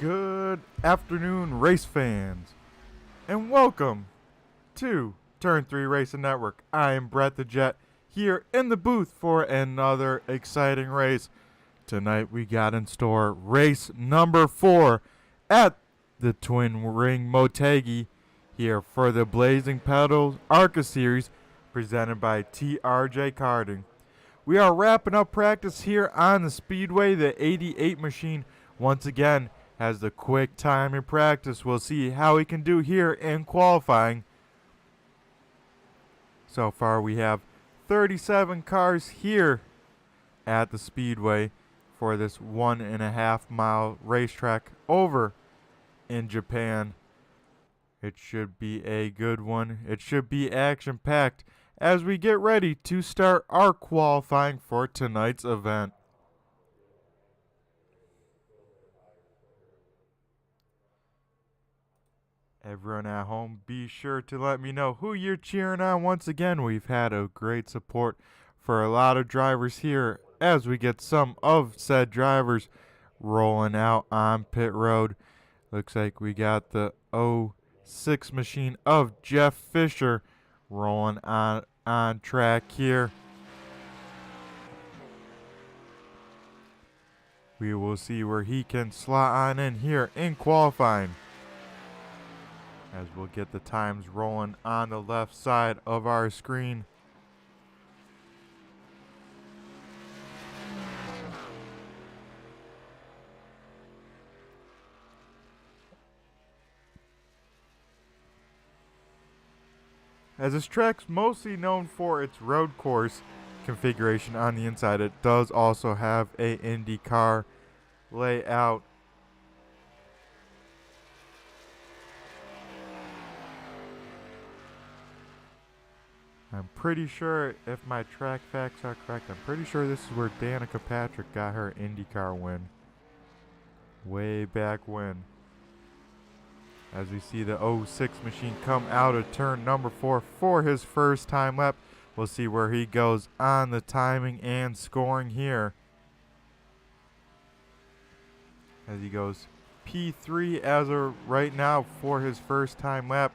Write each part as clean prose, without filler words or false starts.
Good afternoon, race fans, and welcome to Turn 3 Racing Network. I am Brett the Jet here in the booth for another exciting race. Tonight we got in store race number 4 at the Twin Ring Motegi here for the Blazing Pedals Arca Series presented by TRJ Karting. We are wrapping up practice here on the Speedway. The 88 machine once again has the quick time in practice. We'll see how he can do here in qualifying. So far we have 37 cars here at the Speedway for this 1.5 mile racetrack over in Japan. It should be a good one. It should be action packed as we get ready to start our qualifying for tonight's event. Everyone at home, be sure to let me know who you're cheering on. Once again, we've had a great support for a lot of drivers here as we get some of said drivers rolling out on pit road. Looks like we got the 06 machine of Jeff Fisher rolling on track here. We will see where he can slot on in here in qualifying, as we'll get the times rolling on the left side of our screen. As this track's mostly known for its road course configuration on the inside, it does also have a IndyCar layout. I'm pretty sure, if my track facts are correct, I'm pretty sure this is where Danica Patrick got her IndyCar win. Way back when. As we see the 06 machine come out of turn number 4 for his first time lap. We'll see where he goes on the timing and scoring here, as he goes P3 as of right now for his first time lap.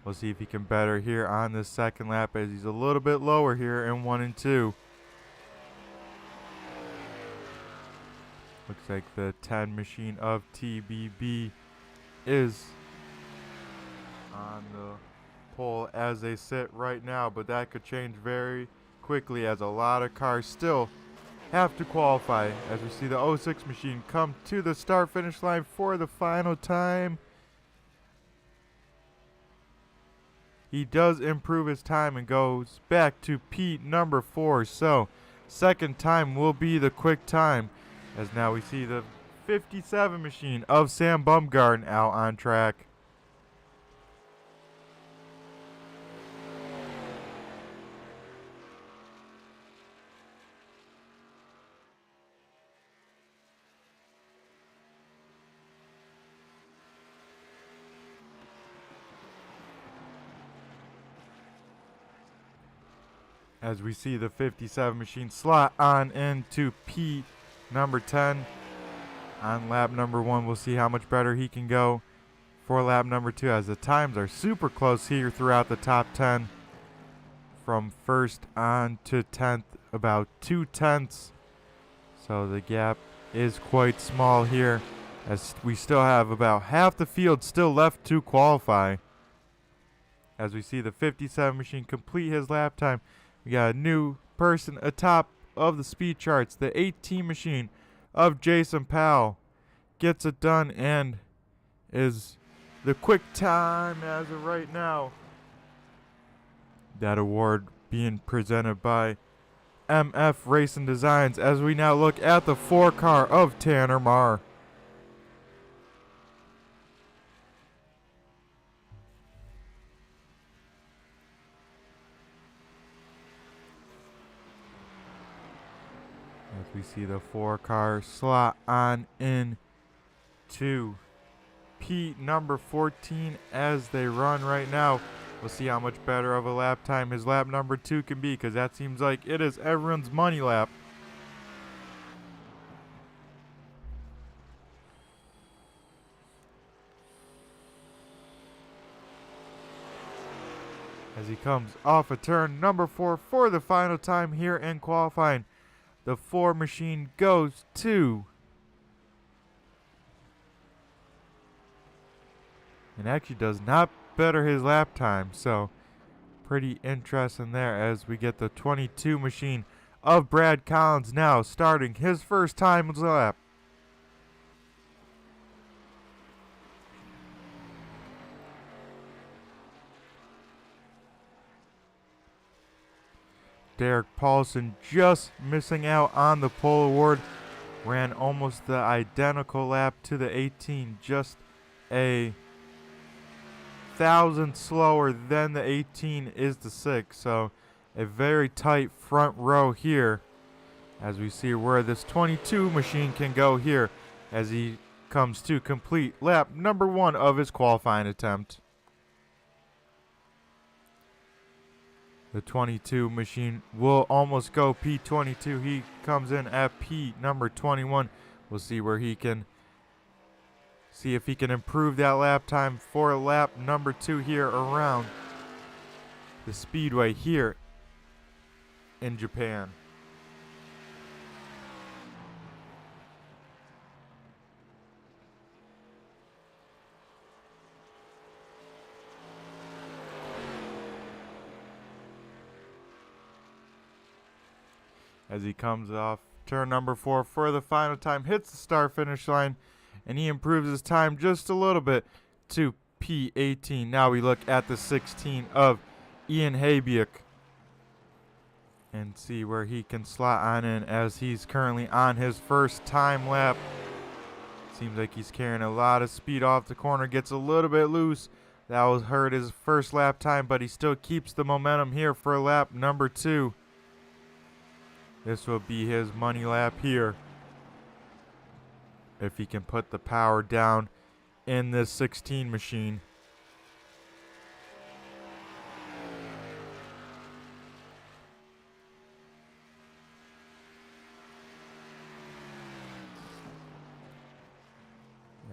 We'll see if he can better here on this second lap, as he's a little bit lower here in 1 and 2. Looks like the 10 machine of TBB is on the pole as they sit right now, but that could change very quickly as a lot of cars still have to qualify, as we see the 06 machine come to the start finish line for the final time. He does improve his time and goes back to P number 4, so second time will be the quick time, as now we see the 57 machine of Sam Bumgarden out on track. As we see the 57 machine slot on into P number 10 on lap number 1. We'll see how much better he can go for lap number 2, as the times are super close here throughout the top 10. From first on to 10th, about 2 tenths. So the gap is quite small here, as we still have about half the field still left to qualify. As we see the 57 machine complete his lap time, we got a new person atop of the speed charts. The 18 machine of Jason Powell gets it done and is the quick time as of right now. That award being presented by MF Racing Designs, as we now look at the 4 car of Tanner Marr. As we see the 4 car slot on in to P number 14 as they run right now. We'll see how much better of a lap time his lap number 2 can be, because that seems like it is everyone's money lap. as he comes off of turn number 4 for the final time here in qualifying. The 4 machine goes to, and actually does not better his lap time, so pretty interesting there as we get the 22 machine of Brad Collins now starting his first time lap. Derek Paulson just missing out on the pole award. Ran almost the identical lap to the 18, just a 1,000 slower than the 18 is the 6. So a very tight front row here as we see where this 22 machine can go here as he comes to complete lap number 1 of his qualifying attempt. The 22 machine will almost go P22. He comes in at P number 21. We'll see where he can see if he can improve that lap time for lap number 2 here around the speedway here in Japan. As he comes off turn number 4 for the final time, hits the start finish line, and he improves his time just a little bit to P18. Now we look at the 16 of Ian Habiak and see where he can slot on in as he's currently on his first time lap. Seems like he's carrying a lot of speed off the corner, gets a little bit loose. That will hurt his first lap time, but he still keeps the momentum here for lap number 2. This will be his money lap here if he can put the power down in this 16 machine.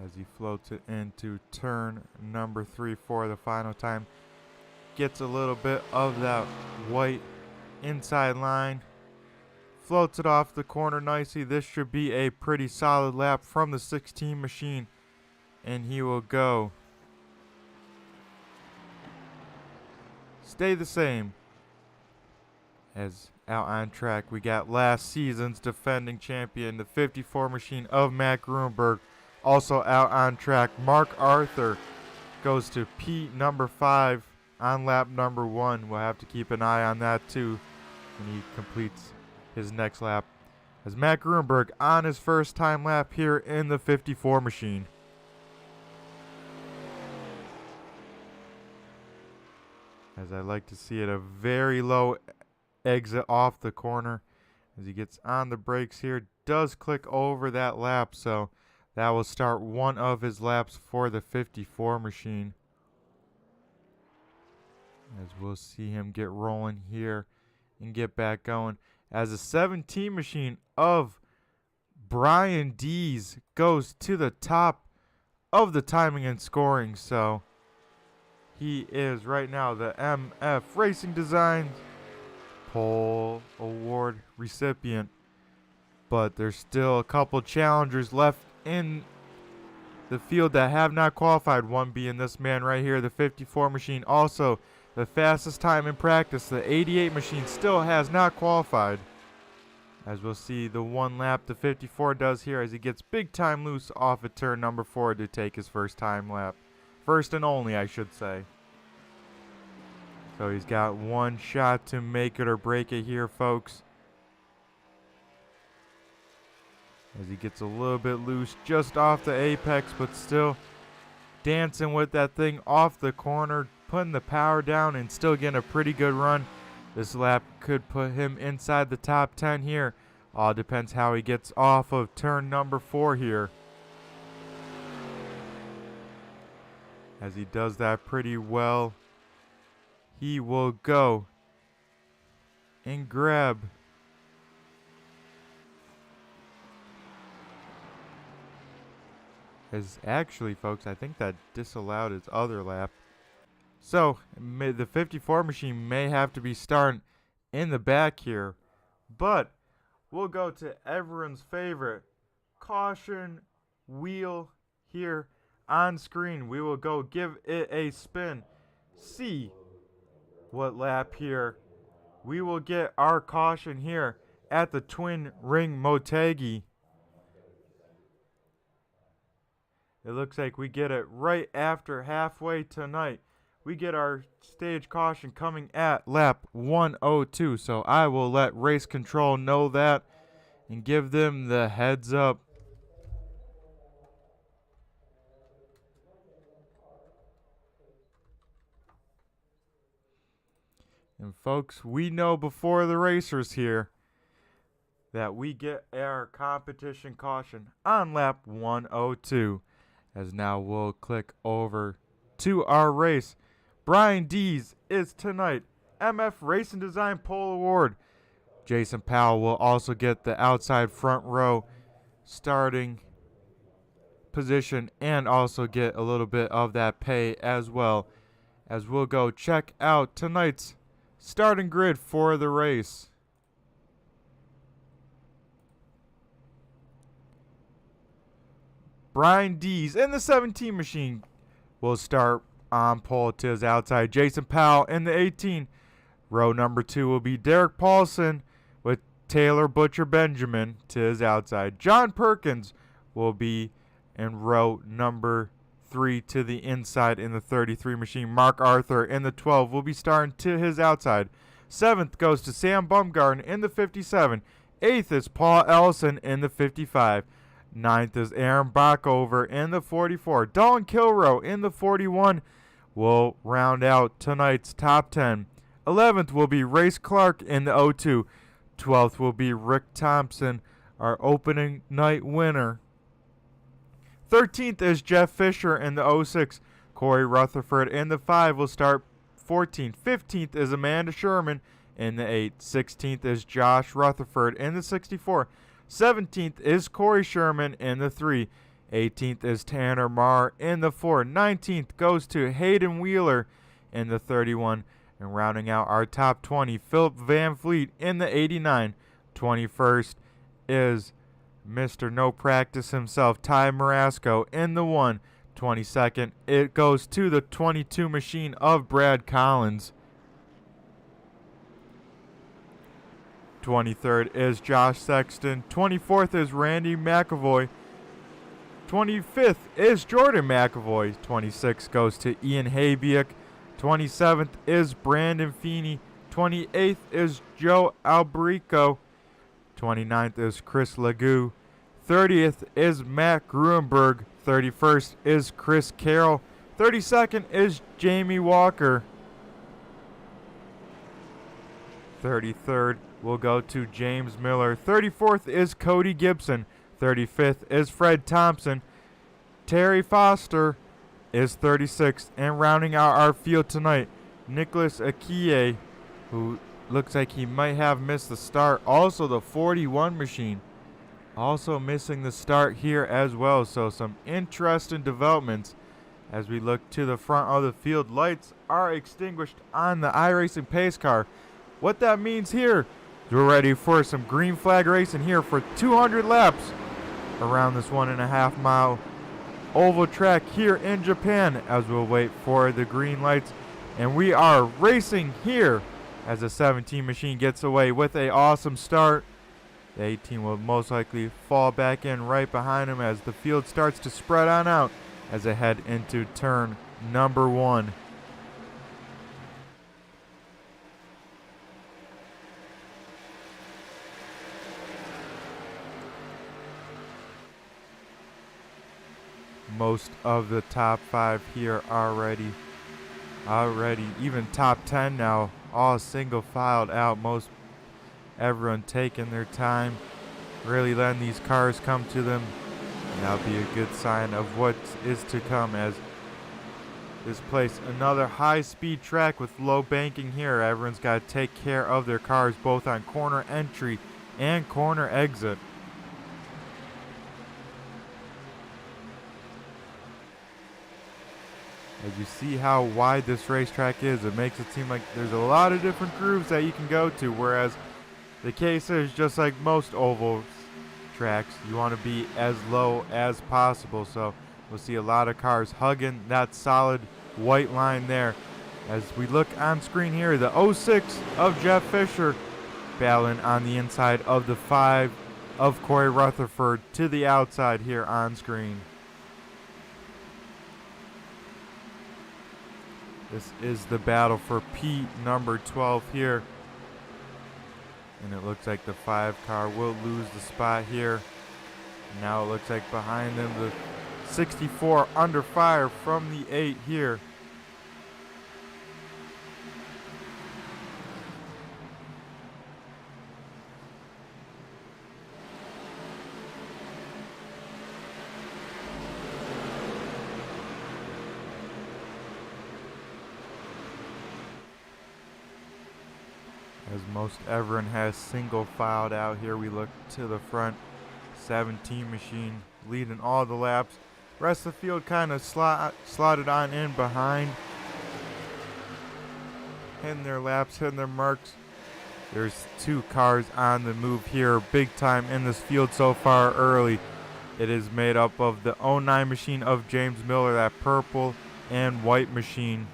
As he floats it into turn number 3 for the final time. Gets a little bit of that white inside line. Floats it off the corner nicely. This should be a pretty solid lap from the 16 machine. And he will go. Stay the same. As out on track, we got last season's defending champion, the 54 machine of Matt Grunberg. Also out on track, Mark Arthur goes to P number 5 on lap number 1. We'll have to keep an eye on that too when he completes his next lap, as Matt Grunberg on his first time lap here in the 54 machine. As I like to see it, a very low exit off the corner as he gets on the brakes here, does click over that lap, so that will start one of his laps for the 54 machine. As we'll see him get rolling here and get back going. As the 17 machine of Brian Dees goes to the top of the timing and scoring. So he is right now the MF Racing Design Pole Award recipient. But there's still a couple challengers left in the field that have not qualified. One being this man right here, the 54 machine. Also, the fastest time in practice, the 88 machine, still has not qualified. As we'll see the one lap the 54 does here as he gets big time loose off at turn number 4 to take his first time lap. First and only, I should say. So he's got one shot to make it or break it here, folks. As he gets a little bit loose just off the apex, but still dancing with that thing off the corner, putting the power down and still getting a pretty good run. This lap could put him inside the top 10 here. All depends how he gets off of turn number 4 here. As he does that pretty well, he will go and grab actually, folks, I think that disallowed his other lap. So the 54 machine may have to be starting in the back here. But we'll go to everyone's favorite caution wheel here on screen. We will go give it a spin. See what lap here. We will get our caution here at the Twin Ring Motegi. It looks like we get it right after halfway tonight. We get our stage caution coming at lap 102. So I will let race control know that and give them the heads up. And folks, we know before the racers here that we get our competition caution on lap 102. As now we'll click over to our race. Brian Dees is tonight MF Racing Design Pole Award. Jason Powell will also get the outside front row starting position and also get a little bit of that pay as well. As we'll go check out tonight's starting grid for the race. Brian Dees in the 17 machine will start on pole to his outside. Jason Powell in the 18. Row number 2 will be Derek Paulson with Taylor Butcher Benjamin to his outside. John Perkins will be in row number 3 to the inside in the 33 machine. Mark Arthur in the 12 will be starting to his outside. 7th goes to Sam Bumgarden in the 57. 8th is Paul Ellison in the 55. 9th is Aaron Backover in the 44. Dalton Kilrow in the 41 will round out tonight's top 10. 11th will be Race Clark in the 02. 12th will be Rick Thompson, our opening night winner. 13th is Jeff Fisher in the 06. Corey Rutherford in the 5 will start 14th. 15th is Amanda Sherman in the 8. 16th is Josh Rutherford in the 64. 17th is Corey Sherman in the 3. 18th is Tanner Marr in the 4. 19th goes to Hayden Wheeler in the 31. And rounding out our top 20, Philip Van Fleet in the 89. 21st is Mr. No Practice himself, Ty Marasco in the 1. 22nd, it goes to the 22 machine of Brad Collins. 23rd is Josh Sexton. 24th is Randy McAvoy. 25th is Jordan McAvoy. 26th goes to Ian Habiak. 27th is Brandon Feeney. 28th is Joe Alberico. 29th is Chris Legou. 30th is Matt Gruenberg. 31st is Chris Carroll. 32nd is Jamie Walker. 33rd will go to James Miller. 34th is Cody Gibson. 35th is Fred Thompson. Terry Foster is 36th. And rounding out our field tonight, Nicholas Akie, who looks like he might have missed the start. Also the 41 machine, also missing the start here as well. So some interesting developments as we look to the front of the field. Lights are extinguished on the iRacing pace car. What that means here, we're ready for some green flag racing here for 200 laps around this 1.5 mile oval track here in Japan as we'll wait for the green lights. And we are racing here as the 17 machine gets away with an awesome start. The 18 will most likely fall back in right behind him as the field starts to spread on out as they head into turn number 1. Most of the top 5 here already, even top 10 now, all single filed out. Most everyone taking their time, really letting these cars come to them. And that'll be a good sign of what is to come as this place, another high-speed track with low banking here. Everyone's got to take care of their cars both on corner entry and corner exit. As you see how wide this racetrack is, it makes it seem like there's a lot of different grooves that you can go to, whereas the case is just like most oval tracks. You want to be as low as possible, so we'll see a lot of cars hugging that solid white line there. As we look on screen here, the 06 of Jeff Fisher battling on the inside of the 5 of Corey Rutherford to the outside here on screen. This is the battle for P number 12 here. And it looks like the 5 car will lose the spot here. Now it looks like behind them the 64 under fire from the 8 here. As most everyone has single filed out here, we look to the front. 17 machine leading all the laps. Rest of the field kind of slotted on in behind. Hitting their laps, hitting their marks. There's 2 cars on the move here, big time in this field so far early. It is made up of the 09 machine of James Miller, that purple and white machine.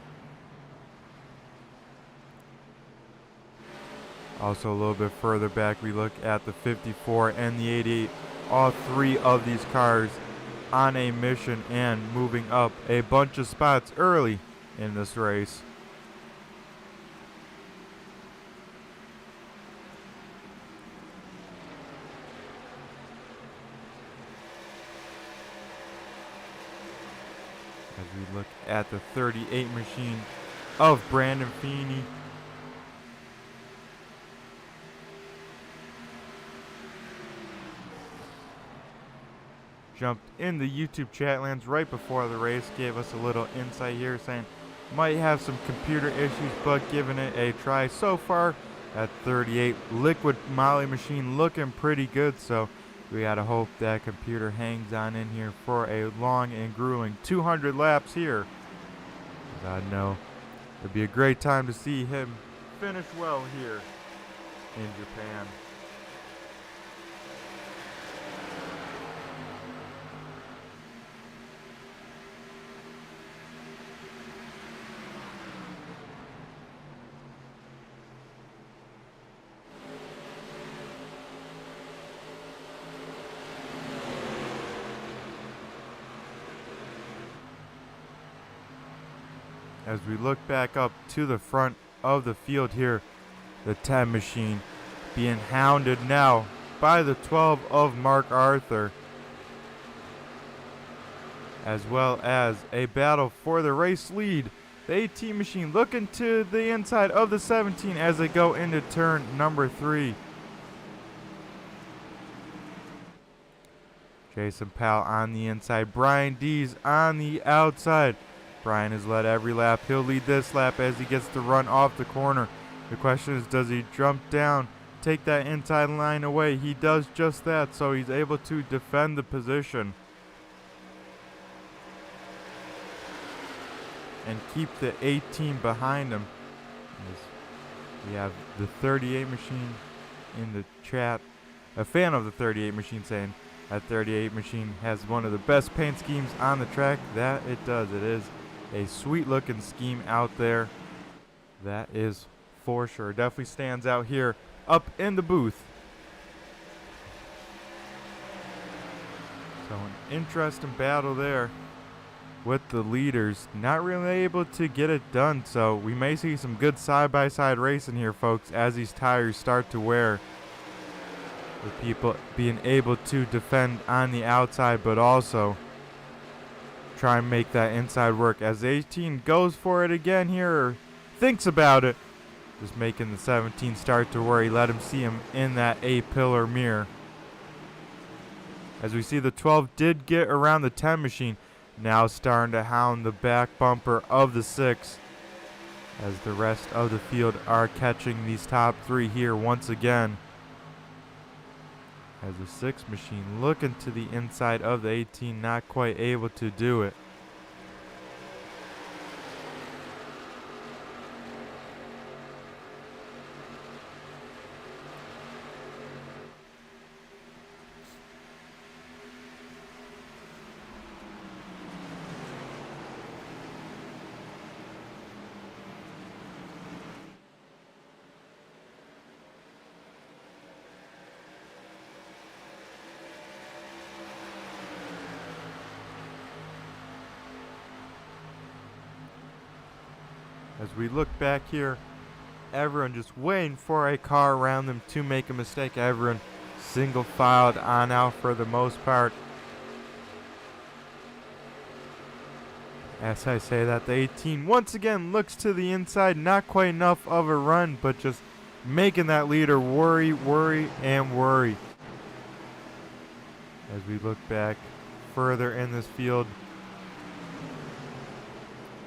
Also a little bit further back, we look at the 54 and the 88. All 3 of these cars on a mission and moving up a bunch of spots early in this race. As we look at the 38 machine of Brandon Feeney. Jumped in the YouTube chat lands right before the race, gave us a little insight here saying might have some computer issues, but giving it a try so far. That 38 liquid molly machine looking pretty good, so we gotta hope that computer hangs on in here for a long and grueling 200 laps here. I know it'd be a great time to see him finish well here in Japan. As we look back up to the front of the field here, the 10 machine being hounded now by the 12 of Mark Arthur, as well as a battle for the race lead. The 18 machine looking to the inside of the 17 as they go into turn number 3. Jason Powell on the inside, Brian Dees on the outside. Brian has led every lap. He'll lead this lap as he gets to run off the corner. The question is, does he jump down, take that inside line away? He does just that, so he's able to defend the position and keep the 18 behind him. We have the 38 machine in the chat. A fan of the 38 machine saying that 38 machine has one of the best paint schemes on the track. That it does. It is a sweet looking scheme out there. That is for sure. Definitely stands out here up in the booth. So an interesting battle there with the leaders. Not really able to get it done. So we may see some good side-by-side racing here, folks, as these tires start to wear. With people being able to defend on the outside, but also try and make that inside work. As 18 goes for it again here, or thinks about it, just making the 17 start to worry. Let him see him in that A-pillar mirror. As we see, the 12 did get around the 10 machine, now starting to hound the back bumper of the 6, as the rest of the field are catching these top 3 here once again. As the 6 machine looking to the inside of the 18, not quite able to do it. As we look back here, everyone just waiting for a car around them to make a mistake. Everyone single filed on out for the most part. As I say that, the 18 once again looks to the inside. Not quite enough of a run, but just making that leader worry, and worry. As we look back further in this field,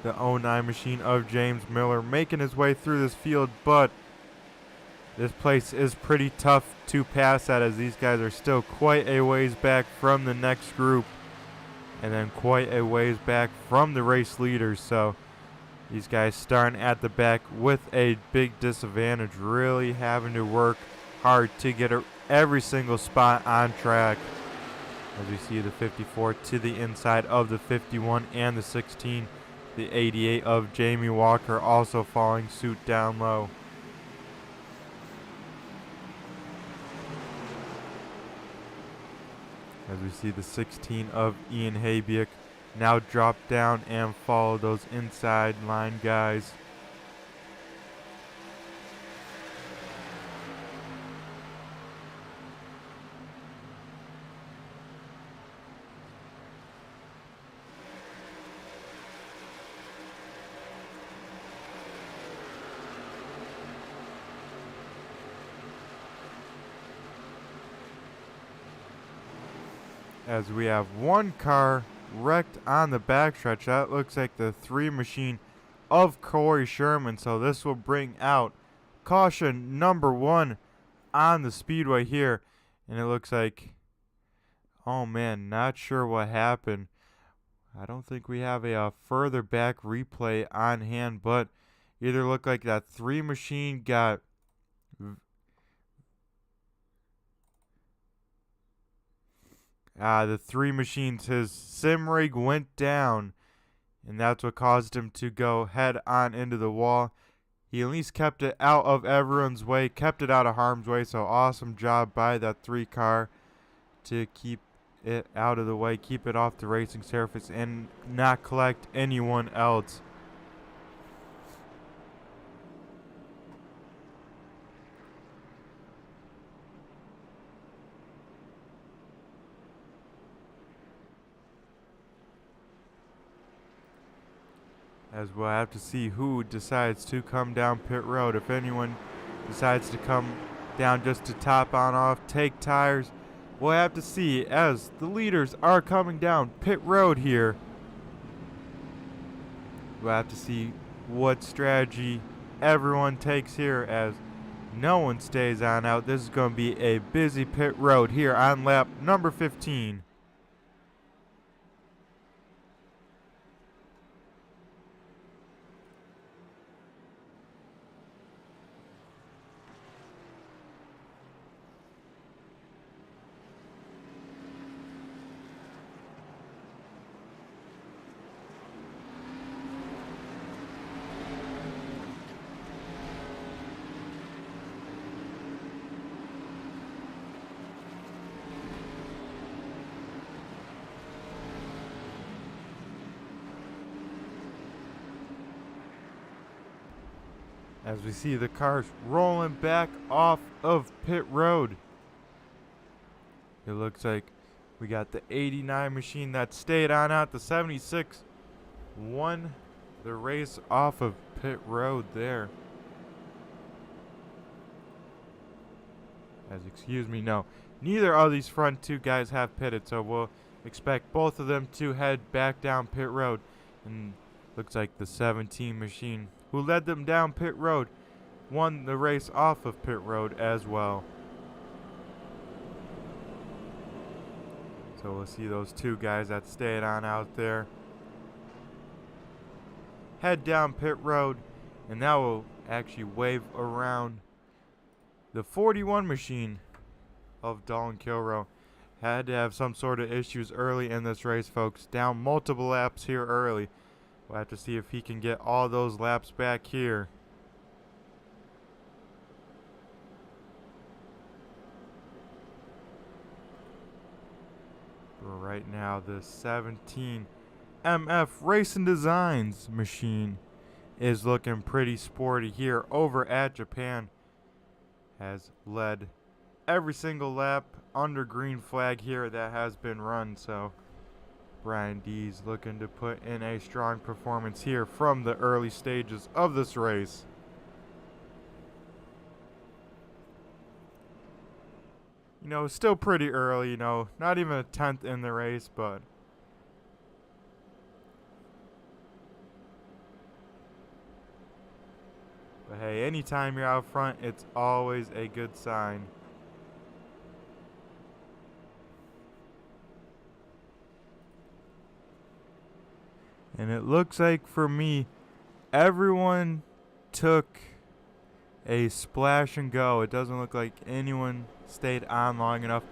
the 09 machine of James Miller making his way through this field, but this place is pretty tough to pass at, as these guys are still quite a ways back from the next group and then quite a ways back from the race leaders. So these guys starting at the back with a big disadvantage, really having to work hard to get every single spot on track. As we see the 54 to the inside of the 51 and the 16. The 88 of Jamie Walker also following suit down low. As we see the 16 of Ian Habiak now drop down and follow those inside line guys. As we have one car wrecked on the backstretch. That looks like the 3 machine of Corey Sherman. So this will bring out caution number 1 on the speedway here. And it looks like, oh man, not sure what happened. I don't think we have a further back replay on hand, but either looked like that 3 machine got the 3 machines, his sim rig went down, and that's what caused him to go head on into the wall. He at least kept it out of everyone's way, kept it out of harm's way, so awesome job by that 3 car to keep it out of the way, keep it off the racing surface, and not collect anyone else. As we'll have to see who decides to come down pit road. If anyone decides to come down just to top on off, take tires, we'll have to see as the leaders are coming down pit road here. We'll have to see what strategy everyone takes here, as no one stays on out. This is going to be a busy pit road here on lap number 15. As we see the cars rolling back off of pit road. It looks like we got the 89 machine that stayed on out. The 76 won the race off of pit road there. No, neither of these front 2 guys have pitted, so we'll expect both of them to head back down pit road. And looks like the 17 machine, who led them down pit road, won the race off of pit road as well. So we'll see those 2 guys that stayed on out there head down pit road, and now we'll actually wave around the 41 machine of Dolan Kilroe. Had to have some sort of issues early in this race, folks. Down multiple laps here early. We'll have to see if he can get all those laps back here. But right now, the 17 MF Racing Designs machine is looking pretty sporty here over at Japan. Has led every single lap under green flag here that has been run. So Brian Dees looking to put in a strong performance here from the early stages of this race. You know, still pretty early, you know, not even a 10th in the race, but hey, anytime you're out front, it's always a good sign. And it looks like for me, everyone took a splash and go. It doesn't look like anyone stayed on long enough.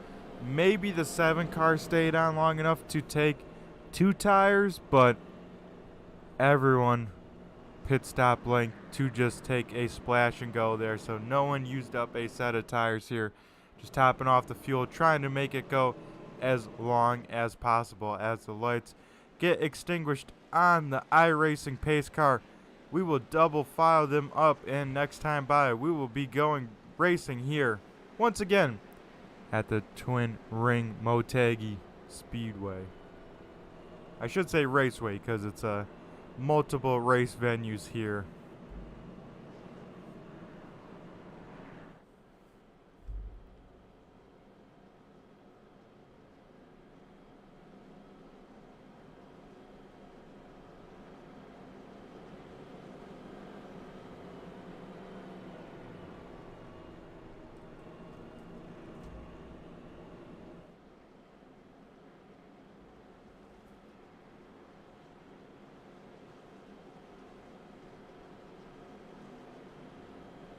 Maybe the 7 car stayed on long enough to take 2 tires, but everyone pit stop length to just take a splash and go there. So no one used up a set of tires here. Just topping off the fuel, trying to make it go as long as possible. As the lights get extinguished on the iRacing pace car, we will double file them up, and next time by we will be going racing here once again at the Twin Ring Motegi Speedway. I should say raceway because it's a multiple race venues here.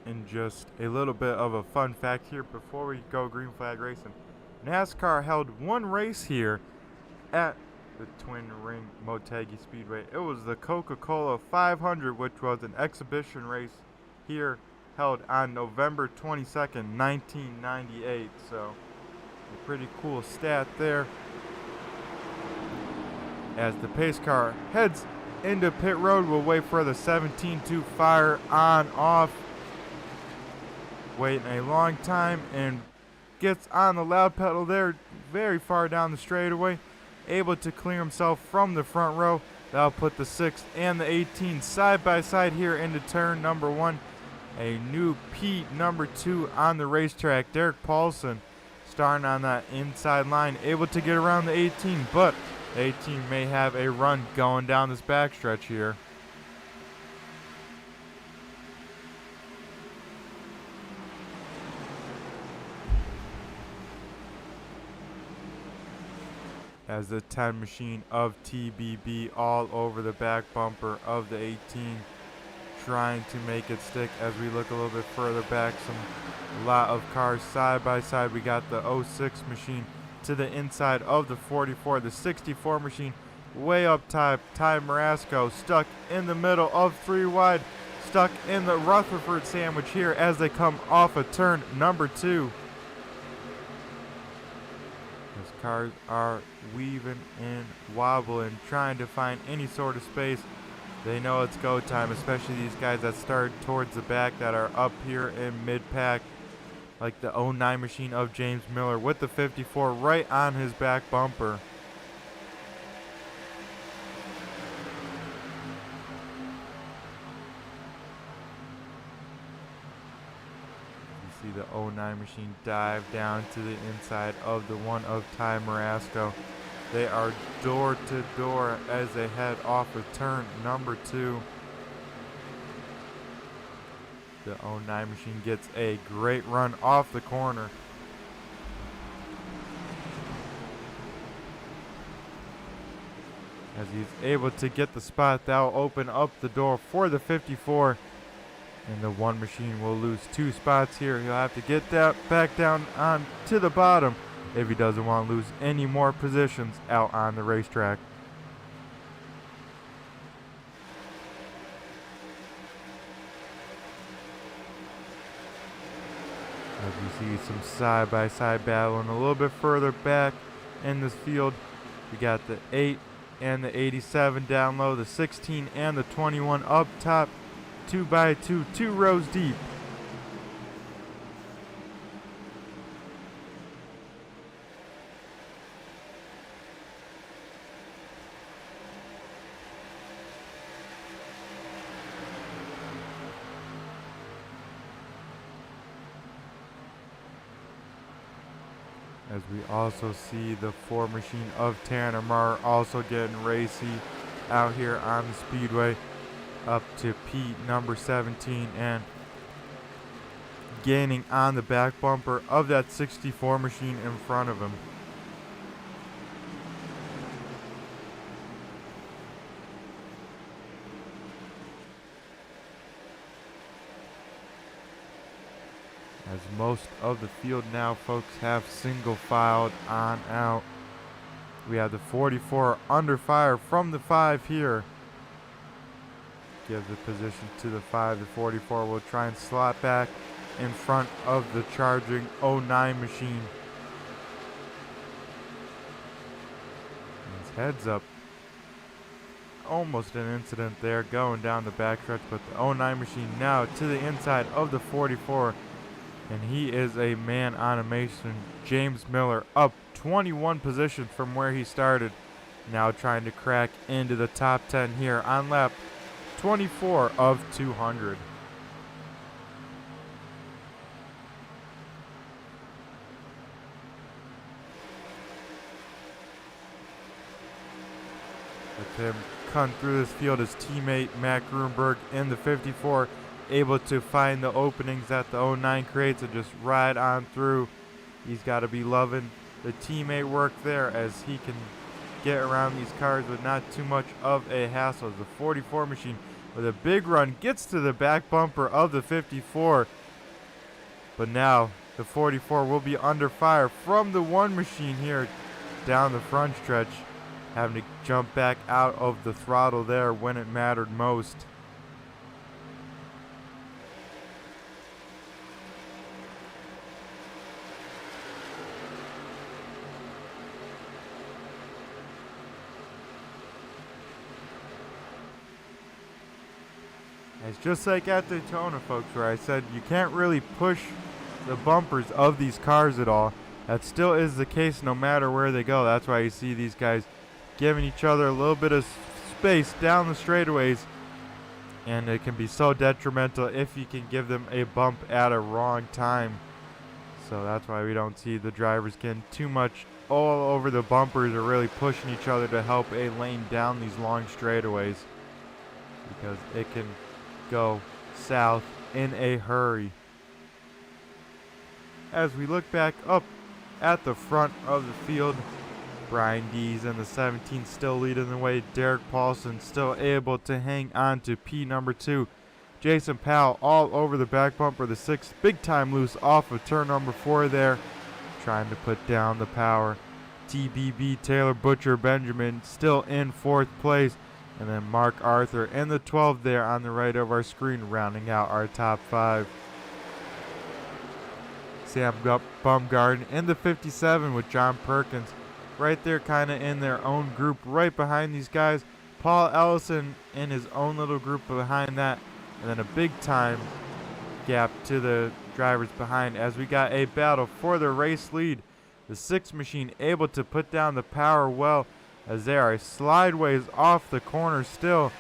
And just a little bit of a fun fact here before we go green flag racing. NASCAR held one race here at the Twin Ring Motegi Speedway. It was the Coca-Cola 500, which was an exhibition race here held on November 22nd, 1998. So a pretty cool stat there. As the pace car heads into pit road, we'll wait for the 17 to fire on off. Waiting a long time and gets on the loud pedal there very far down the straightaway, able to clear himself from the front row. That'll put the 6 and the 18 side by side here into turn number 1. A new P number 2 on the racetrack. Derek Paulson starting on that inside line, able to get around the 18, but the 18 may have a run going down this backstretch here. As the 10 machine of TBB all over the back bumper of the 18, trying to make it stick. As we look a little bit further back, a lot of cars side by side. We got the 06 machine to the inside of the 44, the 64 machine way up top. Ty Marasco stuck in the middle of 3 wide, stuck in the Rutherford sandwich here as they come off of turn number 2. Those cars are weaving and wobbling, trying to find any sort of space. They know it's go time, especially these guys that start towards the back that are up here in mid-pack, like the 09 machine of James Miller with the 54 right on his back bumper. You see the 09 machine dive down to the inside of the one of Ty Marasco. They are door to door as they head off of turn number 2. The 09 machine gets a great run off the corner. As he's able to get the spot, that will open up the door for the 54. And the 1 machine will lose 2 spots here. He'll have to get that back down on to the bottom if he doesn't want to lose any more positions out on the racetrack. As we see some side-by-side battling a little bit further back in this field, we got the 8 and the 87 down low, the 16 and the 21 up top. 2 by 2, 2 rows deep. As we also see the 4 machine of Tanner Marr also getting racy out here on the speedway up to Pete number 17 and gaining on the back bumper of that 64 machine in front of him. As most of the field now, folks, have single filed on out. We have the 44 under fire from the 5 here. Give the position to the 5. The 44 will try and slot back in front of the charging 09 machine. His heads up. Almost an incident there going down the backstretch, but the 09 machine now to the inside of the 44. And he is a man on a mission. James Miller up 21 positions from where he started. Now trying to crack into the top 10 here on lap 24 of 200. With him cutting through this field, his teammate Matt Grunberg in the 54 able to find the openings that the 09 creates and just ride on through. He's got to be loving the teammate work there as he can get around these cars with not too much of a hassle. The 44 machine with a big run gets to the back bumper of the 54, but now the 44 will be under fire from the 1 machine here down the front stretch, having to jump back out of the throttle there when it mattered most. It's just like at Daytona, folks, where I said you can't really push the bumpers of these cars at all. That still is the case no matter where they go. That's why you see these guys giving each other a little bit of space down the straightaways, and it can be so detrimental if you can give them a bump at a wrong time. So that's why we don't see the drivers getting too much all over the bumpers or really pushing each other to help a lane down these long straightaways, because it can go south in a hurry. As we look back up at the front of the field, Brian Dees and the 17 still leading the way. Derek Paulson still able to hang on to P number 2. Jason Powell all over the back bumper. The 6 big time loose off of turn number 4 there, trying to put down the power. TBB Taylor Butcher Benjamin still in 4th place. And then Mark Arthur and the 12 there on the right of our screen, rounding out our top 5. Sam Bumgarden in the 57 with John Perkins right there kind of in their own group right behind these guys. Paul Ellison in his own little group behind that. And then a big time gap to the drivers behind as we got a battle for the race lead. The 6 machine able to put down the power well, as they are slideways off the corner still.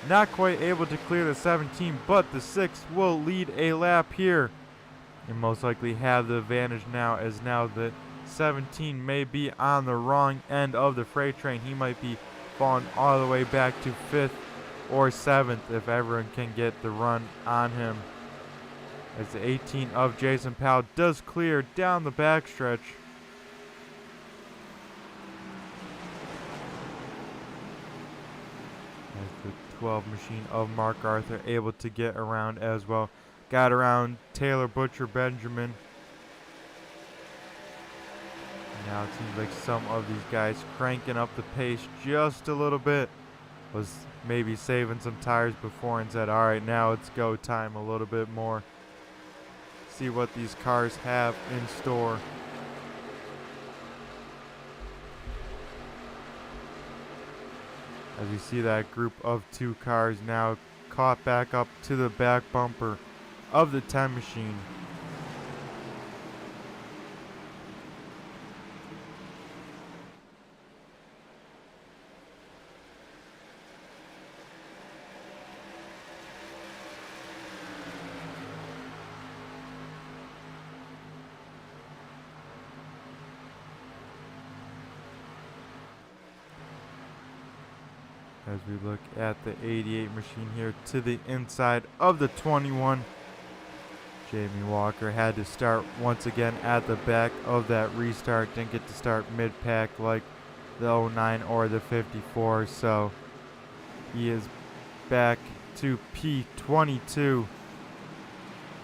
Not quite able to clear the 17, but the 6 will lead a lap here and most likely have the advantage now, as now the 17 may be on the wrong end of the freight train. He might be falling all the way back to 5th or 7th if everyone can get the run on him. As the 18 of Jason Powell does clear down the backstretch. As the 12 machine of Mark Arthur able to get around as well. Got around Taylor Butcher Benjamin. Now it seems like some of these guys cranking up the pace just a little bit. Was maybe saving some tires before and said, all right, now it's go time a little bit more. See what these cars have in store. As you see that group of 2 cars now caught back up to the back bumper of the 10 machine. As we look at the 88 machine here to the inside of the 21, Jamie Walker had to start once again at the back of that restart. Didn't get to start mid-pack like the 09 or the 54, so he is back to P22.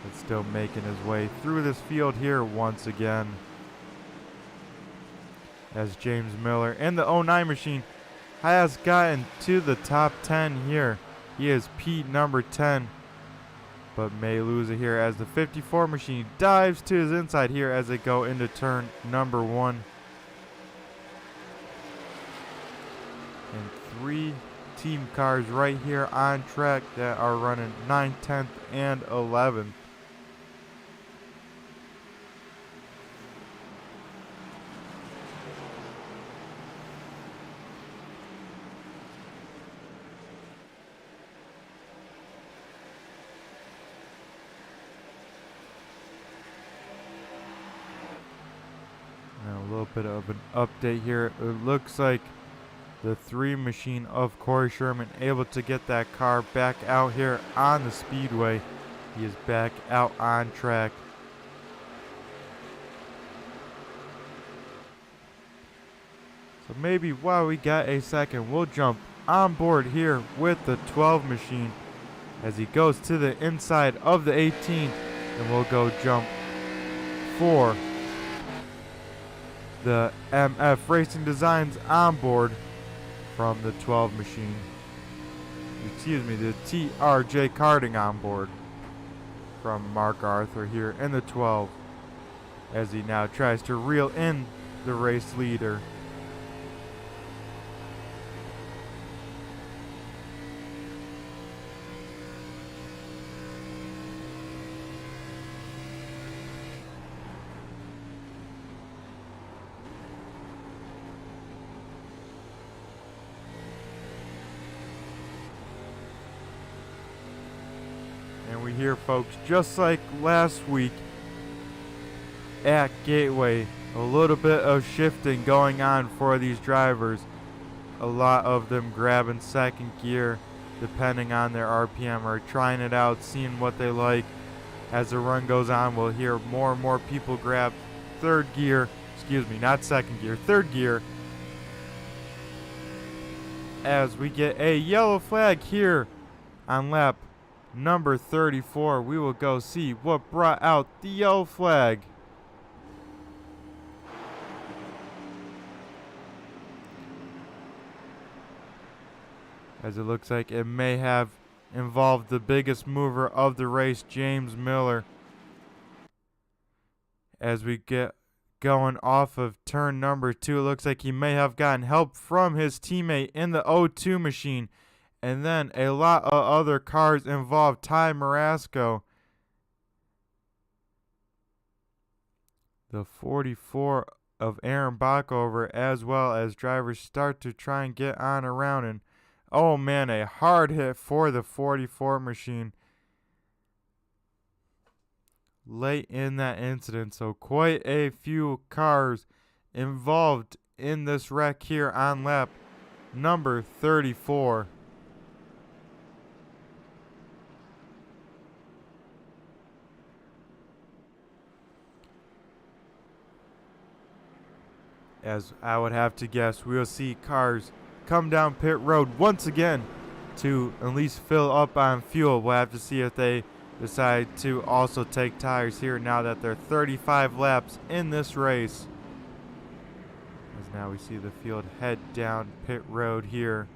But still making his way through this field here once again. As James Miller in the 09 machine has gotten to the top 10 here. He is P number 10, but may lose it here as the 54 machine dives to his inside here as they go into turn number 1. And 3 team cars right here on track that are running 9th, 10th, and 11th. A little bit of an update here. It looks like the 3 machine of Corey Sherman able to get that car back out here on the speedway. He is back out on track. So maybe while we got a second, we'll jump on board here with the 12 machine as he goes to the inside of the 18, and we'll go jump for the MF Racing Designs on board from the 12 machine. Excuse me, the TRJ Karting on board from Mark Arthur here in the 12 as he now tries to reel in the race leader. And we hear, folks, just like last week at Gateway, a little bit of shifting going on for these drivers. A lot of them grabbing second gear depending on their RPM or trying it out, seeing what they like. As the run goes on, we'll hear more and more people grab third gear, excuse me, not second gear, third gear. As we get a yellow flag here on lap number 34, we will go see what brought out the yellow flag. As it looks like it may have involved the biggest mover of the race, James Miller. As we get going off of turn number 2, it looks like he may have gotten help from his teammate in the 02 machine. And then a lot of other cars involved. Ty Marasco, the 44 of Aaron Backover, as well as drivers start to try and get on around. And oh man, a hard hit for the 44 machine late in that incident. So quite a few cars involved in this wreck here on lap number 34. As I would have to guess, we'll see cars come down pit road once again to at least fill up on fuel. We'll have to see if they decide to also take tires here now that they're 35 laps in this race. As now we see the field head down pit road here.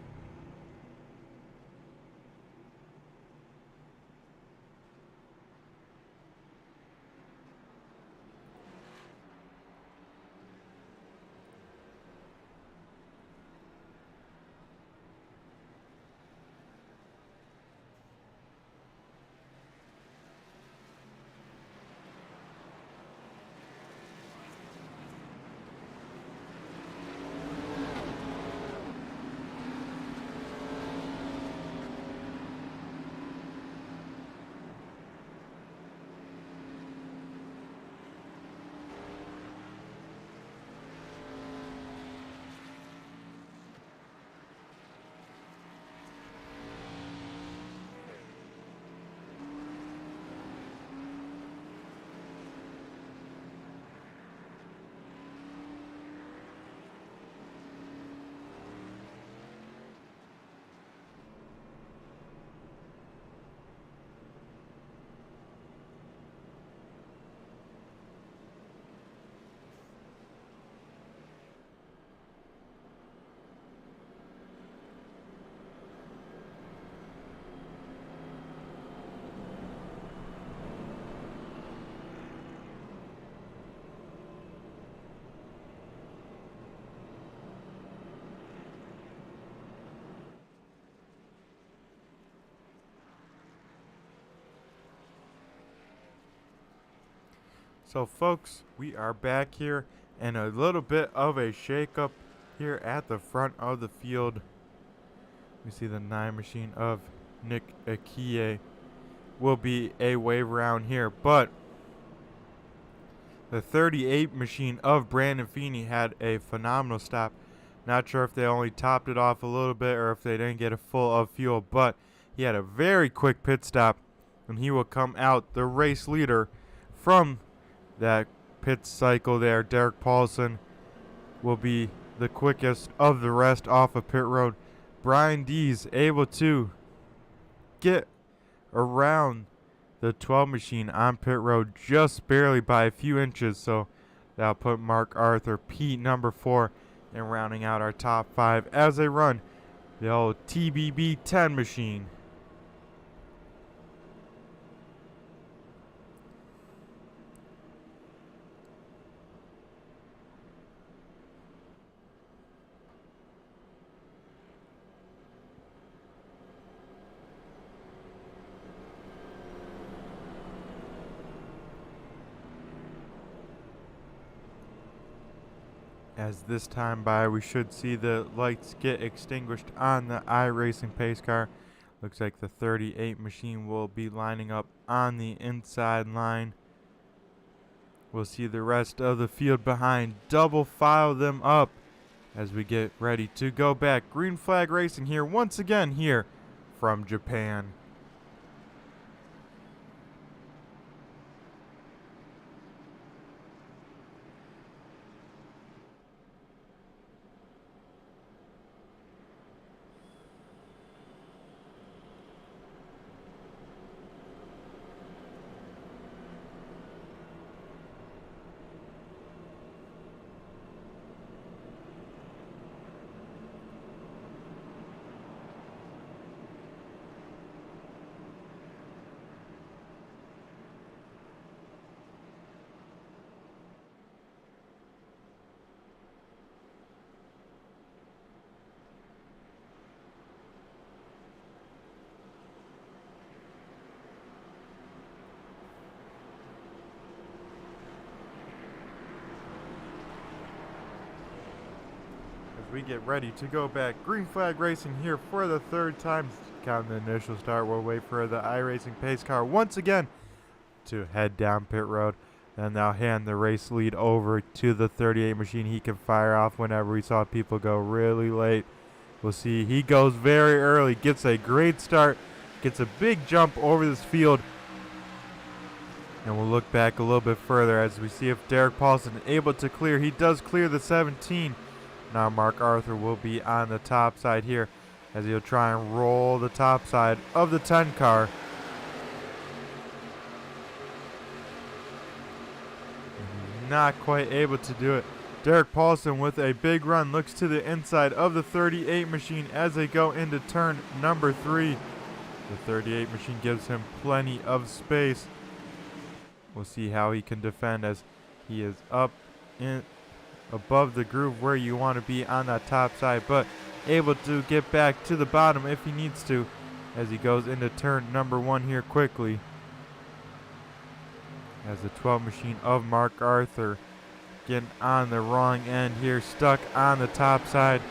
So folks, we are back here, and a little bit of a shakeup here at the front of the field. We see the 9 machine of Nick Akie will be a wave around here, but the 38 machine of Brandon Feeney had a phenomenal stop. Not sure if they only topped it off a little bit or if they didn't get it full of fuel, but he had a very quick pit stop, and he will come out the race leader from that pit cycle there. Derek Paulson will be the quickest of the rest off of pit road. Brian Dees able to get around the 12 machine on pit road just barely by a few inches, so that'll put Mark Arthur P number 4 and rounding out our top 5 as they run the old TBB 10 machine. As this time by, we should see the lights get extinguished on the iRacing pace car. Looks like the 38 machine will be lining up on the inside line. We'll see the rest of the field behind double file them up as we get ready to go back. Green flag racing here once again here from Japan. We get ready to go back. Green flag racing here for the 3rd time. Counting the initial start, we'll wait for the iRacing pace car once again to head down pit road. And they'll hand the race lead over to the 38 machine. He can fire off whenever. We saw people go really late. We'll see he goes very early, gets a great start, gets a big jump over this field. And we'll look back a little bit further as we see if Derek Paulson is able to clear. He does clear the 17. Now Mark Arthur will be on the top side here as he'll try and roll the top side of the 10 car. Not quite able to do it. Derek Paulson with a big run looks to the inside of the 38 machine as they go into turn number 3. The 38 machine gives him plenty of space. We'll see how he can defend as he is up in above the groove where you want to be on that top side, but able to get back to the bottom if he needs to as he goes into turn number 1 here quickly. As the 12 machine of Mark Arthur getting on the wrong end here, stuck on the top side.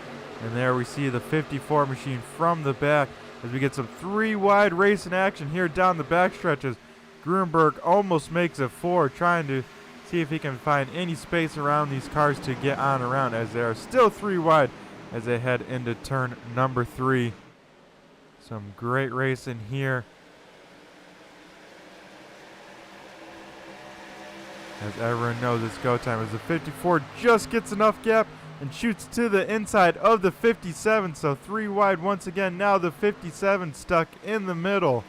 And there we see the 54 machine from the back as we get some 3 wide racing action here down the back stretches. Gruenberg almost makes it 4, trying to see if he can find any space around these cars to get on around as they are still 3 wide as they head into turn number 3. Some great racing here as everyone knows it's go time as the 54 just gets enough gap and shoots to the inside of the 57, so 3 wide once again. Now the 57 stuck in the middle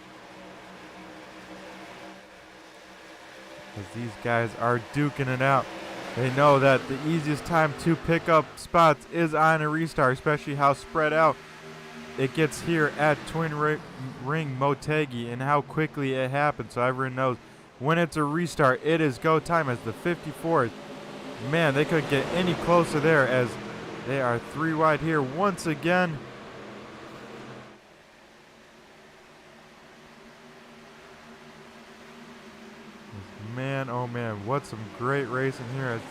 as these guys are duking it out. They know that the easiest time to pick up spots is on a restart, especially how spread out it gets here at Twin Ring Motegi and how quickly it happens. So everyone knows when it's a restart, it is go time as the 54. Man, they couldn't get any closer there as they are 3 wide here once again. Man, oh man, what some great racing here. As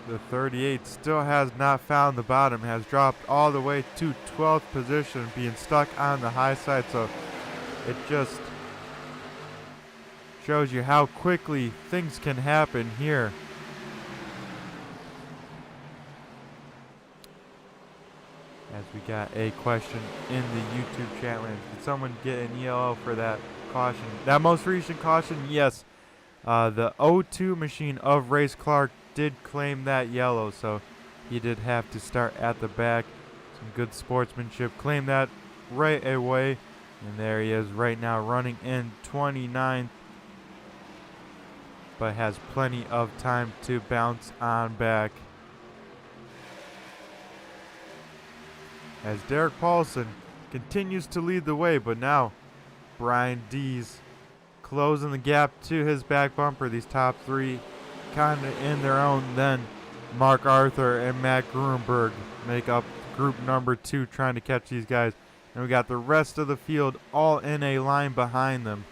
the 38 still has not found the bottom, has dropped all the way to 12th position, being stuck on the high side. So it just shows you how quickly things can happen here. As we got a question in the YouTube chat room. Did someone get an ELO for that caution? That most recent caution, yes. The 02 machine of Race Clark did claim that yellow, so he did have to start at the back. Some good sportsmanship. Claimed that right away. And there he is right now running in 29th. But has plenty of time to bounce on back. As Derek Paulson continues to lead the way, but now Brian Dees closing the gap to his back bumper. These top three kind of in their own. Then Mark Arthur and Matt Gruenberg make up group number 2, trying to catch these guys. And we got the rest of the field all in a line behind them.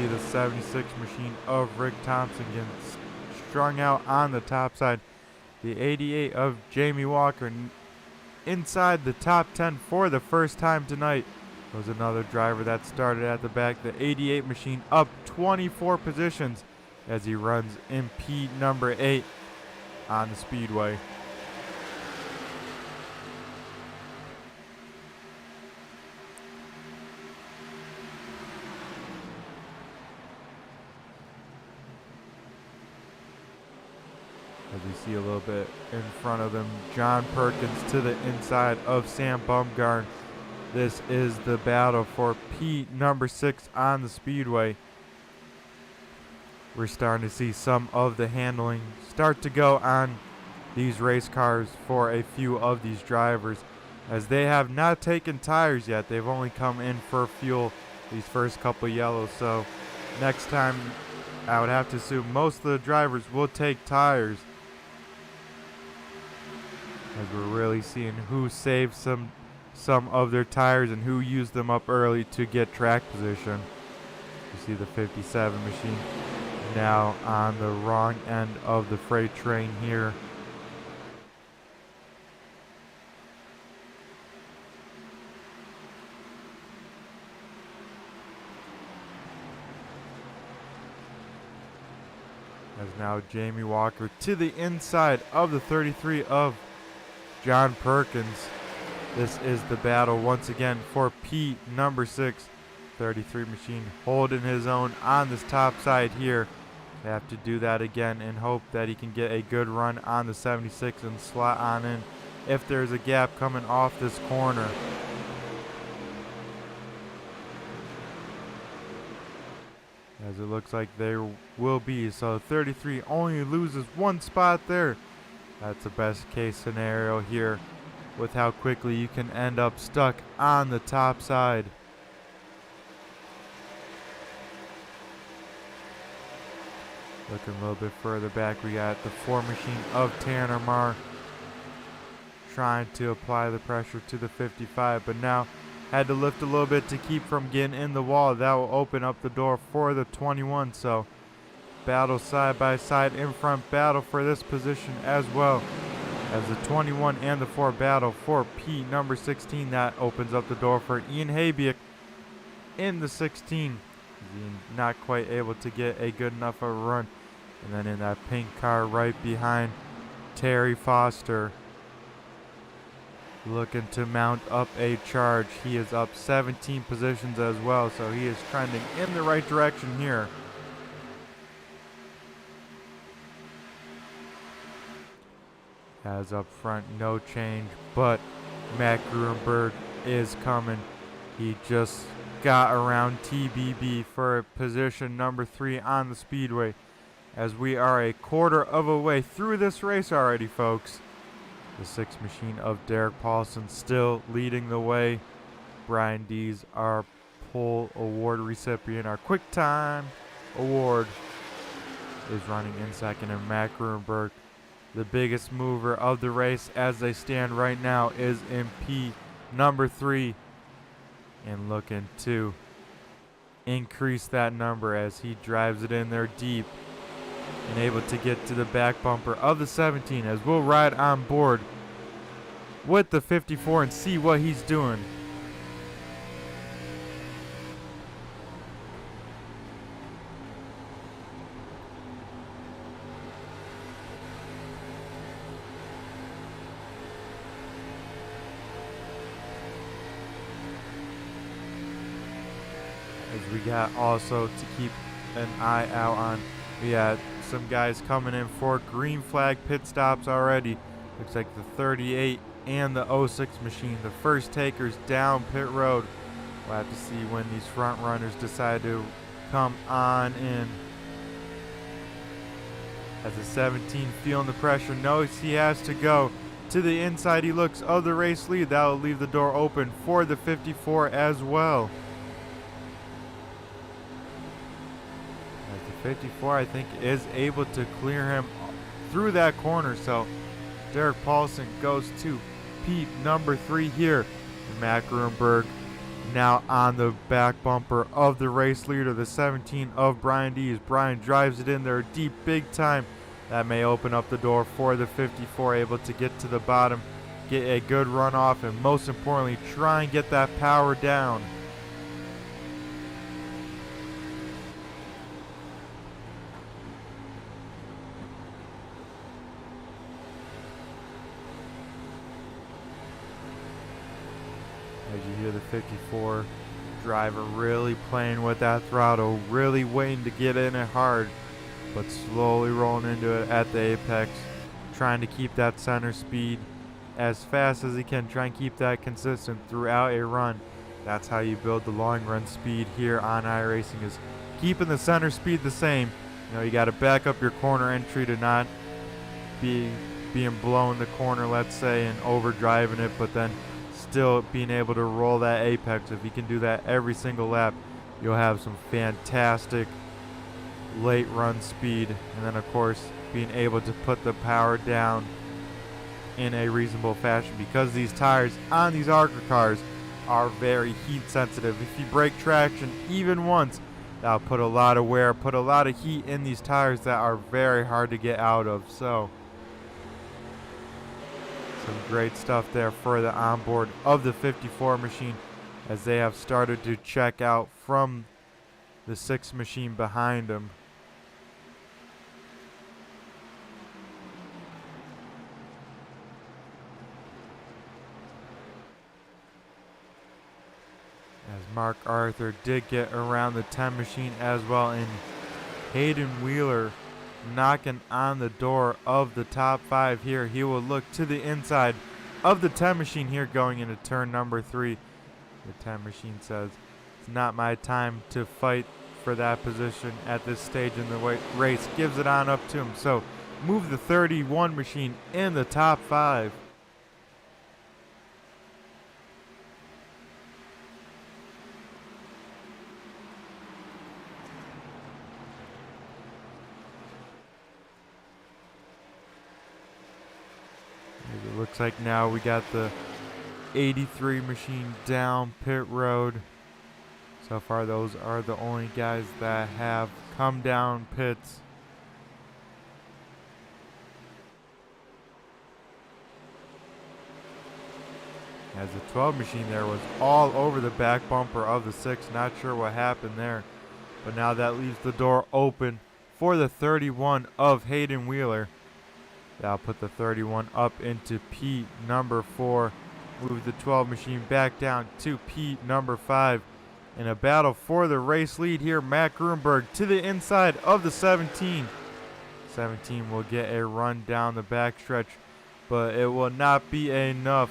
The 76 machine of Rick Thompson gets strung out on the top side. The 88 of Jamie Walker inside the top 10 for the first time tonight. Was another driver that started at the back. The 88 machine up 24 positions as he runs in P number 8 on the speedway. As we see a little bit in front of them, John Perkins to the inside of Sam Bumgarn. This is the battle for P number 6 on the speedway. We're starting to see some of the handling start to go on these race cars for a few of these drivers, as they have not taken tires yet. They've only come in for fuel these first couple yellows. So next time, I would have to assume most of the drivers will take tires, as we're really seeing who saved some of their tires and who used them up early to get track position. You see the 57 machine now on the wrong end of the freight train here. As now Jamie Walker to the inside of the 33 of John Perkins. This is the battle once again for P number 6. 33 machine holding his own on this top side here. They have to do that again and hope that he can get a good run on the 76 and slot on in if there's a gap coming off this corner. As it looks like there will be. So 33 only loses one spot there. That's the best case scenario here with how quickly you can end up stuck on the top side. Looking a little bit further back, we got the 4 machine of Tanner Marr trying to apply the pressure to the 55, but now had to lift a little bit to keep from getting in the wall. That will open up the door for the 21. So battle side by side, in front battle for this position as well, as the 21 and the 4 battle for P number 16. That opens up the door for Ian Habiak in the 16. Ian not quite able to get a good enough of a run. And then in that pink car right behind, Terry Foster looking to mount up a charge. He is up 17 positions as well, so he is trending in the right direction here. As up front, no change, but Matt Gruenberg is coming. He just got around TBB for position number 3 on the speedway, as we are a quarter of a way through this race already, folks. The 6 machine of Derek Paulson still leading the way. Brian Dees, our pole award recipient, our quick time award, is running in second, and Matt Gruenberg, the biggest mover of the race as they stand right now, is in P number 3 and looking to increase that number as he drives it in there deep and able to get to the back bumper of the 17, as we'll ride on board with the 54 and see what he's doing. As we got also to keep an eye out on, we had some guys coming in for green flag pit stops already. Looks like the 38 and the 06 machine, the first takers down pit road. We'll have to see when these front runners decide to come on in. As the 17 feeling the pressure, knows he has to go to the inside. He looks of the race lead. That will leave the door open for the 54 as well. 54, I think, is able to clear him through that corner. So Derek Paulson goes to Pete number 3 here. And Matt Gruenberg now on the back bumper of the race leader, the 17 of Brian Dees. Brian drives it in there deep, big time. That may open up the door for the 54, able to get to the bottom, get a good run off, and most importantly, try and get that power down. As you hear the 54 driver really playing with that throttle, really waiting to get in it hard, but slowly rolling into it at the apex, trying to keep that center speed as fast as he can, try and keep that consistent throughout a run. That's how you build the long run speed here on iRacing, is keeping the center speed the same. You know, you got to back up your corner entry to not be being blown the corner, let's say, and overdriving it, but then still being able to roll that apex. If you can do that every single lap, you'll have some fantastic late run speed. And then of course being able to put the power down in a reasonable fashion, because these tires on these Arca cars are very heat sensitive. If you break traction even once, that'll put a lot of wear, put a lot of heat in these tires that are very hard to get out of. So some great stuff there for the onboard of the 54 machine, as they have started to check out from the 6 machine behind them. As Mark Arthur did get around the 10 machine as well, and Hayden Wheeler knocking on the door of the top 5 here. He will look to the inside of the 10 machine here going into turn number 3. The 10 machine says, it's not my time to fight for that position at this stage in the race. Gives it on up to him. So move the 31 machine in the top 5. It looks like now we got the 83 machine down pit road. So far, those are the only guys that have come down pits. As the 12 machine there was all over the back bumper of the 6. Not sure what happened there. But now that leaves the door open for the 31 of Hayden Wheeler. That'll put the 31 up into P number 4. Move the 12 machine back down to P number 5. In a battle for the race lead here, Matt Gruenberg to the inside of the 17. 17 will get a run down the backstretch, but it will not be enough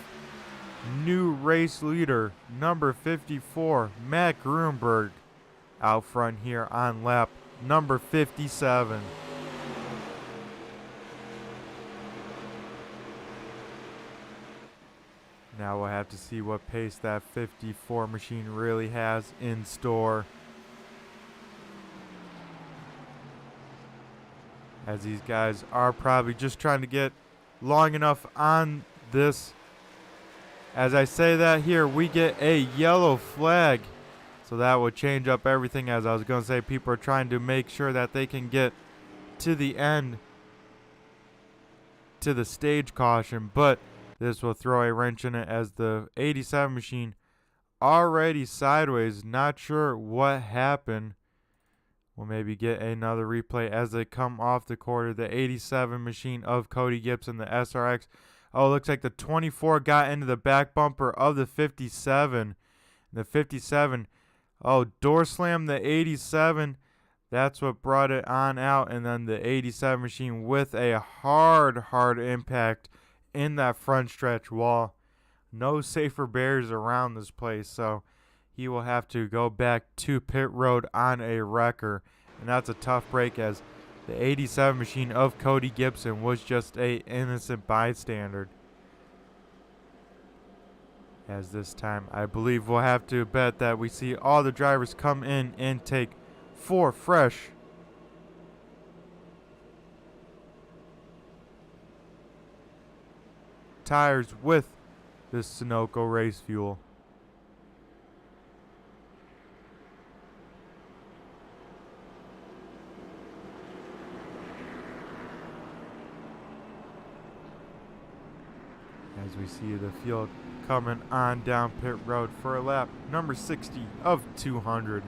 new race leader, number 54, Matt Grunberg, out front here on lap number 57. Now we'll have to see what pace that 54 machine really has in store, as these guys are probably just trying to get long enough on this. As I say that here, we get a yellow flag. So that will change up everything. As I was going to say, people are trying to make sure that they can get to the end, to the stage caution. But this will throw a wrench in it, as the 87 machine already sideways. Not sure what happened. We'll maybe get another replay as they come off the quarter. The 87 machine of Cody Gibson, the SRX. Oh, looks like the 24 got into the back bumper of the 57. The 57, oh, door slammed the 87. That's what brought it on out. And then the 87 machine with a hard impact in that front stretch wall. No safer barriers around this place, so he will have to go back to pit road on a wrecker. And that's a tough break, as the 87 machine of Cody Gibson was just a innocent bystander. As this time, I believe we'll have to bet that we see all the drivers come in and take 4 fresh tires with this Sunoco race fuel. As we see the field coming on down pit road for a lap number 60 of 200.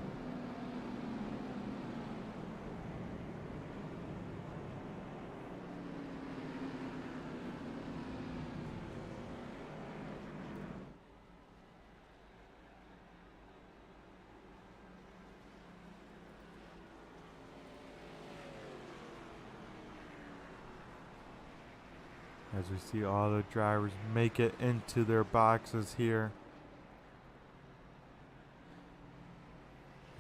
As we see all the drivers make it into their boxes here.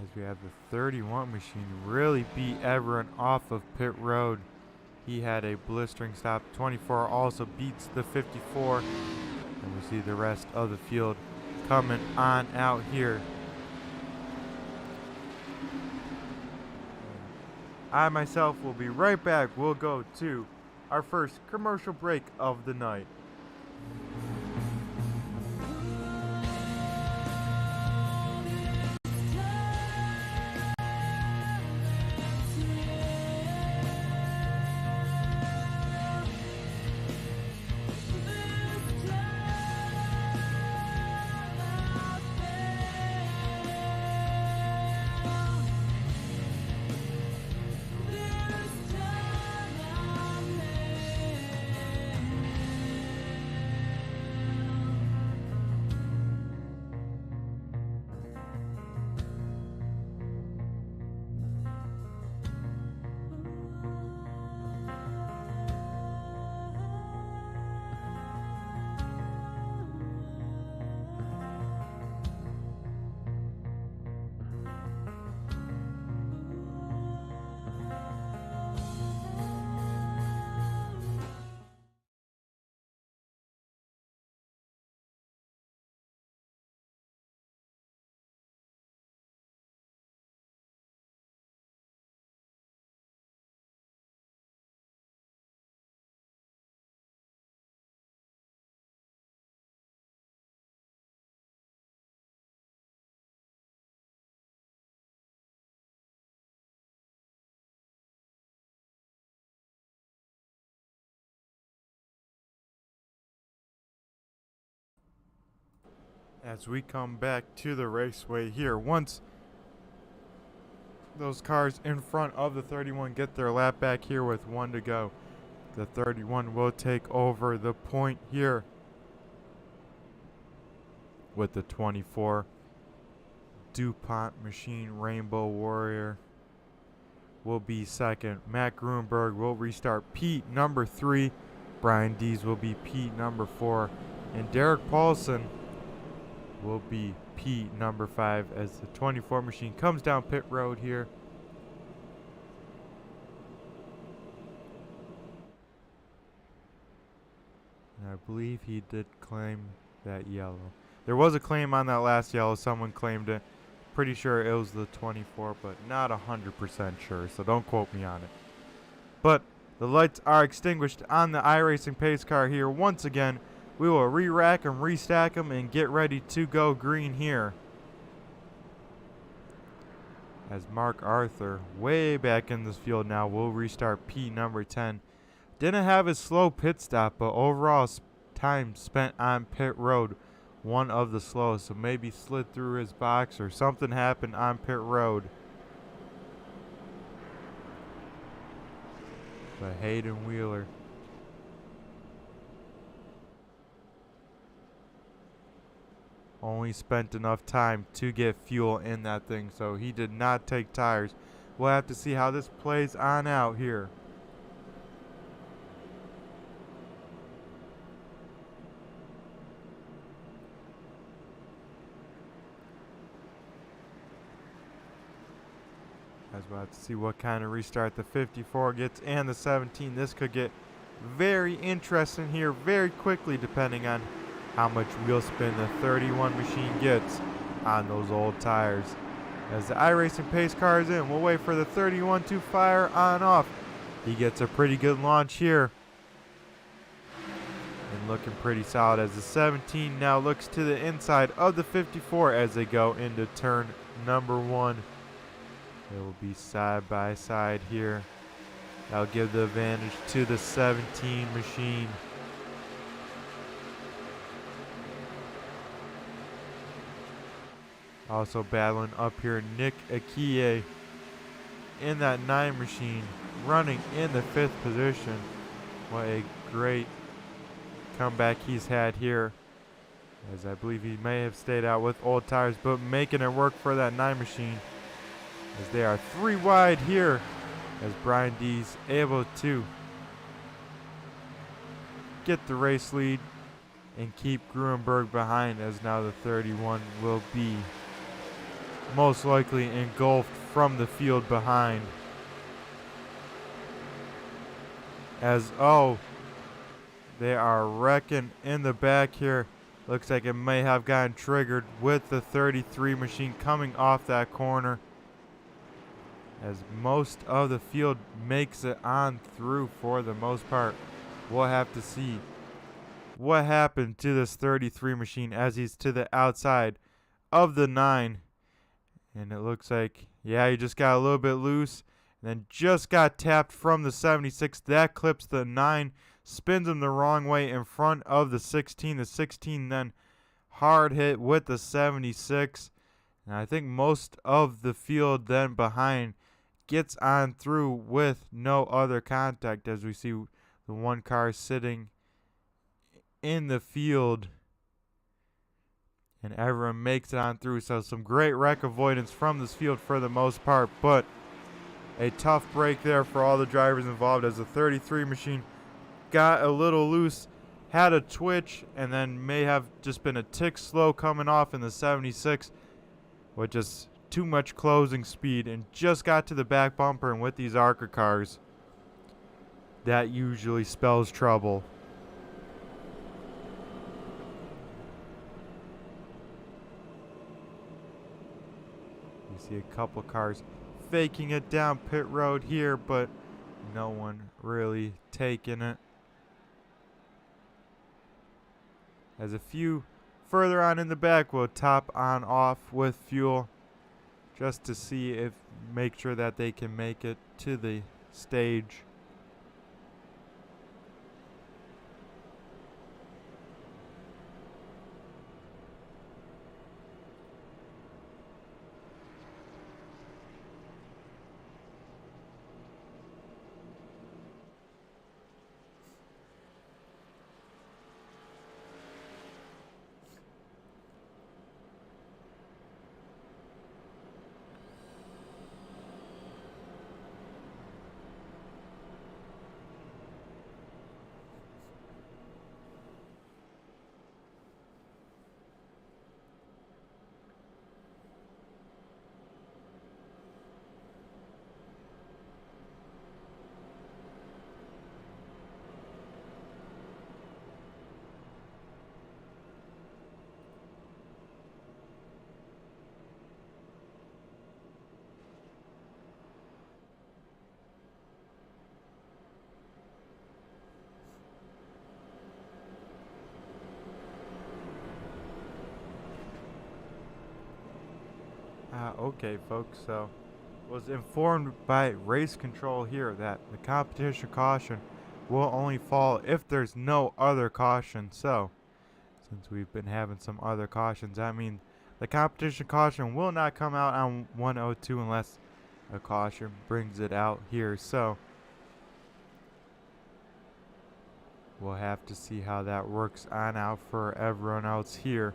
As we have the 31 machine really beat everyone off of pit road. He had a blistering stop. 24 also beats the 54. And we see the rest of the field coming on out here. I myself will be right back. We'll go to our first commercial break of the night. As we come back to the raceway here, once those cars in front of the 31 get their lap back here with 1 to go, the 31 will take over the point here with the 24 DuPont machine. Rainbow Warrior will be second. Matt Grunberg will restart Pete number 3. Brian Dees will be Pete number 4. And Derek Paulson will be P number 5 as the 24 machine comes down pit road here. And I believe he did claim that yellow. There was a claim on that last yellow. Someone claimed it. Pretty sure it was the 24, but not 100% sure, so don't quote me on it. But the lights are extinguished on the iRacing pace car here. Once again, we will re-rack them, restack them, and get ready to go green here. As Mark Arthur, way back in this field now, will restart P number 10. Didn't have a slow pit stop, but overall time spent on pit road, one of the slowest. So maybe slid through his box or something happened on pit road. But Hayden Wheeler only spent enough time to get fuel in that thing, so he did not take tires. We'll have to see how this plays on out here. As we'll have to see what kind of restart the 54 gets and the 17. This could get very interesting here very quickly depending on how much wheel spin the 31 machine gets on those old tires. As the iRacing pace car is in, we'll wait for the 31 to fire on off. He gets a pretty good launch here. And looking pretty solid as the 17 now looks to the inside of the 54 as they go into turn number 1. It will be side by side here. That'll give the advantage to the 17 machine. Also battling up here, Nick Akie in that 9 machine, running in the 5th position. What a great comeback he's had here, as I believe he may have stayed out with old tires, but making it work for that 9 machine, as they are 3 wide here, as Brian D's able to get the race lead and keep Gruenberg behind, as now the 31 will be most likely engulfed from the field behind. As, they are wrecking in the back here. Looks like it may have gotten triggered with the 33 machine coming off that corner, as most of the field makes it on through for the most part. We'll have to see what happened to this 33 machine as he's to the outside of the 9. And it looks like, yeah, he just got a little bit loose and then just got tapped from the 76. That clips the 9, spins him the wrong way in front of the 16. The 16 then hard hit with the 76. And I think most of the field then behind gets on through with no other contact, as we see the one car sitting in the field. And everyone makes it on through. So some great wreck avoidance from this field for the most part. But a tough break there for all the drivers involved, as the 33 machine got a little loose, had a twitch, and then may have just been a tick slow coming off in the 76 with just too much closing speed, and just got to the back bumper. And with these Arca cars, that usually spells trouble. See a couple cars faking it down pit road here, but no one really taking it. As a few further on in the back will top on off with fuel, just to make sure that they can make it to the stage. Okay, folks, so was informed by race control here that the competition caution will only fall if there's no other caution. So, since we've been having some other cautions, that means the competition caution will not come out on 102 unless a caution brings it out here. So, we'll have to see how that works on out for everyone else here.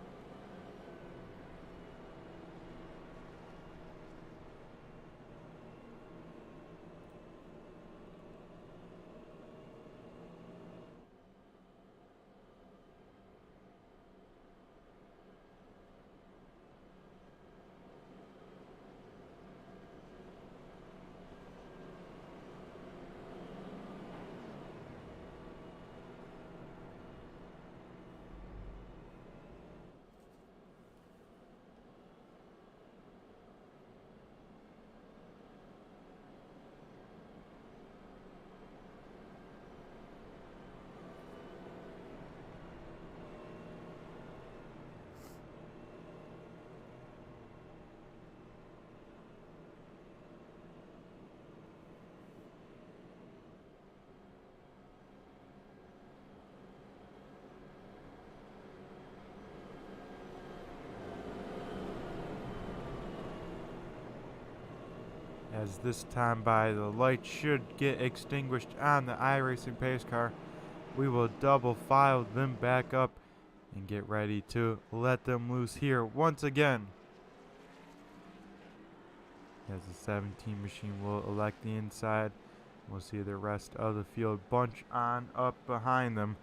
As this time by the light should get extinguished on the iRacing pace car, we will double file them back up and get ready to let them loose here once again. As the 17 machine will elect the inside, we'll see the rest of the field bunch on up behind them.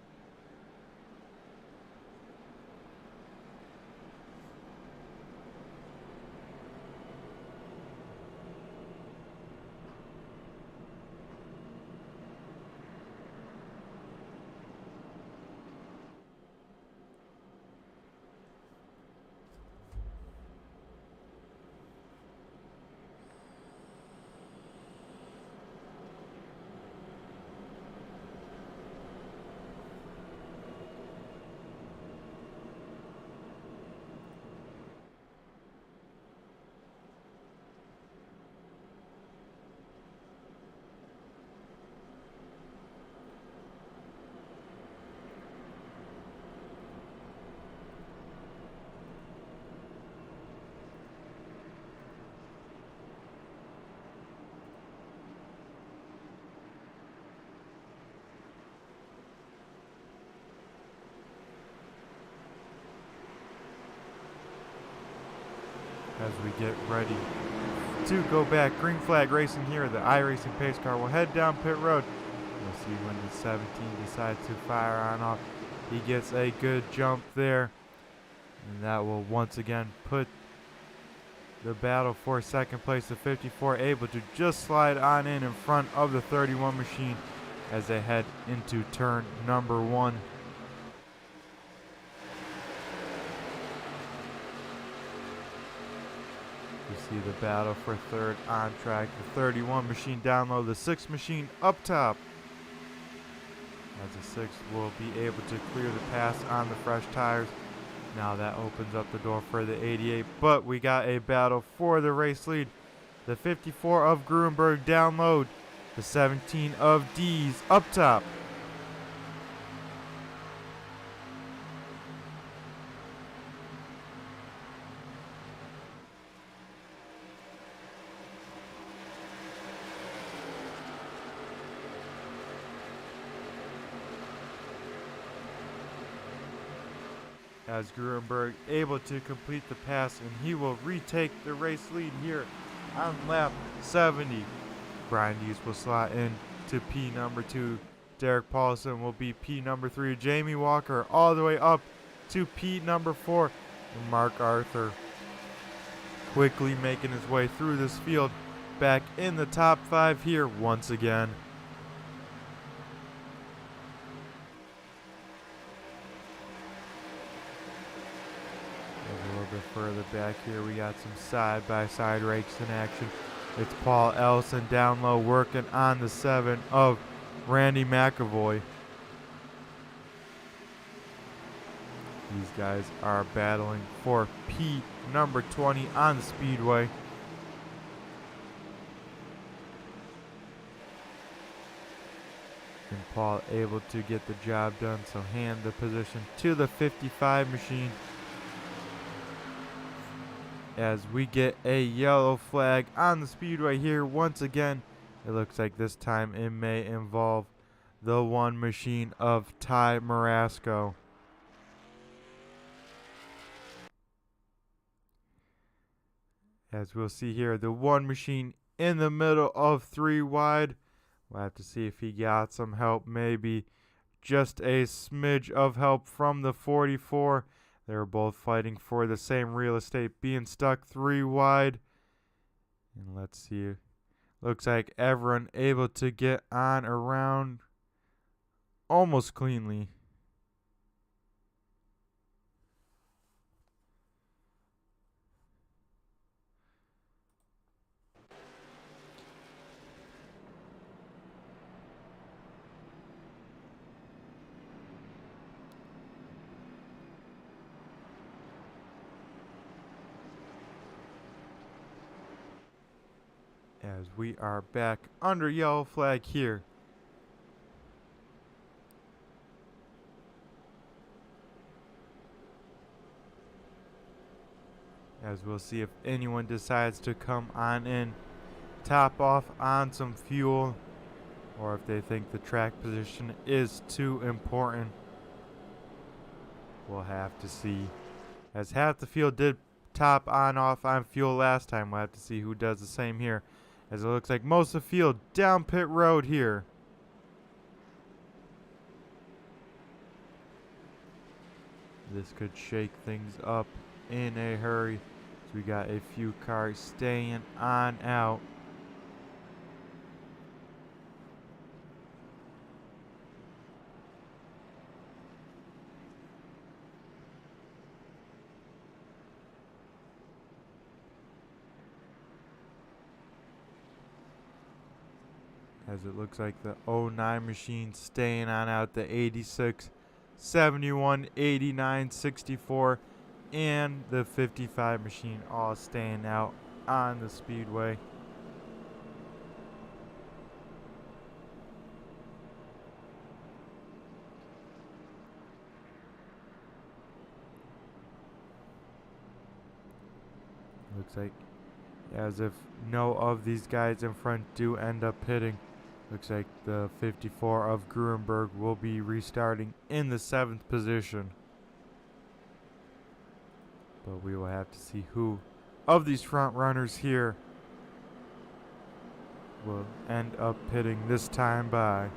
As we get ready to go back, green flag racing here. The iRacing pace car will head down pit road. We'll see when the 17 decides to fire on off. He gets a good jump there, and that will once again put the battle for second place. The 54 able to just slide on in front of the 31 machine as they head into turn number 1. We see the battle for third on track. The 31 machine down low, the 6 machine up top. As the 6 will be able to clear the pass on the fresh tires. Now that opens up the door for the 88, but we got a battle for the race lead. The 54 of Gruenberg down low, the 17 of D's up top. As Gruenberg able to complete the pass, and he will retake the race lead here on lap 70. Brian Dees will slot in to P number 2. Derek Paulson will be P number 3. Jamie Walker all the way up to P number 4. And Mark Arthur quickly making his way through this field back in the top 5 here once again. Further back here, we got some side-by-side rakes in action. It's Paul Ellison down low working on the 7 of Randy McAvoy. These guys are battling for P number 20 on the speedway. And Paul able to get the job done, so hand the position to the 55 machine. As we get a yellow flag on the speedway here once again. It looks like this time it may involve the one machine of Ty Marasco. As we'll see here, the one machine in the middle of 3 wide. We'll have to see if he got some help, maybe just a smidge of help from the 44. They were both fighting for the same real estate, being stuck 3 wide. And let's see. Looks like everyone able to get on around almost cleanly. As we are back under yellow flag here. As we'll see if anyone decides to come on in, top off on some fuel, or if they think the track position is too important. We'll have to see. As half the field did top on off on fuel last time, we'll have to see who does the same here. As it looks like most of the field down pit road here. This could shake things up in a hurry. So we got a few cars staying on out. As it looks like the 09 machine staying on out, the 86, 71, 89, 64, and the 55 machine all staying out on the speedway. Looks like as if no of these guys in front do end up hitting. Looks like the 54 of Gruenberg will be restarting in the 7th position. But we will have to see who of these front runners here will end up pitting this time by.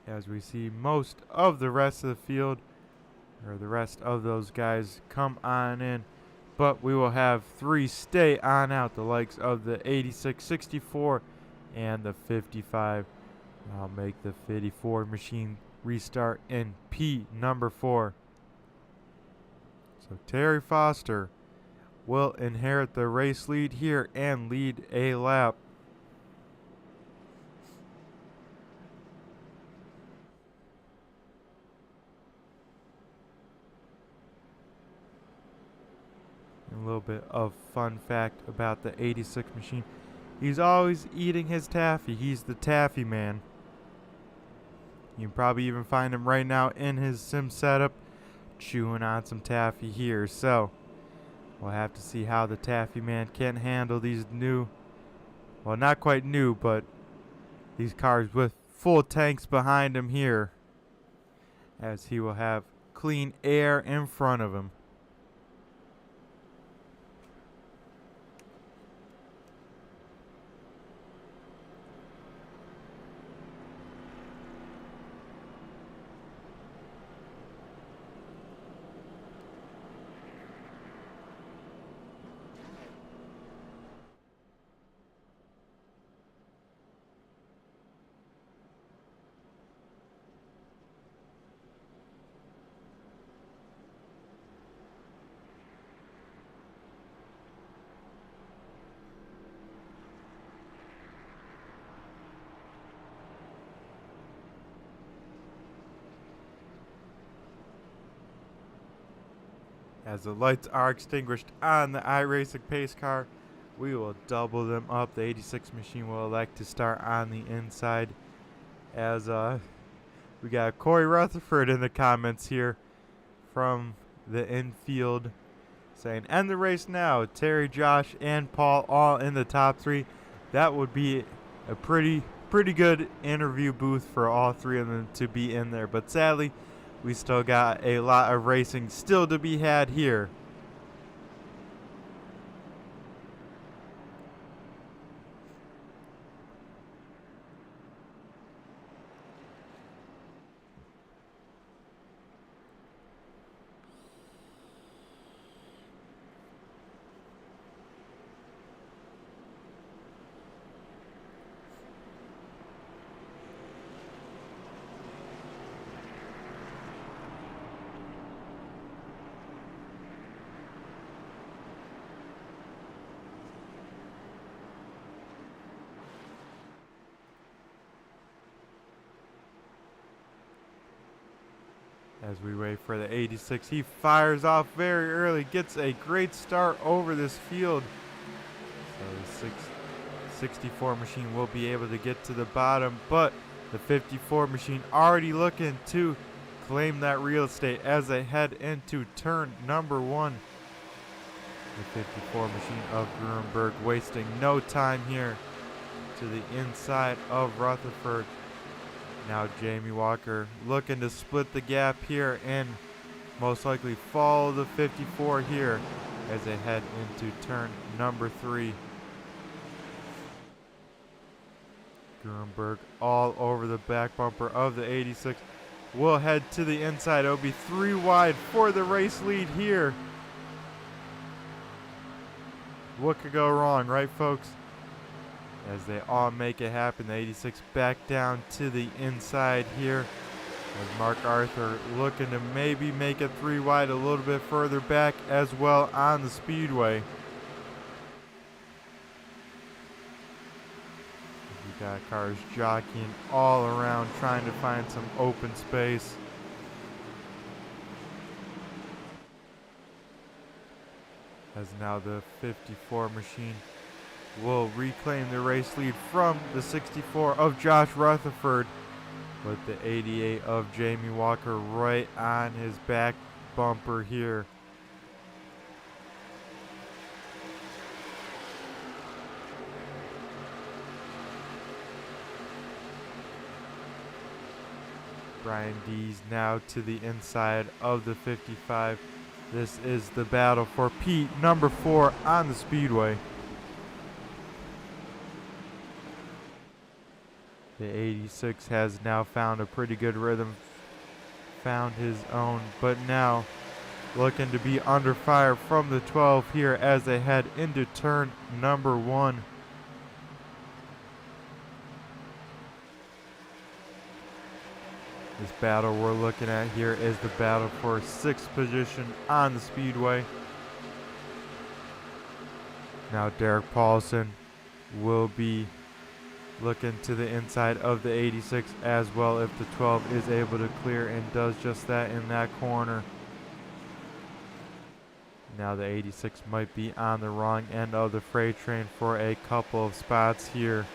As we see most of the rest of the field, or the rest of those guys, come on in. But we will have 3 stay on out, the likes of the 86, 64, and the 55. I'll make the 54 machine restart in P number 4. So Terry Foster will inherit the race lead here and lead a lap. A little bit of fun fact about the 86 machine. He's always eating his taffy. He's the taffy man. You can probably even find him right now in his sim setup chewing on some taffy here. So we'll have to see how the taffy man can handle these new, well, not quite new, but these cars with full tanks behind him here, as he will have clean air in front of him. As the lights are extinguished on the iRacing pace car, we will double them up. The 86 machine will elect to start on the inside. As we got Corey Rutherford in the comments here from the infield saying, end the race now. Terry, Josh, and Paul all in the top 3. That would be a pretty good interview booth for all 3 of them to be in there. But sadly, we still got a lot of racing still to be had here. As we wait for the 86, he fires off very early, gets a great start over this field. So the 64 machine will be able to get to the bottom, but the 54 machine already looking to claim that real estate as they head into turn number 1. The 54 machine of Gruenberg wasting no time here to the inside of Rutherford. Now Jamie Walker looking to split the gap here and most likely follow the 54 here as they head into turn number 3. Gruenberg all over the back bumper of the 86. Will head to the inside. It'll be 3 wide for the race lead here. What could go wrong, right, folks? As they all make it happen, the 86 back down to the inside here. As Mark Arthur looking to maybe make it 3 wide a little bit further back as well on the speedway. We got cars jockeying all around trying to find some open space. As now the 54 machine will reclaim the race lead from the 64 of Josh Rutherford, with the 88 of Jamie Walker right on his back bumper here. Brian Dees now to the inside of the 55. This is the battle for Pete, number 4 on the speedway. The 86 has now found a pretty good rhythm, found his own, but now looking to be under fire from the 12 here as they head into turn number 1. This battle we're looking at here is the battle for 6th position on the speedway. Now Derek Paulson will be looking to the inside of the 86 as well if the 12 is able to clear, and does just that in that corner. Now the 86 might be on the wrong end of the freight train for a couple of spots here.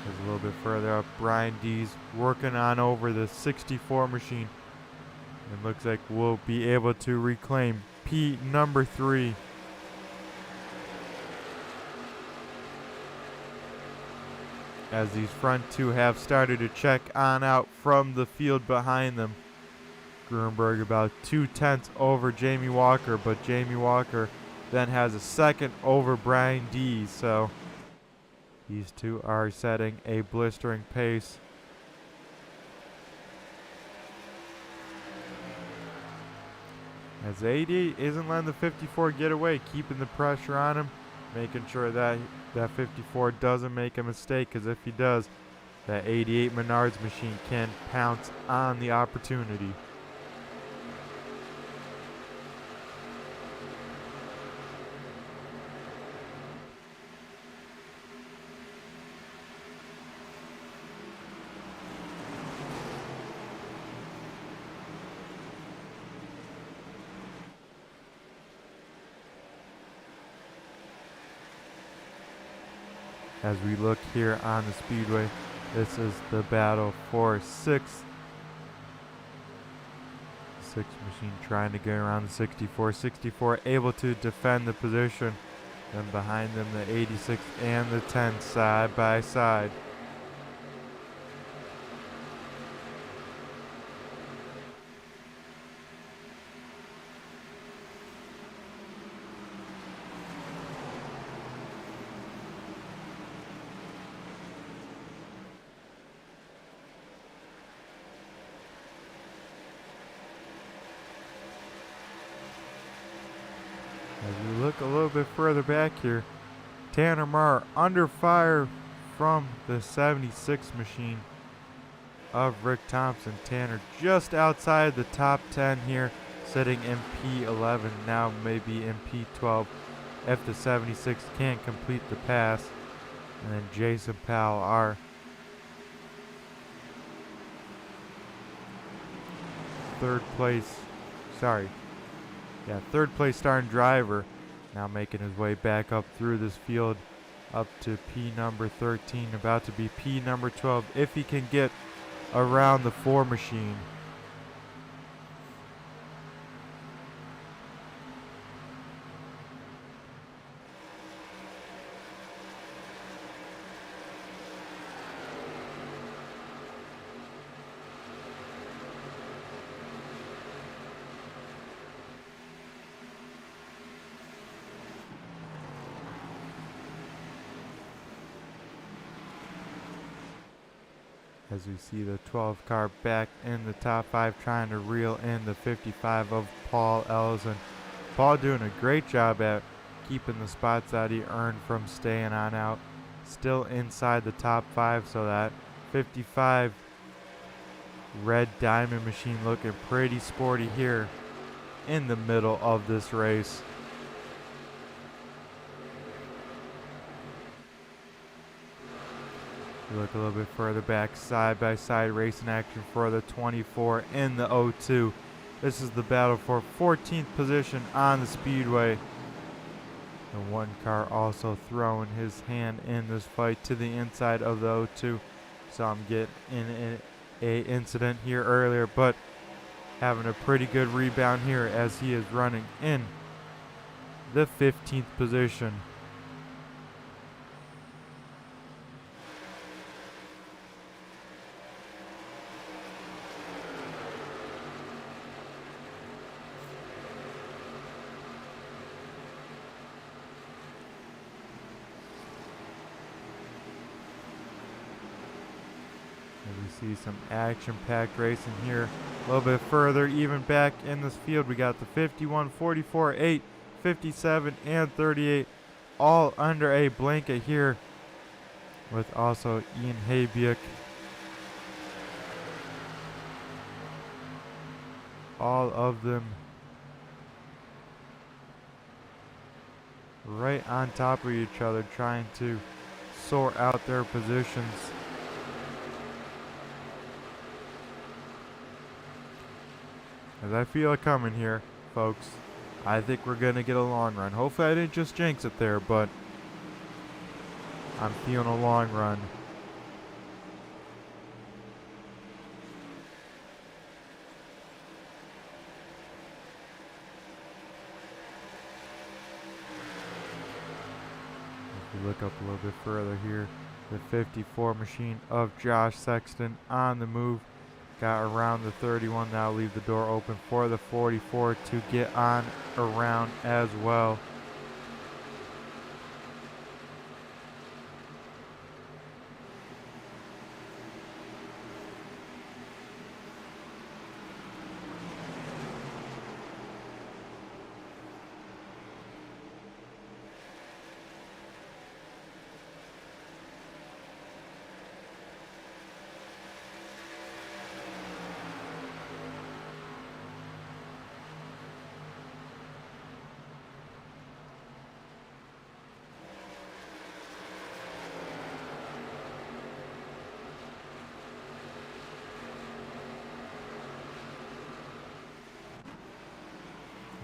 A little bit further up, Brian Dees working on over the 64 machine. It looks like we'll be able to reclaim P number 3. As these front 2 have started to check on out from the field behind them. Gruenberg about 2/10 over Jamie Walker, but Jamie Walker then has a second over Brian Dees, so these 2 are setting a blistering pace. As 88 isn't letting the 54 get away, keeping the pressure on him, making sure that that 54 doesn't make a mistake, because if he does, that 88 Menards machine can pounce on the opportunity. As we look here on the speedway, this is the battle for sixth. Sixth machine trying to get around the 64. 64 able to defend the position. And behind them, the 86 and the 10 side by side. As we look a little bit further back here, Tanner Marr under fire from the 76 machine of Rick Thompson. Tanner just outside the top 10 here, sitting in P11, now maybe in P12 if the 76 can't complete the pass. And then Jason Powell, our third place starting driver, now making his way back up through this field up to P number 13, about to be P number 12 if he can get around the 4 machine. As we see the 12 car back in the top 5, trying to reel in the 55 of Paul Ellison. Paul doing a great job at keeping the spots that he earned from staying on out. Still inside the top 5, so that 55 red diamond machine looking pretty sporty here in the middle of this race. Look a little bit further back, side-by-side racing action for the 24 in the 02. This is the battle for 14th position on the speedway. And one car also throwing his hand in this fight to the inside of the 02. Saw him get in a incident here earlier, but having a pretty good rebound here as he is running in the 15th position. We see some action-packed racing here. A little bit further, even back in this field, we got the 51, 44, 8, 57, and 38, all under a blanket here, with also Ian Haybiuk. All of them right on top of each other, trying to sort out their positions. As I feel it coming here, folks. I think we're going to get a long run. Hopefully I didn't just jinx it there, but I'm feeling a long run. If we look up a little bit further here, the 54 machine of Josh Sexton on the move. Got around the 31, now leave the door open for the 44 to get on around as well.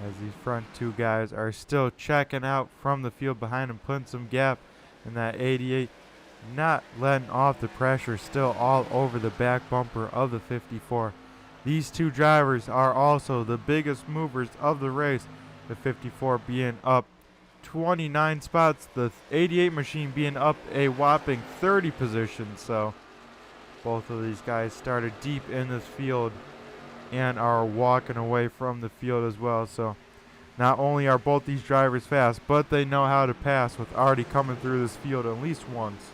As these front two guys are still checking out from the field behind him, putting some gap in that 88 not letting off the pressure, still all over the back bumper of the 54. These two drivers are also the biggest movers of the race, the 54 being up 29 spots, the 88 machine being up a whopping 30 positions. So both of these guys started deep in this field and are walking away from the field as well. So not only are both these drivers fast, but they know how to pass with already coming through this field at least once.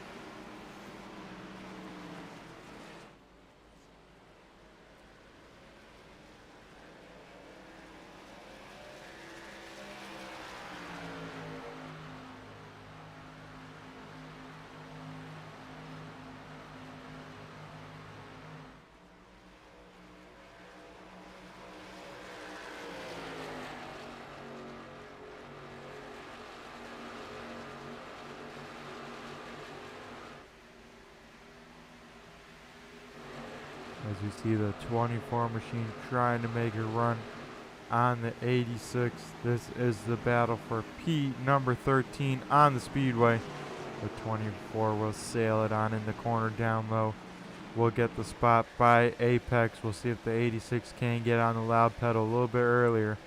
As we see the 24 machine trying to make a run on the 86. This is the battle for P number 13 on the speedway. The 24 will sail it on in the corner down low. We'll get the spot by Apex. We'll see if the 86 can get on the loud pedal a little bit earlier.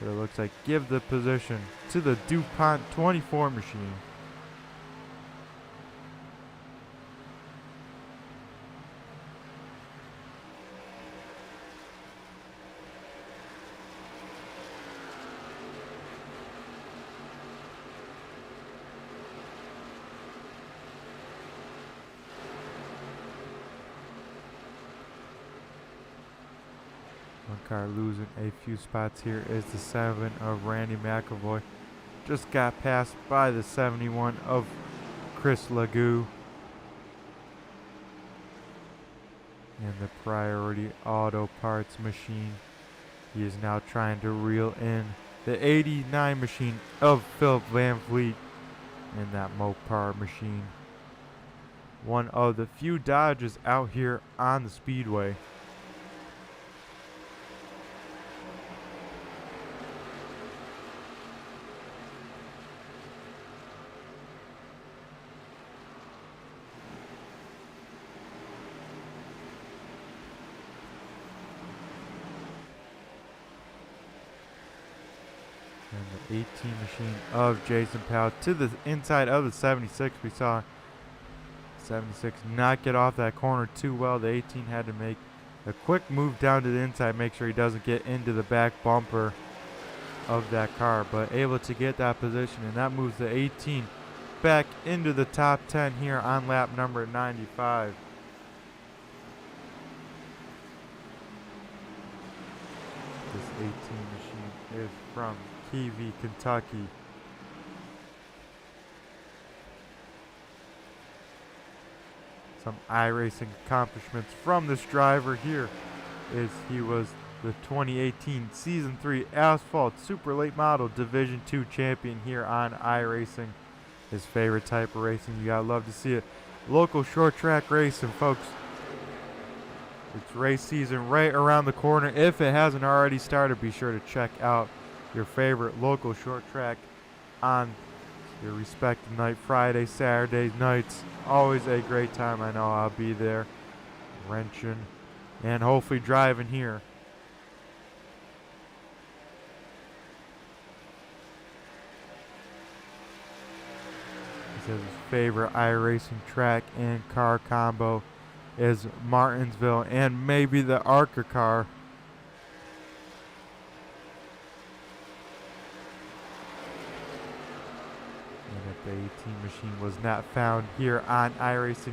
But it looks like give the position to the DuPont 24 machine. One car losing a few spots here is the 7 of Randy McAvoy. Just got passed by the 71 of Chris Legou. And the Priority Auto Parts machine. He is now trying to reel in the 89 machine of Philip Van Vliet in that Mopar machine. One of the few Dodges out here on the speedway. And the 18 machine of Jason Powell to the inside of the 76. We saw 76 not get off that corner too well. The 18 had to make a quick move down to the inside, make sure he doesn't get into the back bumper of that car, but able to get that position, and that moves the 18 back into the top 10 here on lap number 95. This 18 machine is from Keavy, Kentucky. Some iRacing accomplishments from this driver here is he was the 2018 Season 3 Asphalt Super Late Model Division 2 champion here on iRacing. His favorite type of racing. You gotta love to see it. Local short track racing, folks. It's race season right around the corner. If it hasn't already started, be sure to check out your favorite local short track on your respective night. Friday, Saturday nights, always a great time. I know I'll be there wrenching and hopefully driving here. He says his favorite iRacing track and car combo is Martinsville and maybe the Arca car. The 18 machine was not found here on iRacing.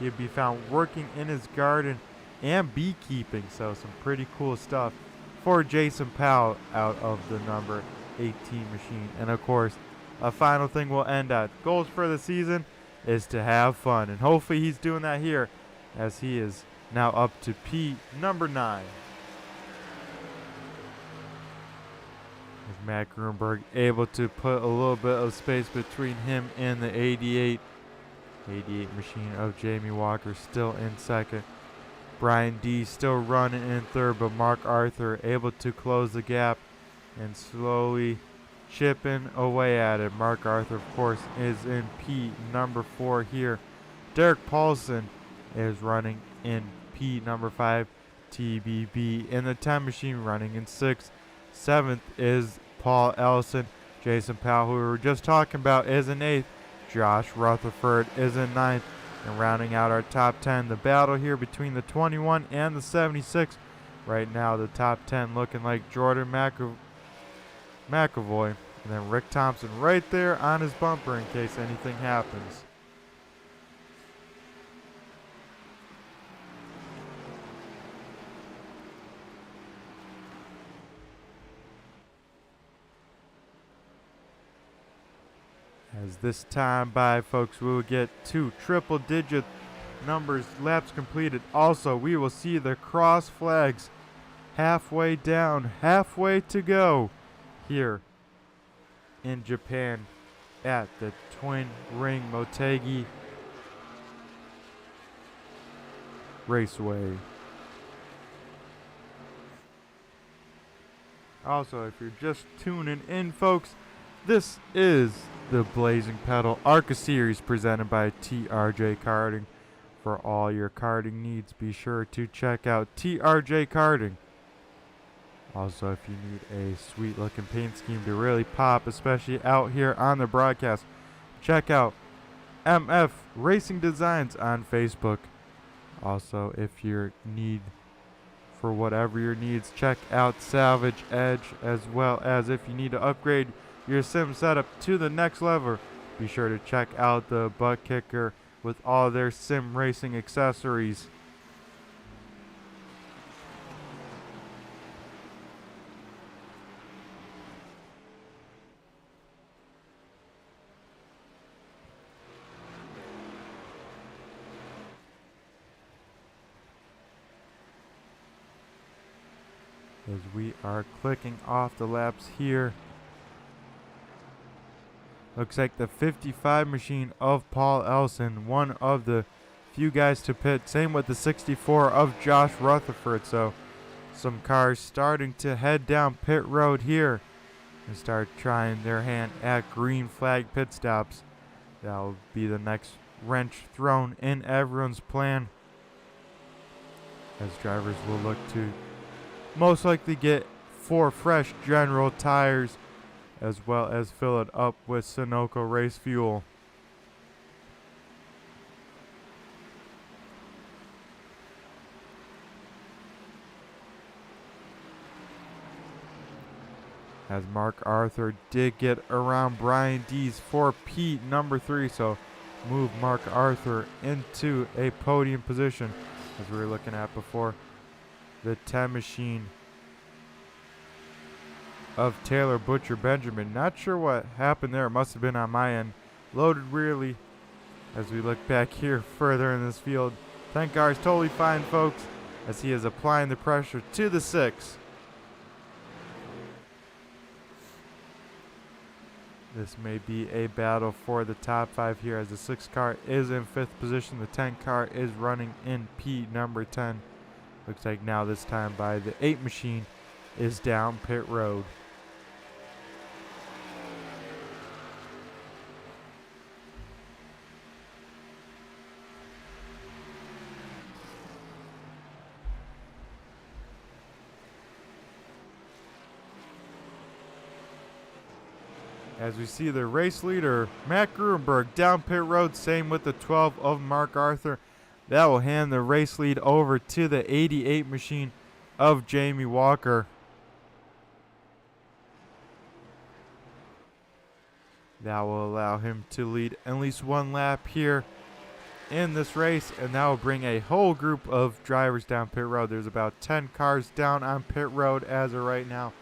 He'd be found working in his garden and beekeeping. So some pretty cool stuff for Jason Powell out of the number 18 machine. And of course, a final thing we'll end at. Goals for the season is to have fun. And hopefully he's doing that here as he is now up to P number 9. Matt Grunberg able to put a little bit of space between him and the 88. 88 machine of Jamie Walker still in second. Brian D still running in third, but Mark Arthur able to close the gap and slowly chipping away at it. Mark Arthur, of course, is in P number 4 here Derek Paulson is running in P number 5. TBB in the 10 machine running in 6th. 7th is Paul Ellison. Jason Powell, who we were just talking about, is in 8th. Josh Rutherford is in 9th. And rounding out our top 10, the battle here between the 21 and the 76. Right now, the top 10 looking like Jordan McAvoy. And then Rick Thompson right there on his bumper in case anything happens. As this time by, folks, we will get 2 triple-digit numbers, laps completed. Also, we will see the cross flags halfway down, halfway to go here in Japan at the Twin Ring Motegi Raceway. Also, if you're just tuning in, folks, this is the Blazing Pedal Arca Series presented by TRJ Karting. For all your karting needs, be sure to check out TRJ Karting. Also, if you need a sweet looking paint scheme to really pop, especially out here on the broadcast, check out MF Racing Designs on Facebook. Also, if your need for whatever your needs, check out Salvage Edge, as well as if you need to upgrade your sim setup to the next level, be sure to check out the Butt Kicker with all their sim racing accessories. As we are clicking off the laps here. Looks like the 55 machine of Paul Ellison, one of the few guys to pit. Same with the 64 of Josh Rutherford. So some cars starting to head down pit road here and start trying their hand at green flag pit stops. That will be the next wrench thrown in everyone's plan, as drivers will look to most likely get 4 fresh general tires, as well as fill it up with Sunoco race fuel. As Mark Arthur did get around Brian Dees for P number 3, so move Mark Arthur into a podium position, as we were looking at before. The 10 machine of Taylor Butcher Benjamin. Not sure what happened there. It must have been on my end. Loaded really. As we look back here further in this field, 10 cars totally fine, folks, as he is applying the pressure to the 6. This may be a battle for the top 5 here, as the 6 car is in 5th position. The 10 car is running in P number 10. Looks like now this time by the 8 machine is down pit road. As we see the race leader, Matt Gruenberg, down pit road. Same with the 12 of Mark Arthur. That will hand the race lead over to the 88 machine of Jamie Walker. That will allow him to lead at least 1 lap here in this race, and that will bring a whole group of drivers down pit road. There's about 10 cars down on pit road as of right now.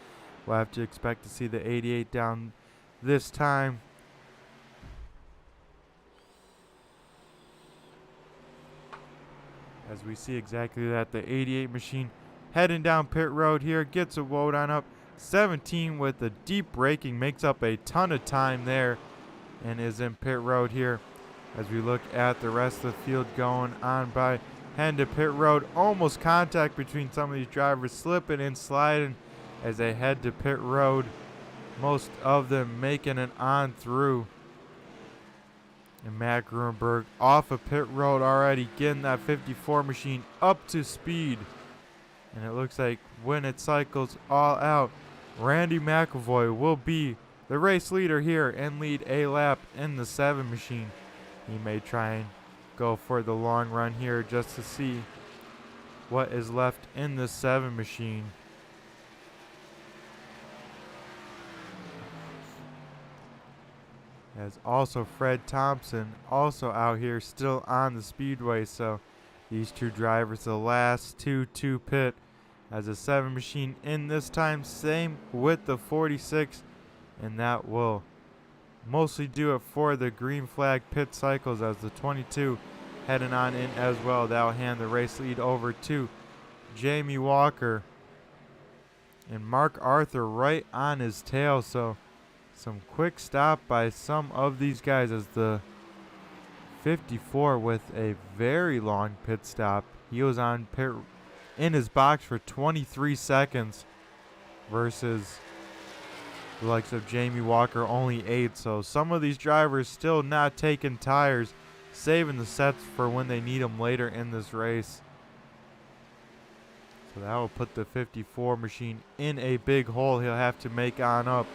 We'll have to expect to see the 88 down this time. As we see exactly that, the 88 machine heading down pit road here, gets a load on up. 17 with the deep braking, makes up a ton of time there and is in pit road here. As we look at the rest of the field going on by, heading to pit road, almost contact between some of these drivers, slipping and sliding as they head to pit road. Most of them making it on through. And Matt Grunberg off of pit road already, getting that 54 machine up to speed. And it looks like when it cycles all out, Randy McIlvoy will be the race leader here and lead a lap in the 7 machine. He may try and go for the long run here just to see what is left in the 7 machine. As also Fred Thompson also out here still on the speedway, so these two drivers, the last two to pit as a 7 machine in this time. Same with the 46, and that will mostly do it for the green flag pit cycles as the 22 heading on in as well. That will hand the race lead over to Jamie Walker and Mark Arthur right on his tail. So some quick stop by some of these guys as the 54 with a very long pit stop. He was on pit in his box for 23 seconds versus the likes of Jamie Walker only 8. So some of these drivers still not taking tires, saving the sets for when they need them later in this race. So that will put the 54 machine in a big hole he'll have to make on up.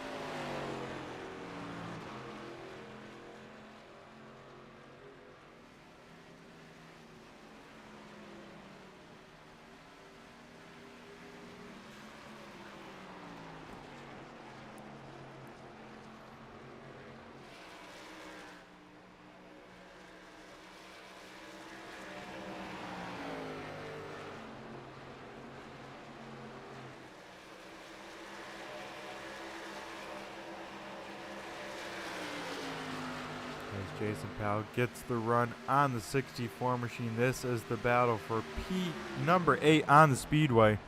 As Jason Powell gets the run on the 64 machine. This is the battle for P number 8 on the speedway.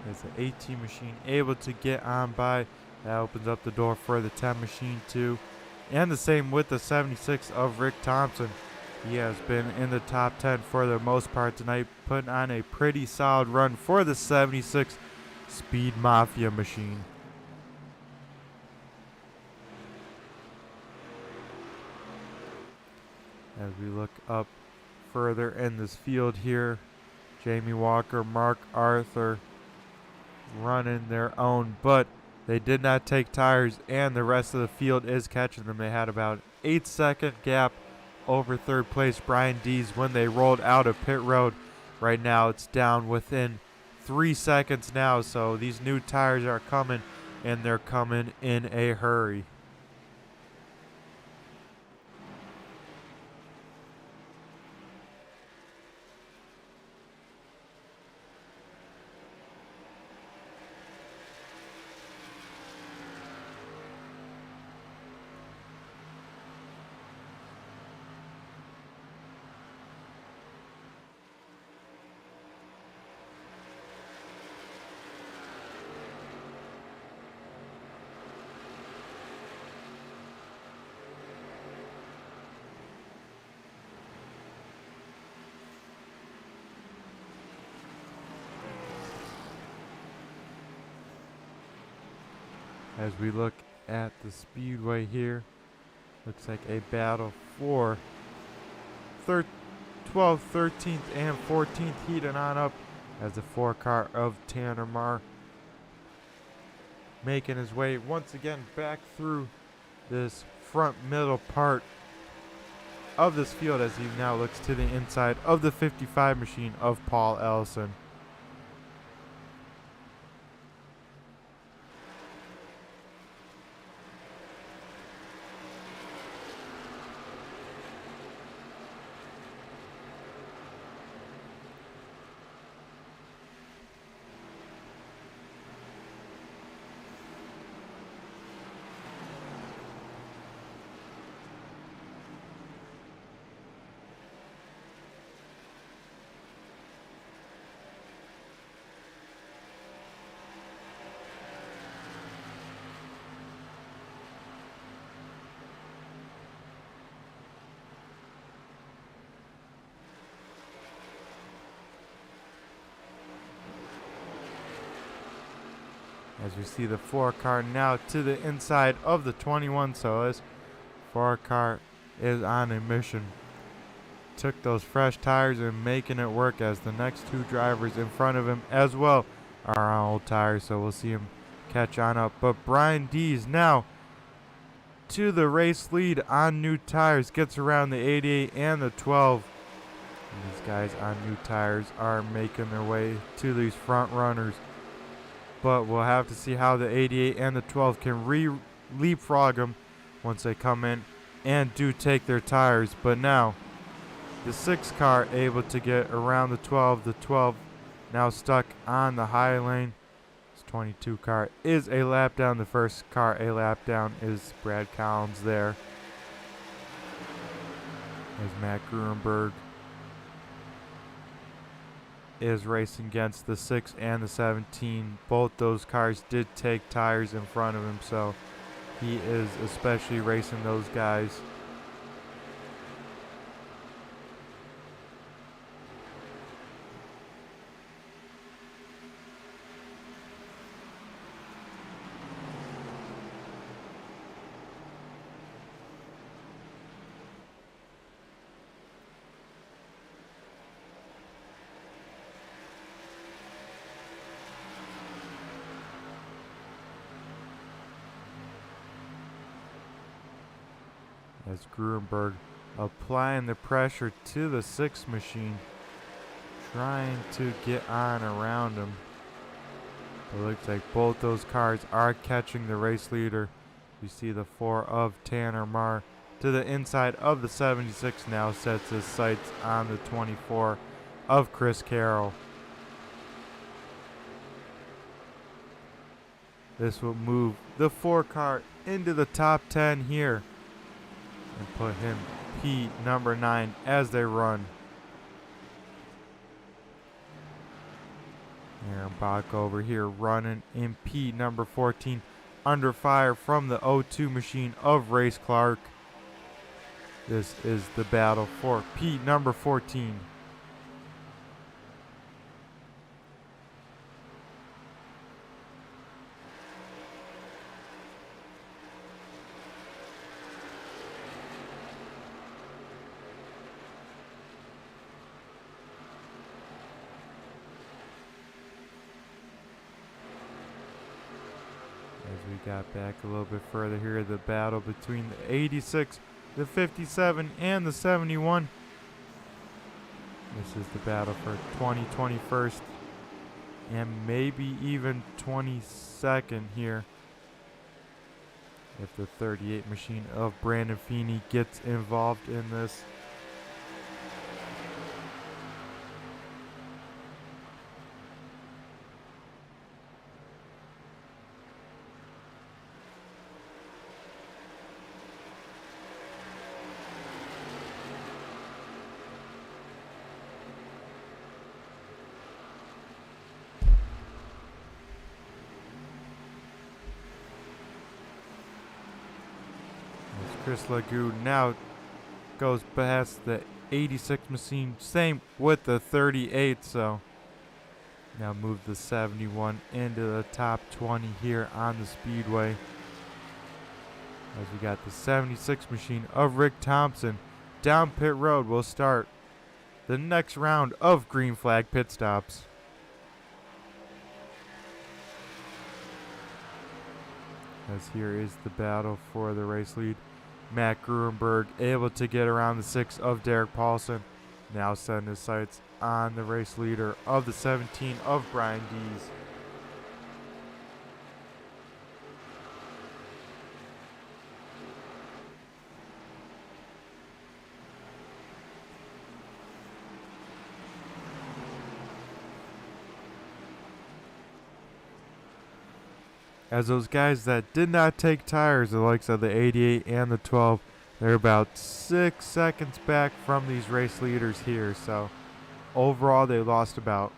As the 18 machine able to get on by, that opens up the door for the 10 machine too. And the same with the 76 of Rick Thompson. He has been in the top 10 for the most part tonight, putting on a pretty solid run for the 76 Speed Mafia machine. As we look up further in this field here, Jamie Walker, Mark Arthur running their own, but they did not take tires, and the rest of the field is catching them. They had about 8-second gap over third place Brian Dees when they rolled out of pit road. Right now it's down within 3 seconds now, so these new tires are coming, and they're coming in a hurry. As we look at the speedway here, looks like a battle for 12th, 13th, and 14th heating on up as the 4-car of Tanner Marr making his way once again back through this front middle part of this field as he now looks to the inside of the 55 machine of Paul Ellison. As we see the 4 car now to the inside of the 21, so this 4 car is on a mission. Took those fresh tires and making it work, as the next 2 drivers in front of him as well are on old tires, so we'll see him catch on up. But Brian Dees now to the race lead on new tires, gets around the 88 and the 12. And these guys on new tires are making their way to these front runners. But we'll have to see how the 88 and the 12 can leapfrog them once they come in and do take their tires. But now the 6 car able to get around the 12. The 12 now stuck on the high lane. This 22 car is a lap down. The first car a lap down is Brad Collins there. As Matt Gruenberg is racing against the 6 and the 17. Both those cars did take tires in front of him, so he is especially racing those guys. As Gruenberg applying the pressure to the 6 machine, trying to get on around him. It looks like both those cars are catching the race leader. We see the 4 of Tanner Marr to the inside of the 76 now, sets his sights on the 24 of Chris Carroll. This will move the 4 car into the top 10 here and put him P number 9 as they run. Aaron Bach over here running in P number 14, under fire from the 02 machine of Race Clark. This is the battle for P number 14. As we got back a little bit further here, the battle between the 86, the 57, and the 71. This is the battle for 21st and maybe even 22nd here, if the 38 machine of Brandon Feeney gets involved in this. Chris Lagoon now goes past the 86 machine. Same with the 38, so now move the 71 into the top 20 here on the speedway. As we got the 76 machine of Rick Thompson down pit road. We'll start the next round of green flag pit stops. As here is the battle for the race lead. Matt Gruenberg able to get around the 6 of Derek Paulson. Now setting his sights on the race leader of the 17 of Brian Dees. As those guys that did not take tires, the likes of the 88 and the 12, they're about 6 seconds back from these race leaders here. So overall, they lost about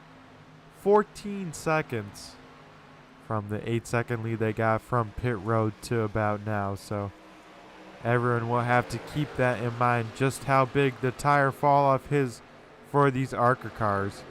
14 seconds from the 8-second lead they got from pit road to about now. So everyone will have to keep that in mind, just how big the tire fall off is for these Arca cars.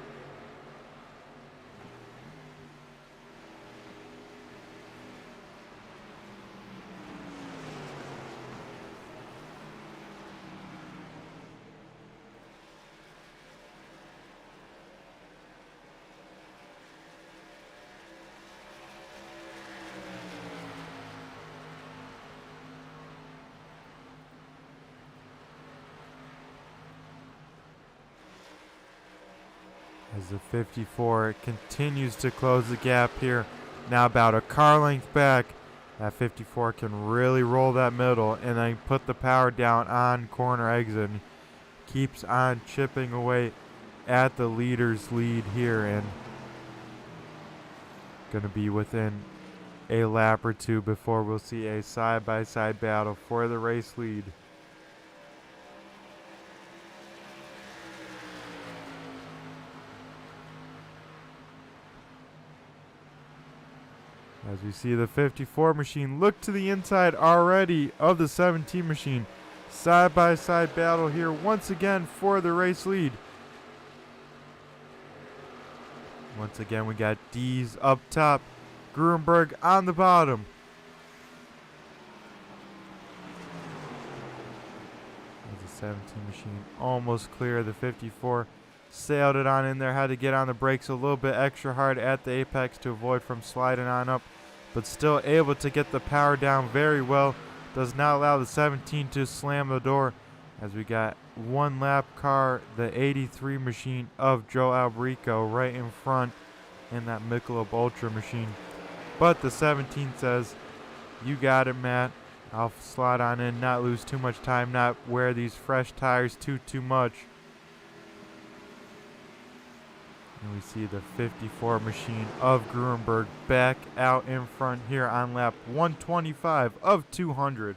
As the 54 continues to close the gap here. Now about a car length back. That 54 can really roll that middle and then put the power down on corner exit. Keeps on chipping away at the leader's lead here, and going to be within a lap or two before we'll see a side-by-side battle for the race lead. As we see the 54 machine look to the inside already of the 17 machine. Side-by-side battle here once again for the race lead. Once again, we got Dees up top, Gruenberg on the bottom. As the 17 machine almost clear, the 54 sailed it on in there, had to get on the brakes a little bit extra hard at the apex to avoid from sliding on up, but still able to get the power down very well. Does not allow the 17 to slam the door, as we got one lap car, the 83 machine of Joe Alberico right in front in that Michelob Ultra machine. But the 17 says, you got it, Matt. I'll slide on in, not lose too much time, not wear these fresh tires too much. And we see the 54 machine of Gruenberg back out in front here on lap 125 of 200.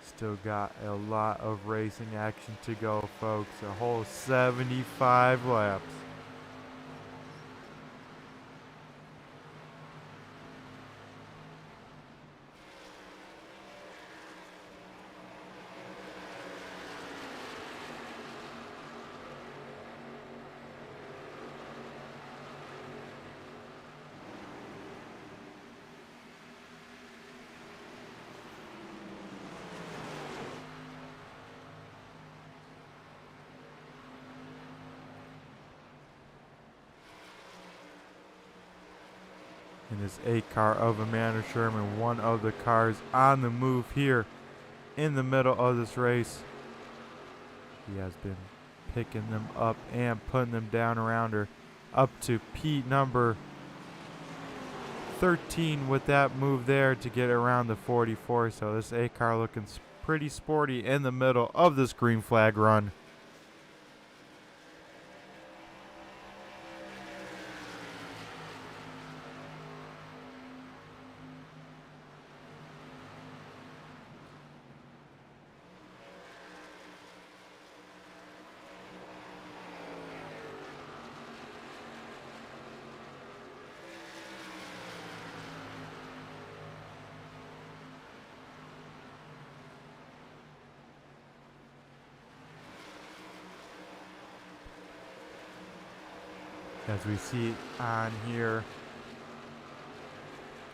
Still got a lot of racing action to go, folks. A whole 75 laps. In this 8 car of Amanda Sherman, one of the cars on the move here in the middle of this race. He has been picking them up and putting them down around her up to P number 13 with that move there to get around the 44. So this 8 car looking pretty sporty in the middle of this green flag run. As we see on here,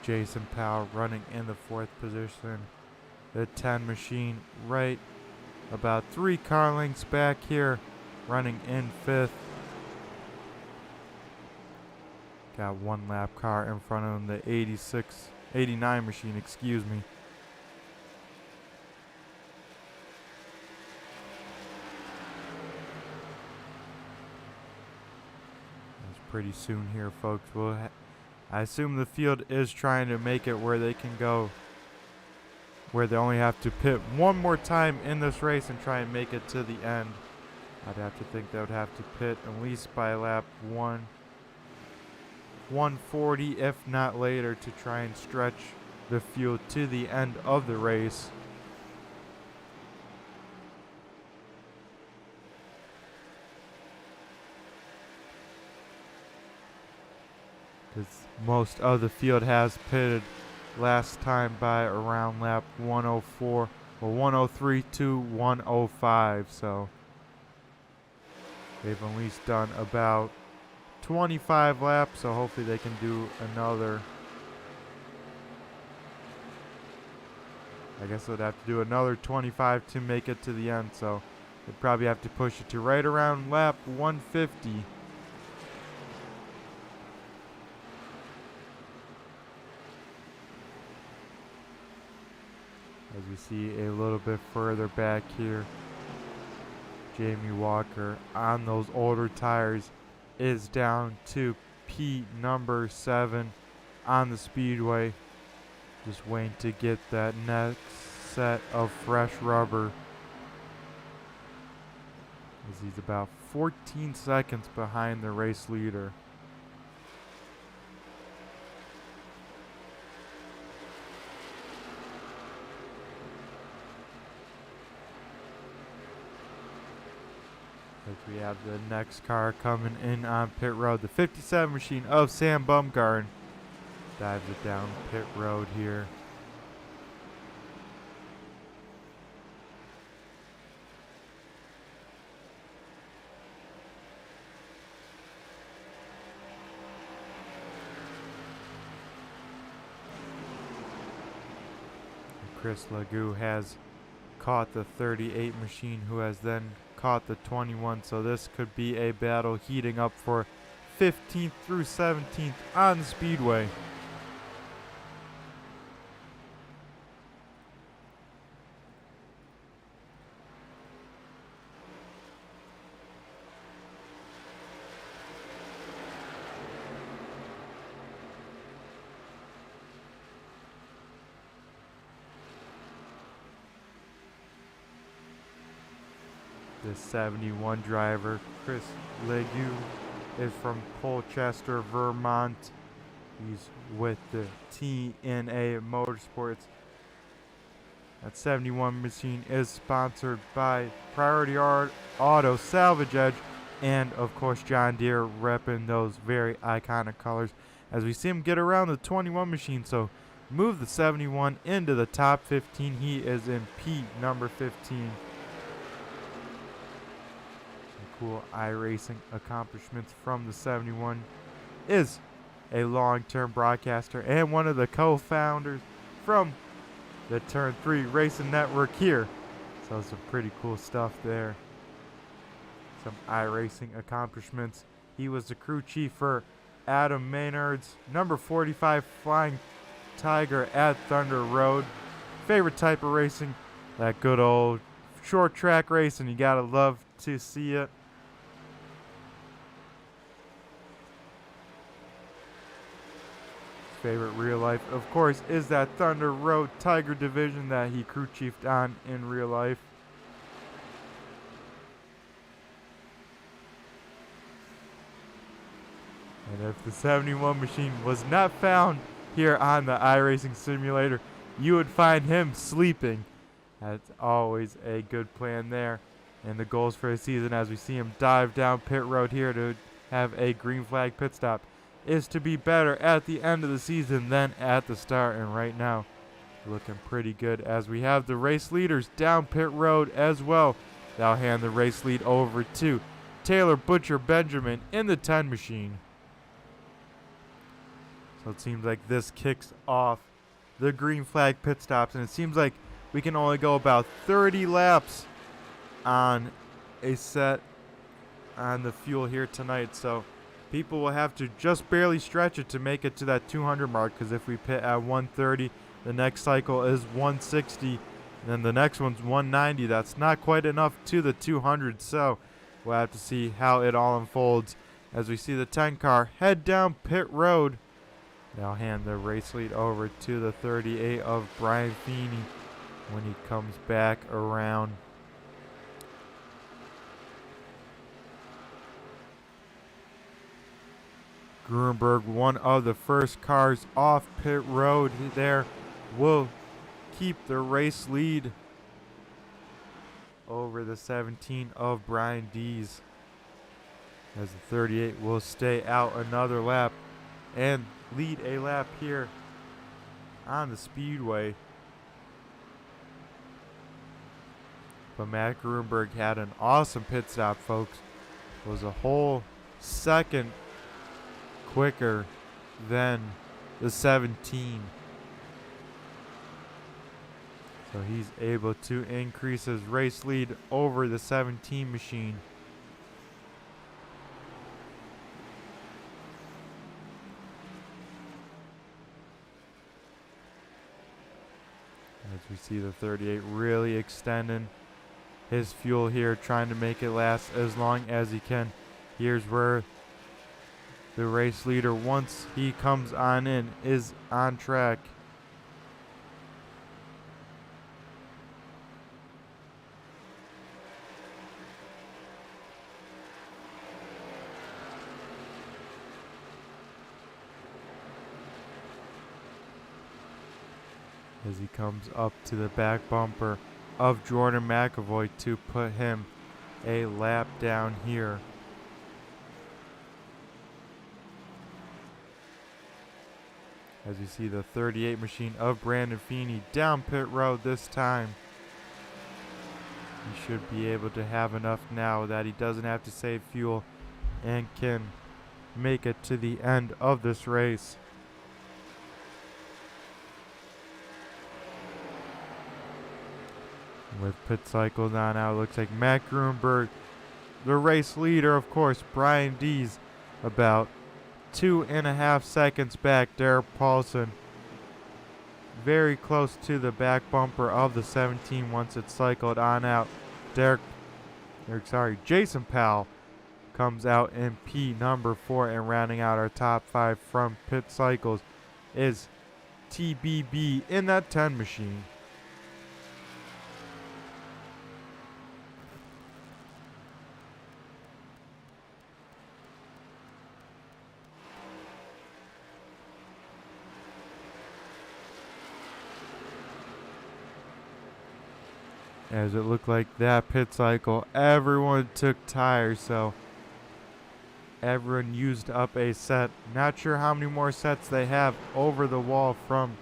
Jason Powell running in the 4th position. The 10 machine right about 3 car lengths back here, running in 5th. Got 1 lap car in front of him, the 89 machine, excuse me. pretty soon here, folks. I assume the field is trying to make it where they can go, where they only have to pit one more time in this race and try and make it to the end. I'd have to think they would have to pit at least by lap 140, if not later, to try and stretch the field to the end of the race. Because most of the field has pitted last time by around lap 104 or 103 to 105, so they've at least done about 25 laps, so hopefully they can do another. I guess they'd have to do another 25 to make it to the end, so they'd probably have to push it to right around lap 150. As we see a little bit further back here, Jamie Walker on those older tires is down to P number 7 on the speedway. Just waiting to get that next set of fresh rubber, as he's about 14 seconds behind the race leader. As we have the next car coming in on pit road, the 57 machine of Sam Bumgarn dives it down pit road here. Chris Legou has caught the 38 machine, who has then caught the 21, so this could be a battle heating up for 15th through 17th on the speedway. The 71 driver, Chris Legou, is from Colchester, Vermont. He's with the TNA Motorsports. That 71 machine is sponsored by Priority Auto Salvage Edge and, of course, John Deere, repping those very iconic colors. As we see him get around the 21 machine, so move the 71 into the top 15. He is in P number 15. Cool iRacing accomplishments from the 71. Is a long-term broadcaster and one of the co-founders from the Turn 3 Racing Network here. So some pretty cool stuff there. Some iRacing accomplishments. He was the crew chief for Adam Maynard's number 45 Flying Tiger at Thunder Road. Favorite type of racing, that good old short track racing. You gotta love to see it. Favorite real life, of course, is that Thunder Road Tiger division that he crew chiefed on in real life. And if the 71 machine was not found here on the iRacing simulator, you would find him sleeping. That's always a good plan there. And the goals for the season, as we see him dive down pit road here to have a green flag pit stop, is to be better at the end of the season than at the start. And right now, looking pretty good as we have the race leaders down pit road as well. They'll hand the race lead over to Taylor Butcher Benjamin in the 10 machine. So it seems like this kicks off the green flag pit stops, and it seems like we can only go about 30 laps on a set on the fuel here tonight. So people will have to just barely stretch it to make it to that 200 mark, because if we pit at 130, the next cycle is 160, and then the next one's 190. That's not quite enough to the 200, so we'll have to see how it all unfolds as we see the 10 car head down pit road. They'll hand the race lead over to the 38 of Brian Feeney when he comes back around. Gruenberg, one of the first cars off pit road there, will keep the race lead over the 17 of Brian Dees, as the 38 will stay out another lap and lead a lap here on the speedway. But Matt Gruenberg had an awesome pit stop, folks. It was a whole second quicker than the 17. So he's able to increase his race lead over the 17 machine. As we see the 38 really extending his fuel here, trying to make it last as long as he can. Here's where the race leader, once he comes on in, is on track. As he comes up to the back bumper of Jordan McAvoy to put him a lap down here. As you see the 38 machine of Brandon Feeney down pit road this time. He should be able to have enough now that he doesn't have to save fuel and can make it to the end of this race. With pit cycles on out, it looks like Matt Gruenberg, the race leader, of course, Brian Dees, about 2.5 seconds back. Derek Paulson very close to the back bumper of the 17 once it's cycled on out. Jason Powell comes out in P number 4, and rounding out our top 5 from pit cycles is TBB in that 10 machine. As it looked like that pit cycle, everyone took tires, so everyone used up a set. Not sure how many more sets they have over the wall from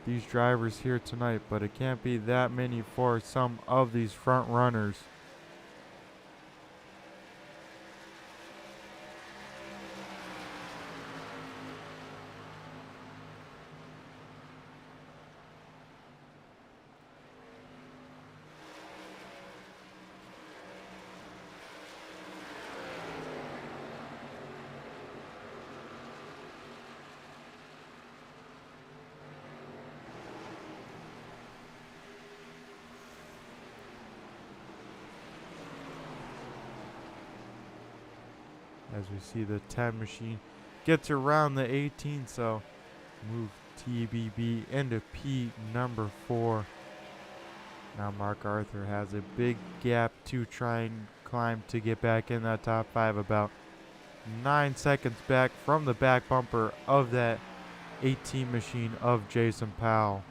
these drivers here tonight, but it can't be that many for some of these front runners. As we see the 10 machine gets around the 18, so move TBB into P number 4. Now Mark Arthur has a big gap to try and climb to get back in that top 5, about 9 seconds back from the back bumper of that 18 machine of Jason Powell.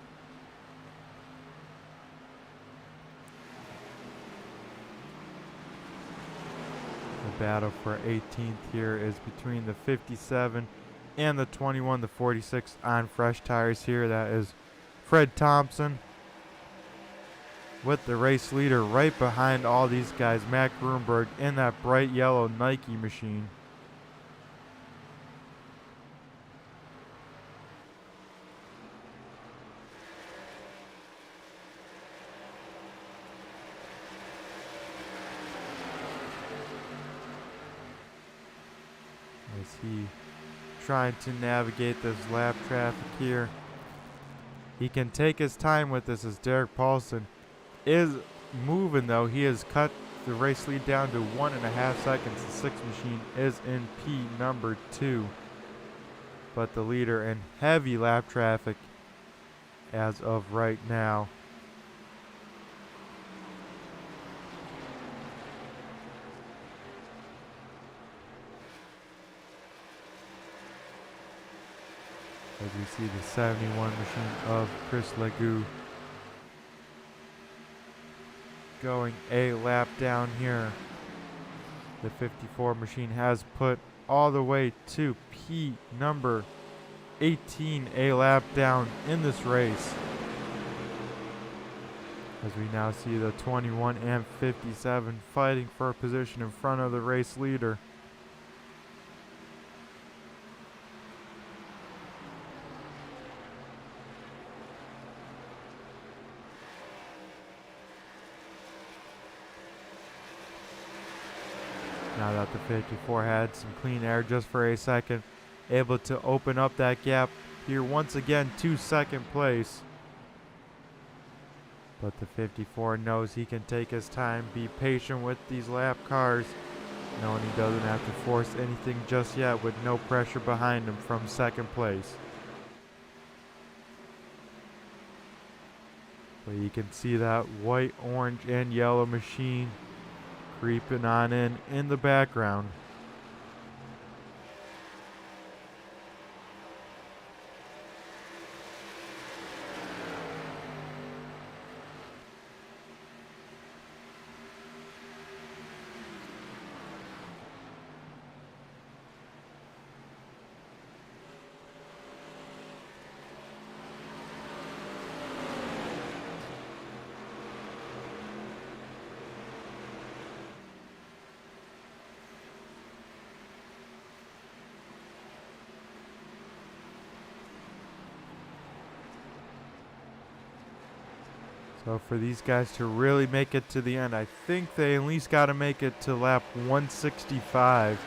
The battle for 18th here is between the 57 and the 21, the 46 on fresh tires here. That is Fred Thompson, with the race leader right behind all these guys, Matt Gruenberg, in that bright yellow Nike machine. As he trying to navigate this lap traffic here. He can take his time with this, as Derek Paulson is moving, though. He has cut the race lead down to 1.5 seconds. The 6 machine is in P number 2. But the leader in heavy lap traffic as of right now. As we see the 71 machine of Chris Legoux going a lap down here. The 54 machine has put all the way to P number 18, a lap down in this race. As we now see the 21 and 57 fighting for a position in front of the race leader. Now that the 54 had some clean air just for a second, able to open up that gap here once again to second place. But the 54 knows he can take his time, be patient with these lap cars, knowing he doesn't have to force anything just yet with no pressure behind him from second place. But you can see that white, orange, and yellow machine creeping on in the background. So for these guys to really make it to the end, I think they at least got to make it to lap 165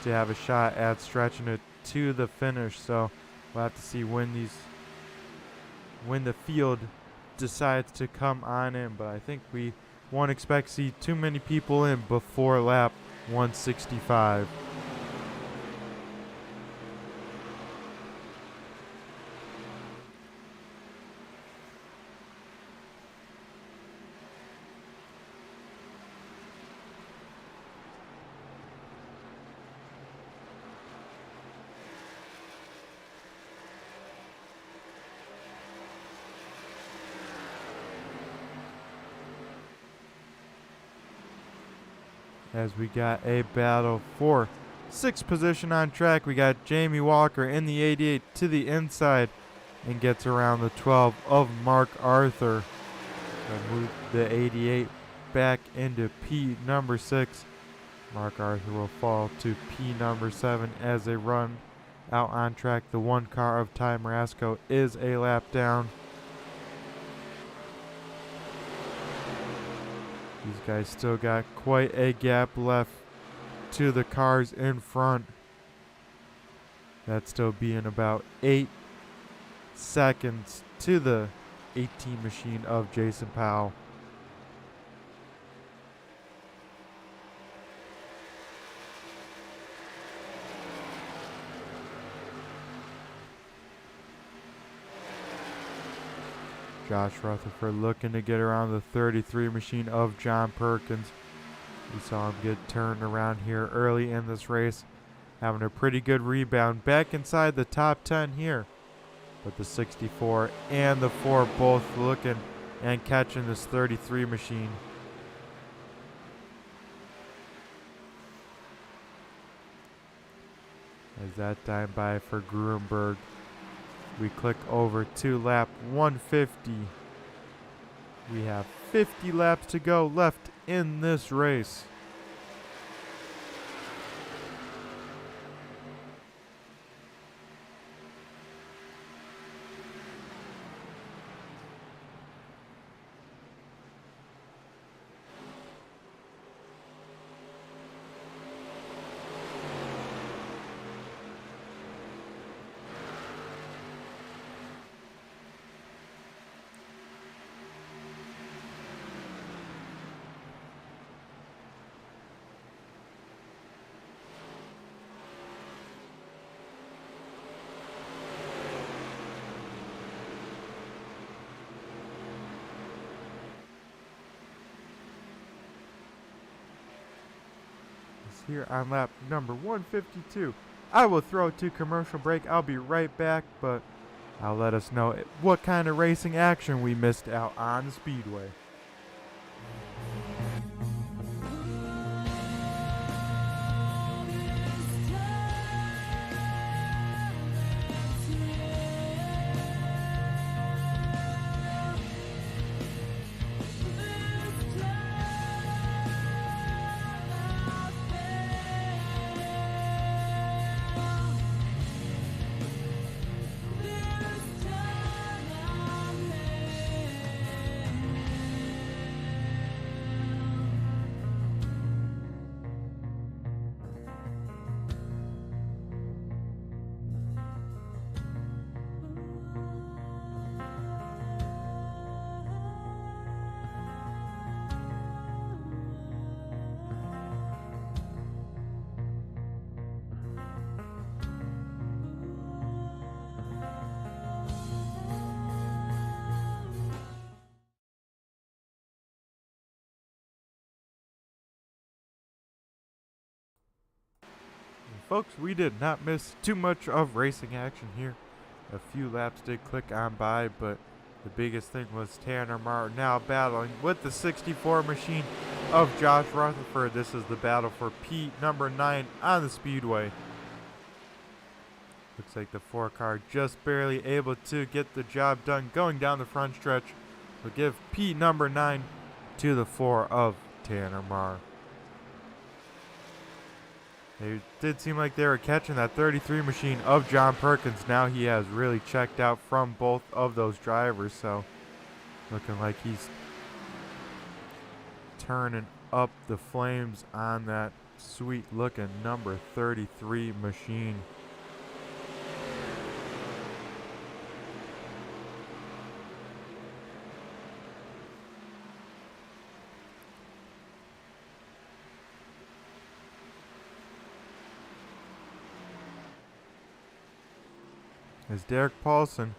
to have a shot at stretching it to the finish. So we'll have to see when the field decides to come on in. But I think we won't expect to see too many people in before lap 165. As we got a battle for 6th position on track. We got Jamie Walker in the 88 to the inside and gets around the 12 of Mark Arthur. We'll move the 88 back into P number 6. Mark Arthur will fall to P number 7 as they run out on track. The one car of Ty Marasco is a lap down. These guys still got quite a gap left to the cars in front. That still being about 8 seconds to the 18 machine of Jason Powell. Josh Rutherford looking to get around the 33 machine of John Perkins. We saw him get turned around here early in this race, having a pretty good rebound back inside the top 10 here. But the 64 and the 4 both looking and catching this 33 machine. As that time by for Gruenberg. We click over to lap 150. We have 50 laps to go left in this race. here on lap number 152. I will throw it to commercial break. I'll be right back, but I'll let us know what kind of racing action we missed out on the speedway. Folks, we did not miss too much of racing action here. A few laps did click on by, but the biggest thing was Tanner Martin now battling with the 64 machine of Josh Rutherford. This is the battle for P number 9 on the speedway. Looks like the 4 car just barely able to get the job done going down the front stretch. We'll give P number 9 to the 4 of Tanner Marr. It did seem like they were catching that 33 machine of John Perkins. Now he has really checked out from both of those drivers, so looking like he's turning up the flames on that sweet looking number 33 machine. As Derek Paulson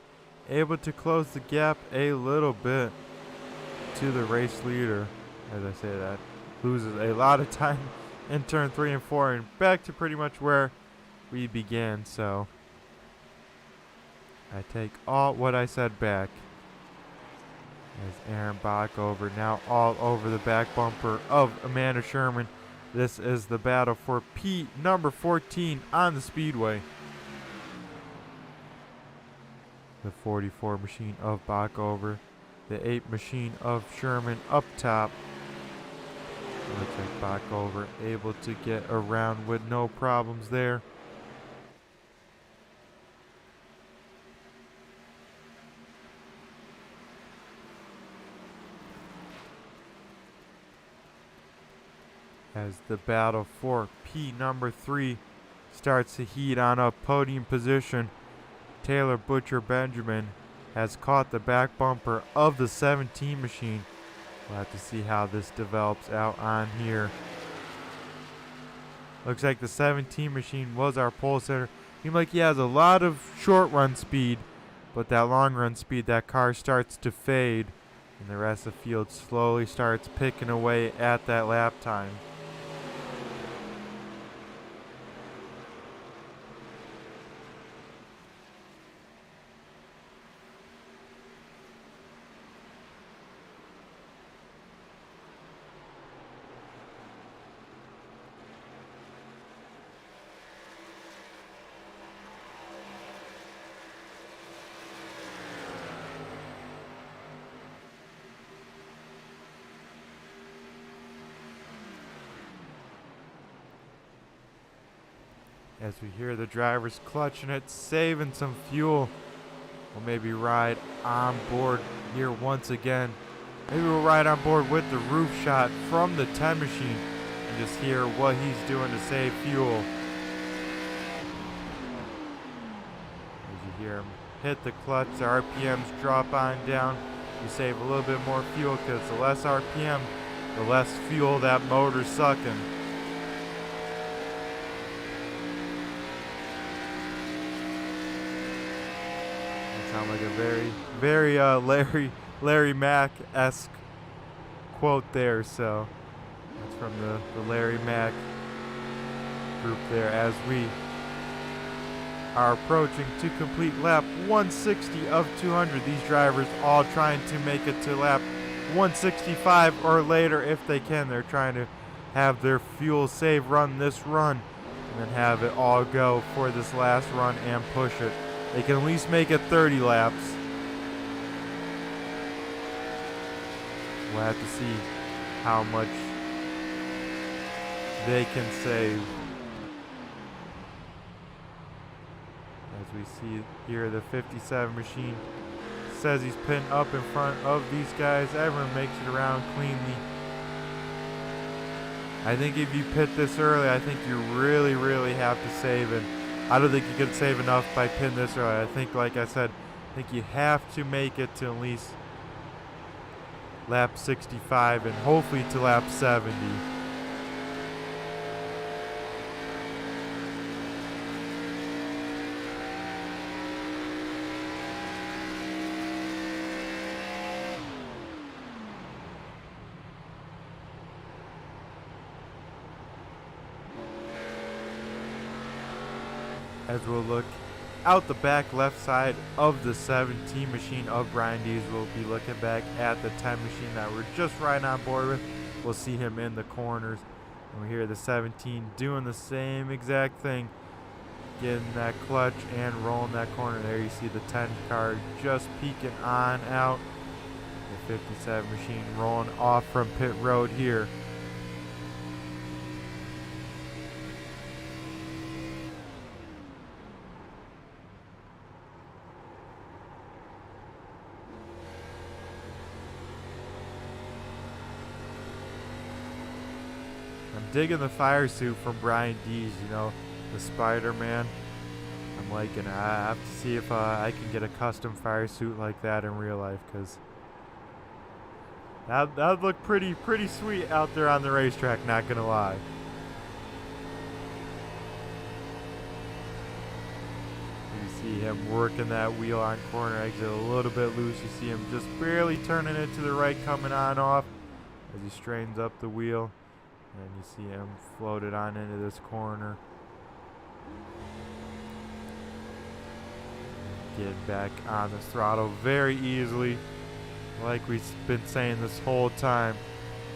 able to close the gap a little bit to the race leader. As I say that, loses a lot of time in turn 3 and 4 and back to pretty much where we began. So I take all what I said back. As Aaron Bockover now all over the back bumper of Amanda Sherman. This is the battle for P number 14 on the speedway. The 44 machine of Bockover, the 8 machine of Sherman up top. Looks like Bockover able to get around with no problems there. As the battle for P number 3 starts to heat on up podium position, Taylor Butcher Benjamin has caught the back bumper of the 17 machine. We'll have to see how this develops out on here. Looks like the 17 machine was our pole sitter. Seems like he has a lot of short run speed, but that long run speed, that car starts to fade, and the rest of the field slowly starts picking away at that lap time. As we hear the drivers clutching it, saving some fuel. We'll maybe ride on board here once again. Maybe we'll ride on board with the roof shot from the 10 machine and just hear what he's doing to save fuel. As you hear him hit the clutch, the RPMs drop on down. You save a little bit more fuel because the less RPM, the less fuel that motor's sucking. Sound like a very Larry Mack-esque quote there. So that's from the Larry Mack group there as we are approaching to complete lap 160 of 200. These drivers all trying to make it to lap 165 or later if they can. They're trying to have their fuel save run this run and then have it all go for this last run and push it. They can at least make it 30 laps. We'll have to see how much they can save. As we see here, the 57 machine says he's pinned up in front of these guys. Everyone makes it around cleanly. I think if you pit this early, I think you really, really have to save it. I don't think you can save enough by pitting this early. I think, like I said, I think you have to make it to at least lap 65 and hopefully to lap 70. As we'll look out the back left side of the 17 machine of Brian Dees, we'll be looking back at the 10 machine that we're just right on board with. We'll see him in the corners. And we hear the 17 doing the same exact thing, getting that clutch and rolling that corner. There you see the 10 car just peeking on out. The 57 machine rolling off from pit road here. Digging the fire suit from Brian Dees, you know, the Spider-Man. I'm liking it. I have to see if I can get a custom fire suit like that in real life, because that would look pretty sweet out there on the racetrack, not gonna lie. You see him working that wheel on corner exit a little bit loose. You see him just barely turning it to the right, coming on off as he straightens up the wheel. And you see him floated on into this corner. Get back on the throttle very easily. Like we've been saying this whole time.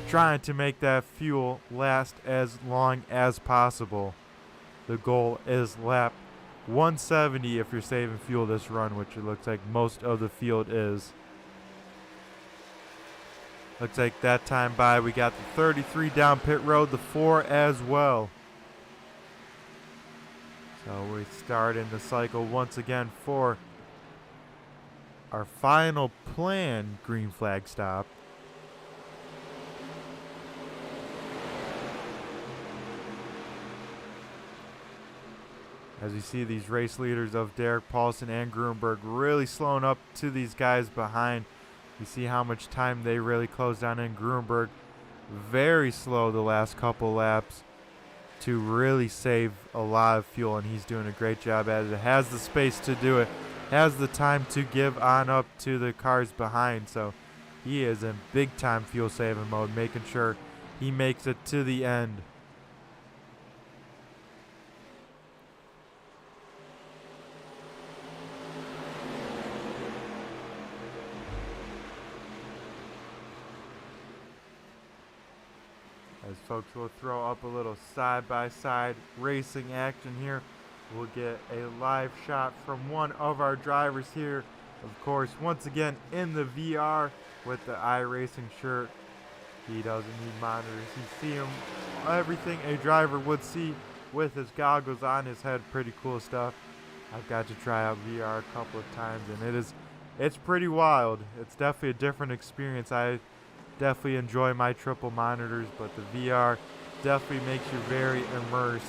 Trying to make that fuel last as long as possible. The goal is lap 170 if you're saving fuel this run, which it looks like most of the field is. Looks like that time by, we got the 33 down pit road, the 4 as well. So we start in the cycle once again for our final planned green flag stop. As you see these race leaders of Derek Paulson and Grunberg really slowing up to these guys behind. You see how much time they really closed down in. Grunberg very slow the last couple laps to really save a lot of fuel, and he's doing a great job at it. Has the space to do it, has the time to give on up to the cars behind, so he is in big time fuel saving mode, making sure he makes it to the end. As folks will throw up a little side-by-side racing action here. We'll get a live shot from one of our drivers here. Of course, once again in the VR with the iRacing shirt. He doesn't need monitors. You see him, everything a driver would see with his goggles on his head. Pretty cool stuff. I've got to try out VR a couple of times, and it's pretty wild. It's definitely a different experience. I definitely enjoy my triple monitors, but the VR definitely makes you very immersed.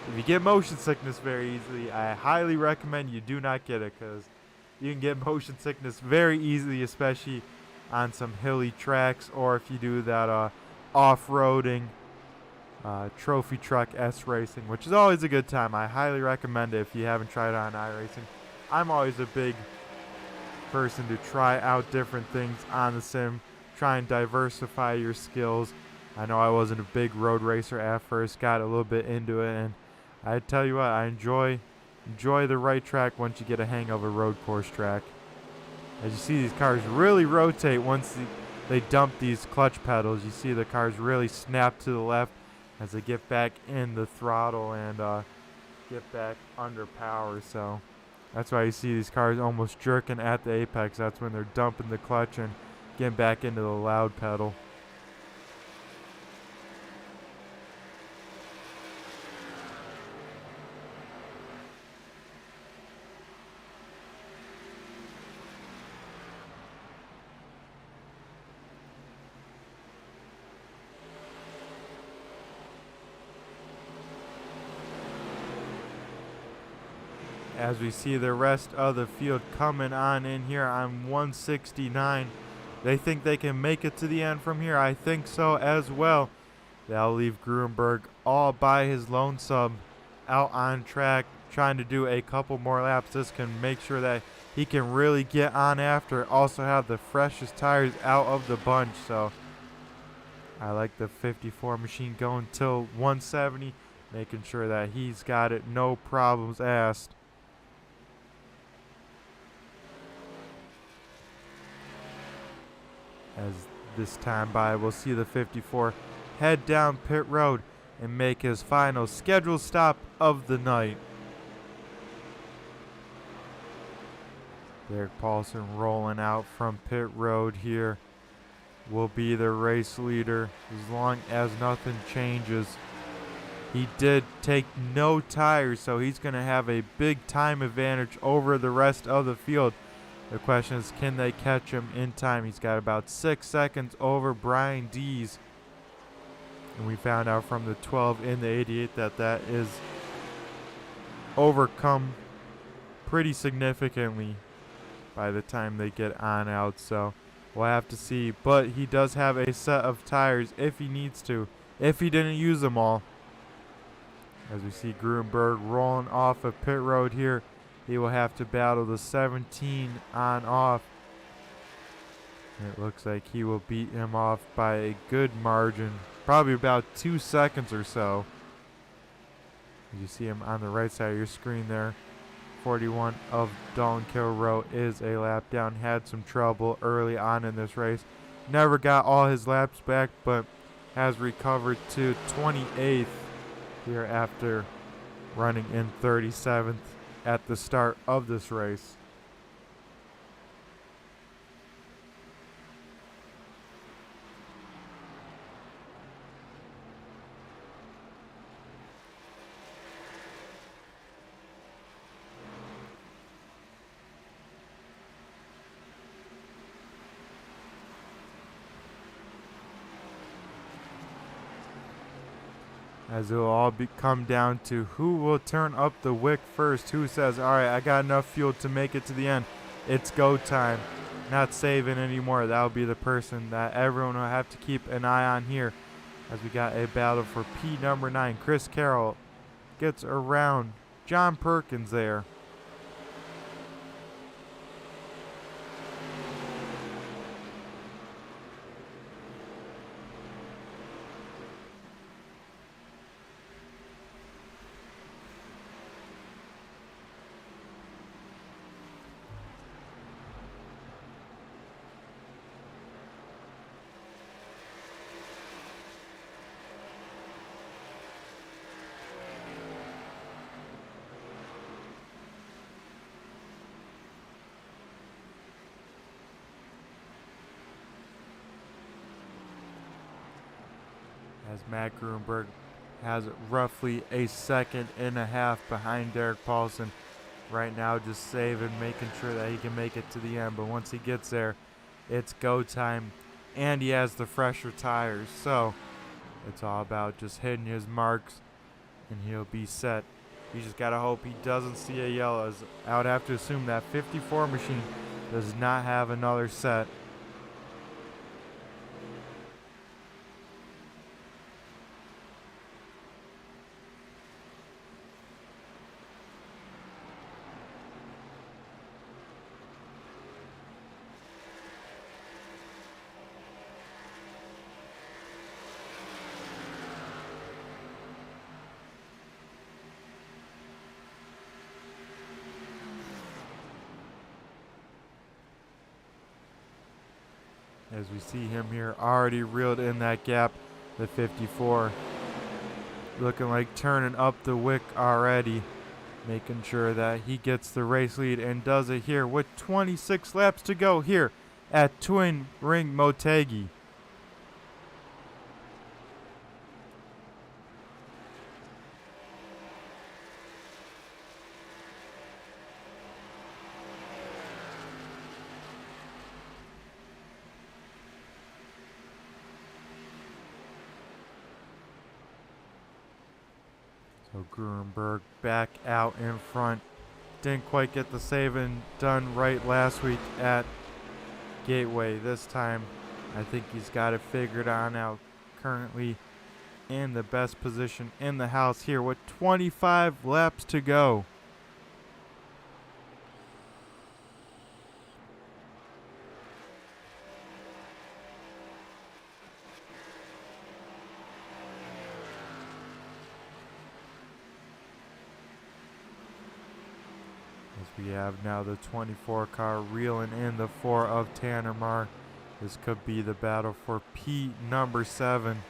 If you get motion sickness very easily, I highly recommend you do not get it, because you can get motion sickness very easily, especially on some hilly tracks, or if you do that off-roading trophy truck S racing, which is always a good time. I highly recommend it if you haven't tried it on iRacing. I'm always a big person to try out different things on the sim. Try and diversify your skills. I know I wasn't a big road racer at first, got a little bit into it, and I tell you what, I enjoy the right track once you get a hang of a road course track. As you see, these cars really rotate once they dump these clutch pedals. You see the cars really snap to the left as they get back in the throttle and get back under power. So that's why you see these cars almost jerking at the apex. That's when they're dumping the clutch and getting back into the loud pedal. As we see the rest of the field coming on in here on 169. They think they can make it to the end from here. I think so as well. That'll leave Gruenberg all by his lone sub out on track trying to do a couple more laps. This can make sure that he can really get on after. Also have the freshest tires out of the bunch. So I like the 54 machine going till 170, making sure that he's got it, no problems asked. As this time by, we'll see the 54 head down pit road and make his final scheduled stop of the night. Derek Paulson rolling out from pit road here will be the race leader as long as nothing changes. He did take no tires, so he's going to have a big time advantage over the rest of the field. The question is, can they catch him in time? He's got about 6 seconds over Brian Dees. And we found out from the 12 in the 88 that is overcome pretty significantly by the time they get on out. So we'll have to see. But he does have a set of tires if he needs to, if he didn't use them all. As we see Gruenberg rolling off of pit road here. He will have to battle the 17 on off. It looks like he will beat him off by a good margin. Probably about 2 seconds or so. You see him on the right side of your screen there. 41 of Dalton Kilroe is a lap down. Had some trouble early on in this race. Never got all his laps back, but has recovered to 28th here after running in 37th. At the start of this race. As it will all come down to who will turn up the wick first. Who says, all right, I got enough fuel to make it to the end. It's go time. Not saving anymore. That will be the person that everyone will have to keep an eye on here. As we got a battle for P number 9. Chris Carroll gets around John Perkins there. As Matt Gruenberg has roughly a second and a half behind Derek Paulson. Right now just saving, making sure that he can make it to the end. But once he gets there, it's go time. And he has the fresher tires. So it's all about just hitting his marks and he'll be set. You just got to hope he doesn't see a yellow. As I would have to assume that 54 machine does not have another set. As we see him here already reeled in that gap, the 54. Looking like turning up the wick already, making sure that he gets the race lead and does it here with 26 laps to go here at Twin Ring Motegi. So Gruenberg back out in front. Didn't quite get the saving done right last week at Gateway. This time, I think he's got it figured on out. Currently in the best position in the house here with 25 laps to go. We have now the 24 car reeling in the 4 of Tanner Marr. This could be the battle for P number 7.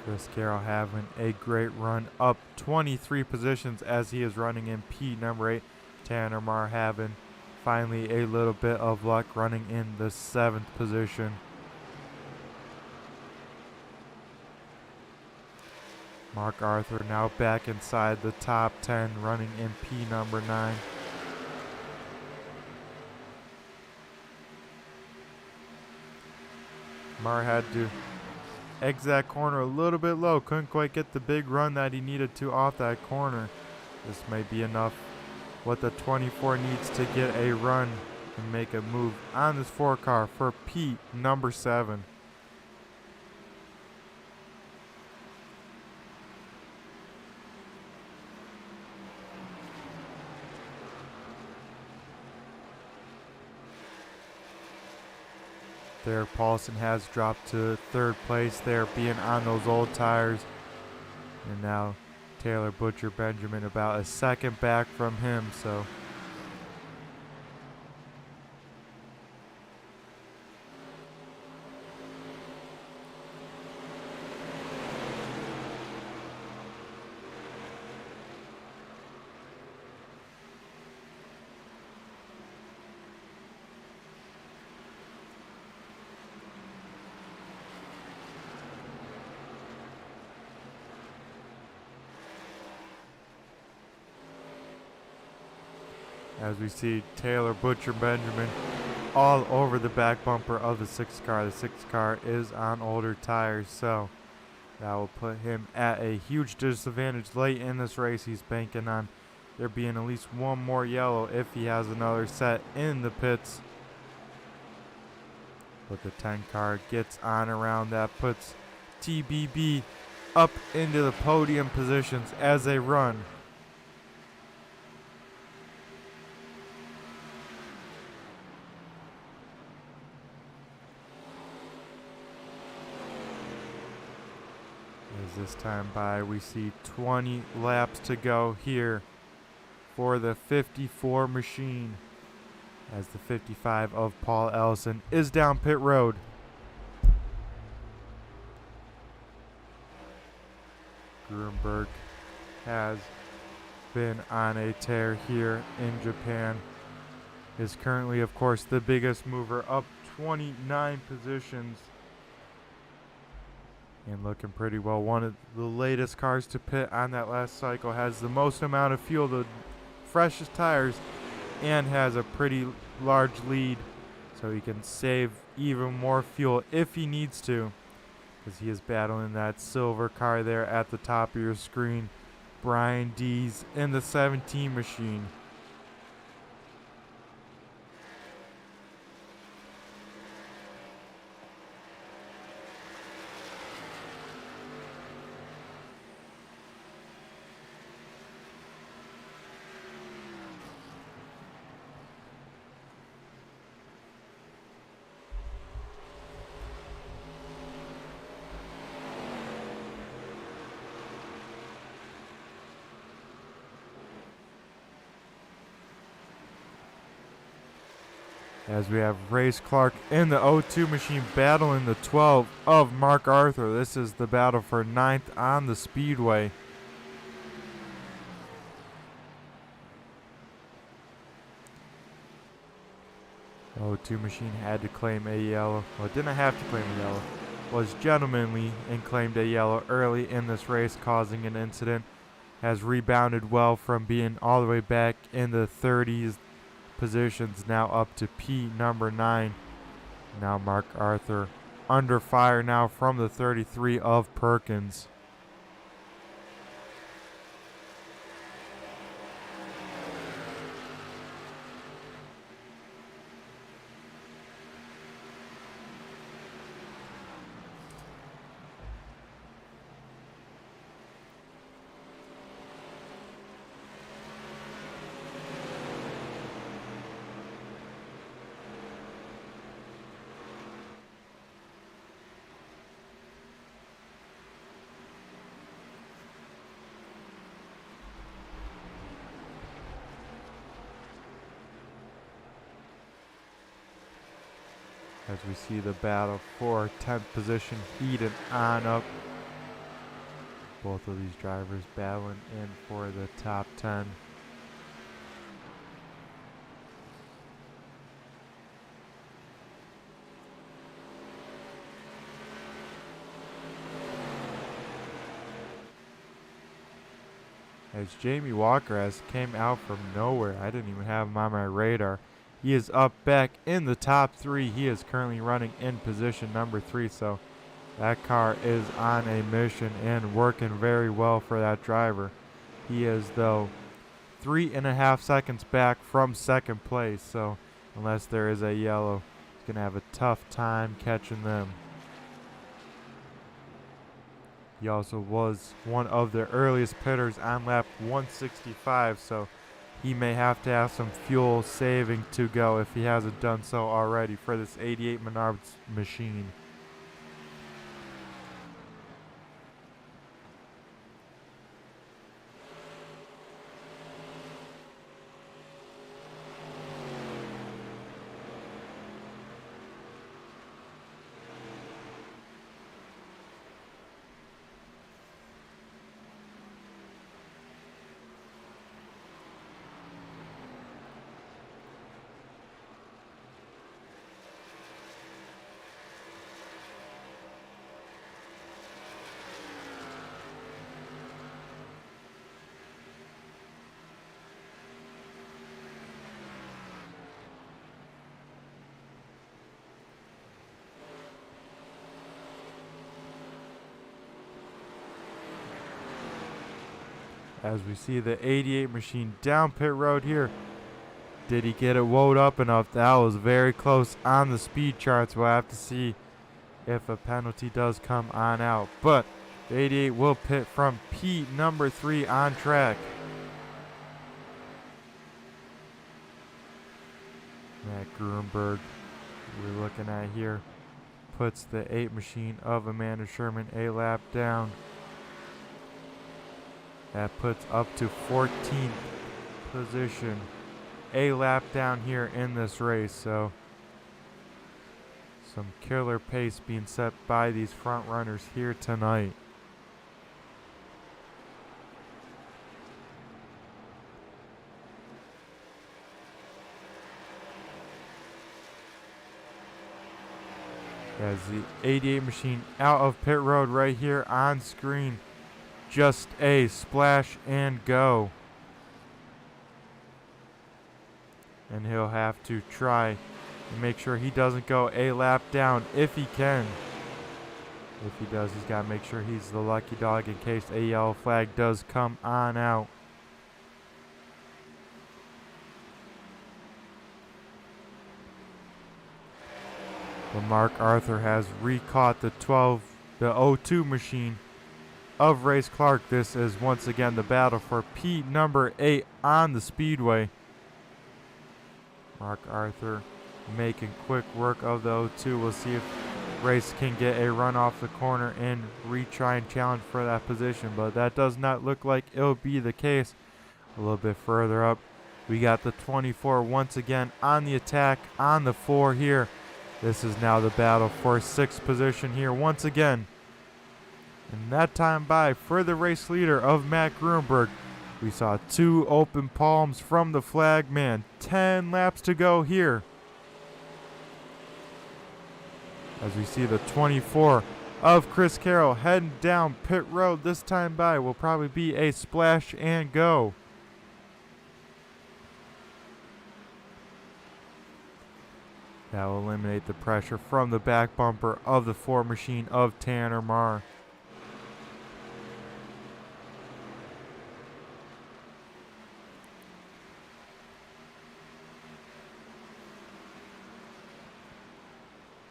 Chris Carroll having a great run, up 23 positions as he is running in P number 8. Tanner Marr having finally a little bit of luck, running in the 7th position. Mark Arthur now back inside the top 10, running in P number 9. Marr had to exit that corner a little bit low. Couldn't quite get the big run that he needed to off that corner. This may be enough what the 24 needs to get a run and make a move on this 4 car for P number 7. There, Paulson has dropped to 3rd place there, being on those old tires. And now Taylor Butcher Benjamin about a second back from him, so as we see Taylor Butcher Benjamin all over the back bumper of the 6 car. The 6 car is on older tires, so that will put him at a huge disadvantage late in this race. He's banking on there being at least one more yellow if he has another set in the pits. But the 10 car gets on around that, puts TBB up into the podium positions as they run. As this time by, we see 20 laps to go here for the 54 machine, as the 55 of Paul Ellison is down pit road. Gruenberg has been on a tear here in Japan. Is currently, of course, the biggest mover, up 29 positions. And looking pretty well. One of the latest cars to pit on that last cycle, has the most amount of fuel, the freshest tires, and has a pretty large lead, so he can save even more fuel if he needs to, because he is battling that silver car there at the top of your screen, Brian Dees in the 17 machine. as we have Race Clark in the 02 machine battling the 12 of Mark Arthur. This is the battle for 9th on the speedway. The 02 machine had to claim a yellow. Well, it didn't have to claim a yellow. Was gentlemanly and claimed a yellow early in this race, causing an incident. Has rebounded well from being all the way back in the 30s positions, now up to P number 9. Now Mark Arthur under fire now from the 33 of Perkins. As we see the battle for 10th position heating on up. Both of these drivers battling in for the top 10. As Jamie Walker has came out from nowhere. I didn't even have him on my radar. He is up back in the top 3. He is currently running in position number 3. So that car is on a mission and working very well for that driver. He is, though, 3.5 seconds back from second place. So unless there is a yellow, he's going to have a tough time catching them. He also was one of the earliest pitters on lap 165. So he may have to have some fuel saving to go if he hasn't done so already for this 88 Menards machine. As we see the 88 machine down pit road here. Did he get it woed up enough? That was very close on the speed charts. We'll have to see if a penalty does come on out. But the 88 will pit from P number 3 on track. Matt Gruenberg, we're looking at here, puts the 8 machine of Amanda Sherman a lap down. That puts up to 14th position. A lap down here in this race. So some killer pace being set by these front runners here tonight. As the 88 machine out of pit road right here on screen. Just a splash and go. And he'll have to try and make sure he doesn't go a lap down if he can. If he does, he's got to make sure he's the lucky dog in case a yellow flag does come on out. But Mark Arthur has recaught the 02 machine of Race Clark. This is once again the battle for P number 8 on the speedway. Mark Arthur making quick work of the 02. We'll see if Race can get a run off the corner and retry and challenge for that position, but that does not look like it'll be the case. A little bit further up, We got the 24 once again on the attack on the 4 here. This is now the battle for 6th position here once again. And that time by for the race leader of Matt Gruenberg. We saw 2 open palms from the flag man. 10 laps to go here. As we see the 24 of Chris Carroll heading down pit road. This time by will probably be a splash and go. That will eliminate the pressure from the back bumper of the Ford machine of Tanner Marr.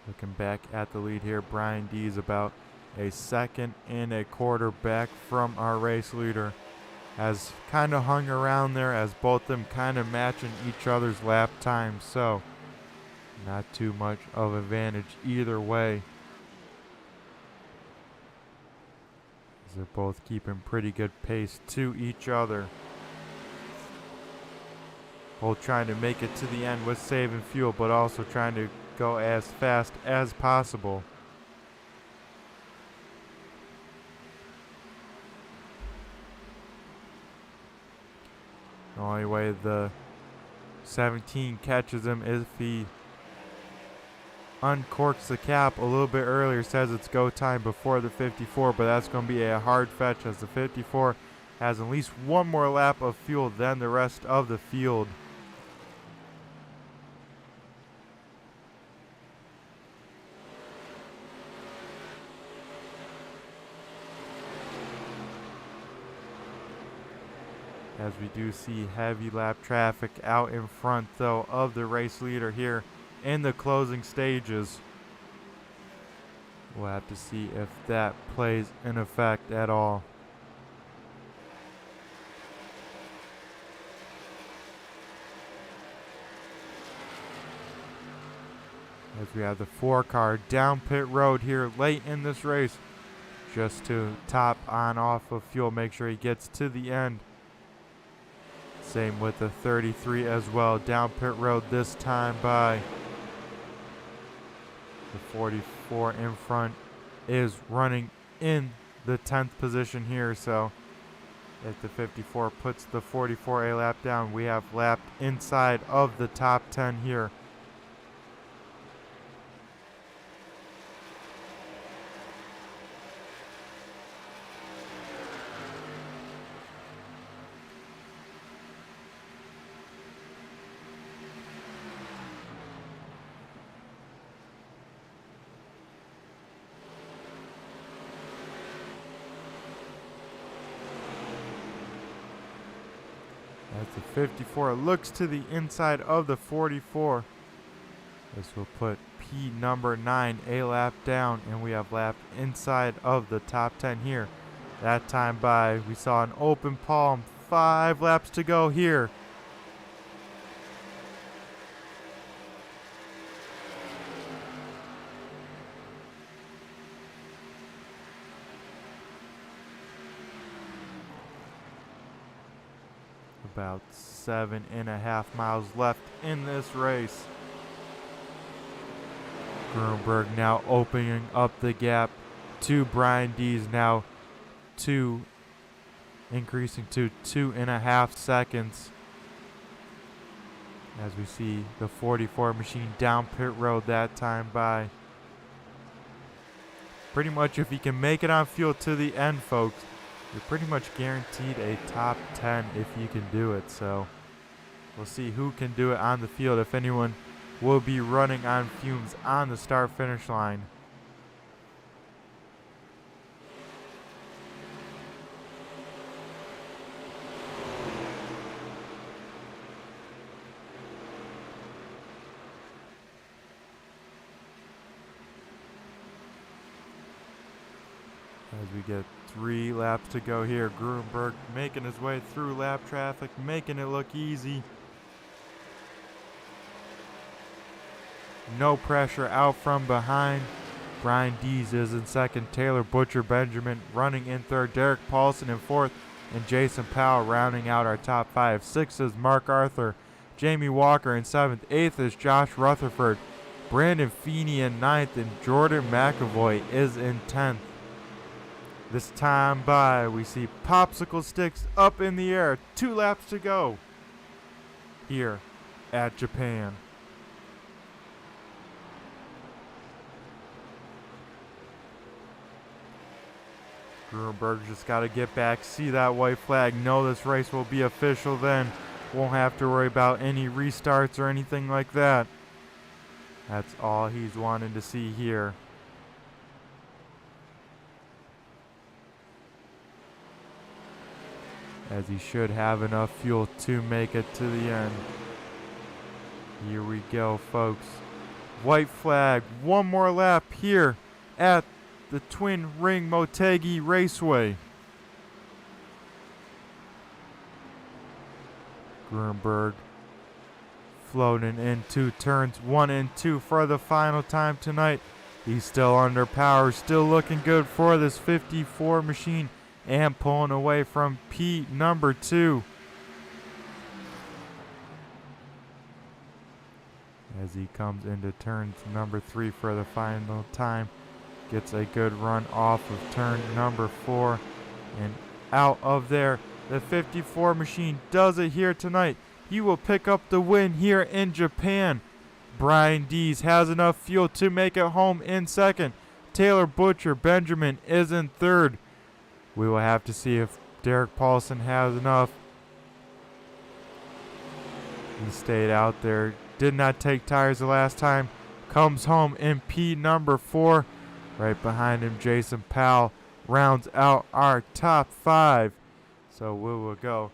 Looking back at the lead here, Brian D is about a 2.25 seconds back from our race leader. Has kind of hung around there as both them kind of matching each other's lap time. So not too much of advantage either way. As they're both keeping pretty good pace to each other. Both trying to make it to the end with saving fuel, but also trying to go as fast as possible. The only way the 17 catches him is if he uncorks the cap a little bit earlier, says it's go time before the 54, but that's going to be a hard fetch as the 54 has at least one more lap of fuel than the rest of the field. As we do see heavy lap traffic out in front, though, of the race leader here in the closing stages. We'll have to see if that plays an effect at all. As we have the 4 car down pit road here late in this race, just to top on off of fuel, make sure he gets to the end. Same with the 33 as well, down pit road this time by. The 44 in front is running in the 10th position here, so if the 54 puts the 44 a lap down, we have lapped inside of the top 10 here. As the 54 looks to the inside of the 44. This will put P number 9 a lap down, and we have lapped inside of the top 10 here. That time by, we saw an open palm. 5 laps to go here. About 7.5 miles left in this race. Gruenberg now opening up the gap to Brian Dees, now increasing to 2.5 seconds. As we see the 44 machine down pit road that time by. Pretty much if he can make it on fuel to the end, folks, you're pretty much guaranteed a top 10 if you can do it. So we'll see who can do it on the field, if anyone will be running on fumes on the start-finish line. As we get 3 laps to go here, Gruenberg making his way through lap traffic, making it look easy. No pressure out from behind. Brian Dees is in second. Taylor Butcher Benjamin running in third. Derek Paulson in fourth. and Jason Powell rounding out our top 5. 6th is Mark Arthur, Jamie Walker in 7th. 8th is Josh Rutherford, Brandon Feeney in 9th, and Jordan McAvoy is in 10th. This time by, we see popsicle sticks up in the air. 2 laps to go here at Japan. Gruenberg just got to get back, see that white flag, know this race will be official then. Won't have to worry about any restarts or anything like that. That's all he's wanted to see here. As he should have enough fuel to make it to the end. Here we go, folks. White flag, one more lap here at the Twin Ring Motegi Raceway. Gruenberg floating into turns 1 and 2 for the final time tonight. He's still under power, still looking good for this 54 machine, and pulling away from P number 2. As he comes into turn number 3 for the final time. Gets a good run off of turn number 4 and out of there. The 54 machine does it here tonight. He will pick up the win here in Japan. Brian Dees has enough fuel to make it home in 2nd. Taylor Butcher Benjamin is in 3rd. We will have to see if Derek Paulson has enough. He stayed out there. Did not take tires the last time. Comes home in P number 4. Right behind him, Jason Powell rounds out our top 5. So we will go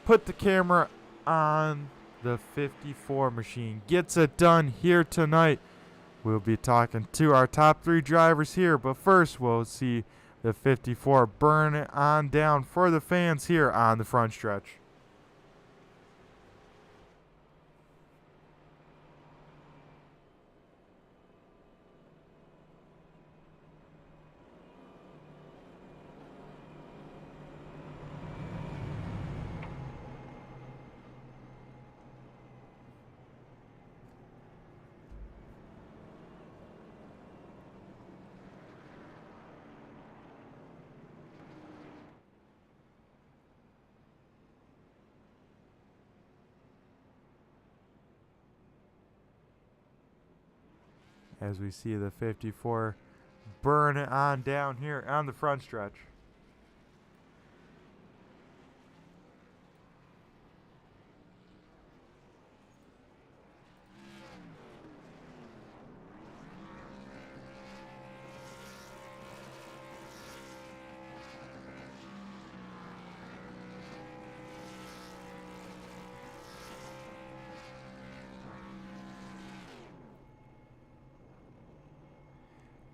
put the camera on the 54 machine. Gets it done here tonight. We'll be talking to our top 3 drivers here. But first, we'll see the 54 burn it on down for the fans here on the front stretch. As we see the 54 burn it on down here on the front stretch.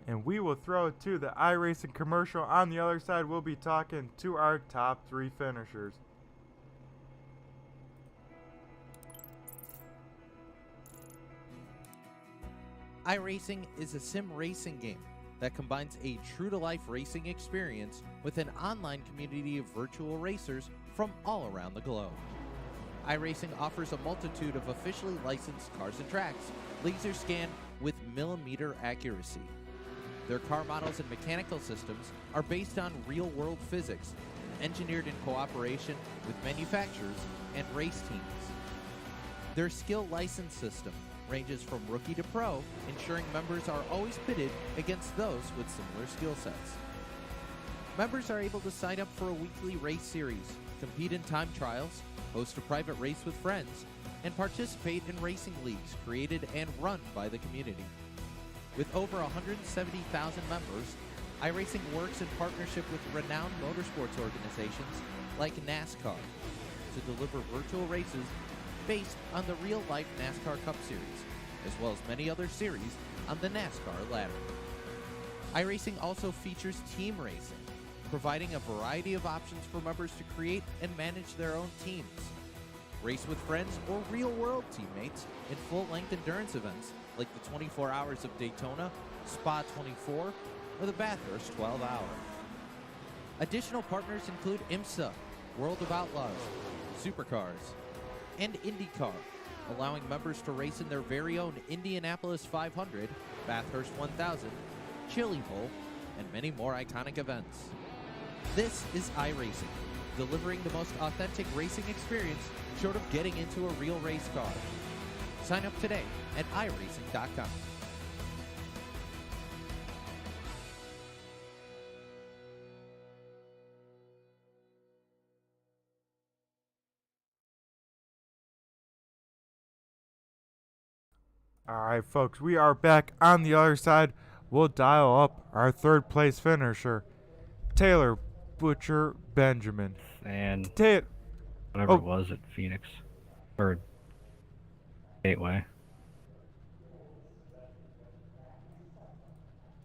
And we will throw it to the iRacing commercial. On the other side, we'll be talking to our top 3 finishers. iRacing is a sim racing game that combines a true-to-life racing experience with an online community of virtual racers from all around the globe. iRacing offers a multitude of officially licensed cars and tracks, laser scanned with millimeter accuracy. Their car models and mechanical systems are based on real-world physics, engineered in cooperation with manufacturers and race teams. Their skill license system ranges from rookie to pro, ensuring members are always pitted against those with similar skill sets. Members are able to sign up for a weekly race series, compete in time trials, host a private race with friends, and participate in racing leagues created and run by the community. With over 170,000 members, iRacing works in partnership with renowned motorsports organizations like NASCAR to deliver virtual races based on the real-life NASCAR Cup Series, as well as many other series on the NASCAR ladder. iRacing also features team racing, providing a variety of options for members to create and manage their own teams. Race with friends or real-world teammates in full-length endurance events like the 24 Hours of Daytona, Spa 24, or the Bathurst 12 Hour. Additional partners include IMSA, World of Outlaws, Supercars, and IndyCar, allowing members to race in their very own Indianapolis 500, Bathurst 1000, Chili Bowl, and many more iconic events. This is iRacing, delivering the most authentic racing experience short of getting into a real race car. Sign up today at iRacing.com. All right, folks, we are back on the other side. We'll dial up our third place finisher, Taylor Butcher Benjamin. And Ta- whatever it was at Phoenix or Gateway.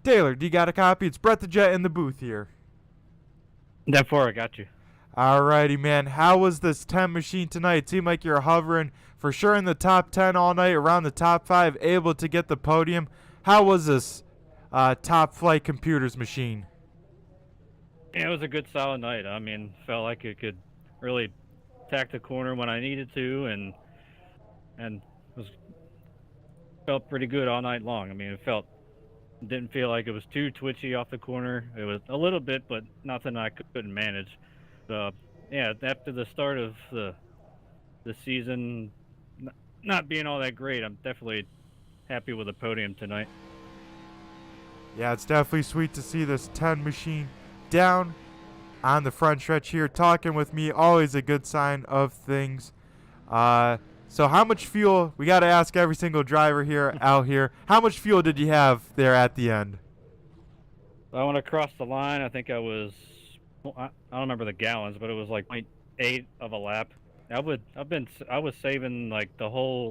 Taylor, do you got a copy? It's Brett the Jet in the booth here. That far, I got you. Alrighty, man. How was this 10 machine tonight? It seemed like you're hovering for sure in the top 10 all night, around the top 5, able to get the podium. How was this top flight computers machine? Yeah, it was a good solid night. I mean, felt like it could really tack the corner when I needed to, and felt pretty good all night long. I mean, didn't feel like it was too twitchy off the corner. It was a little bit, but nothing I couldn't manage. Yeah, after the start of the season not being all that great, I'm definitely happy with the podium tonight. Yeah, it's definitely sweet to see this 10 machine down on the front stretch here, talking with me. Always a good sign of things. So how much fuel, we got to ask every single driver here out here, how much fuel did you have there at the end? I went across the line. I think I was, I don't remember the gallons, but it was like 0.8 of a lap. I was saving like the whole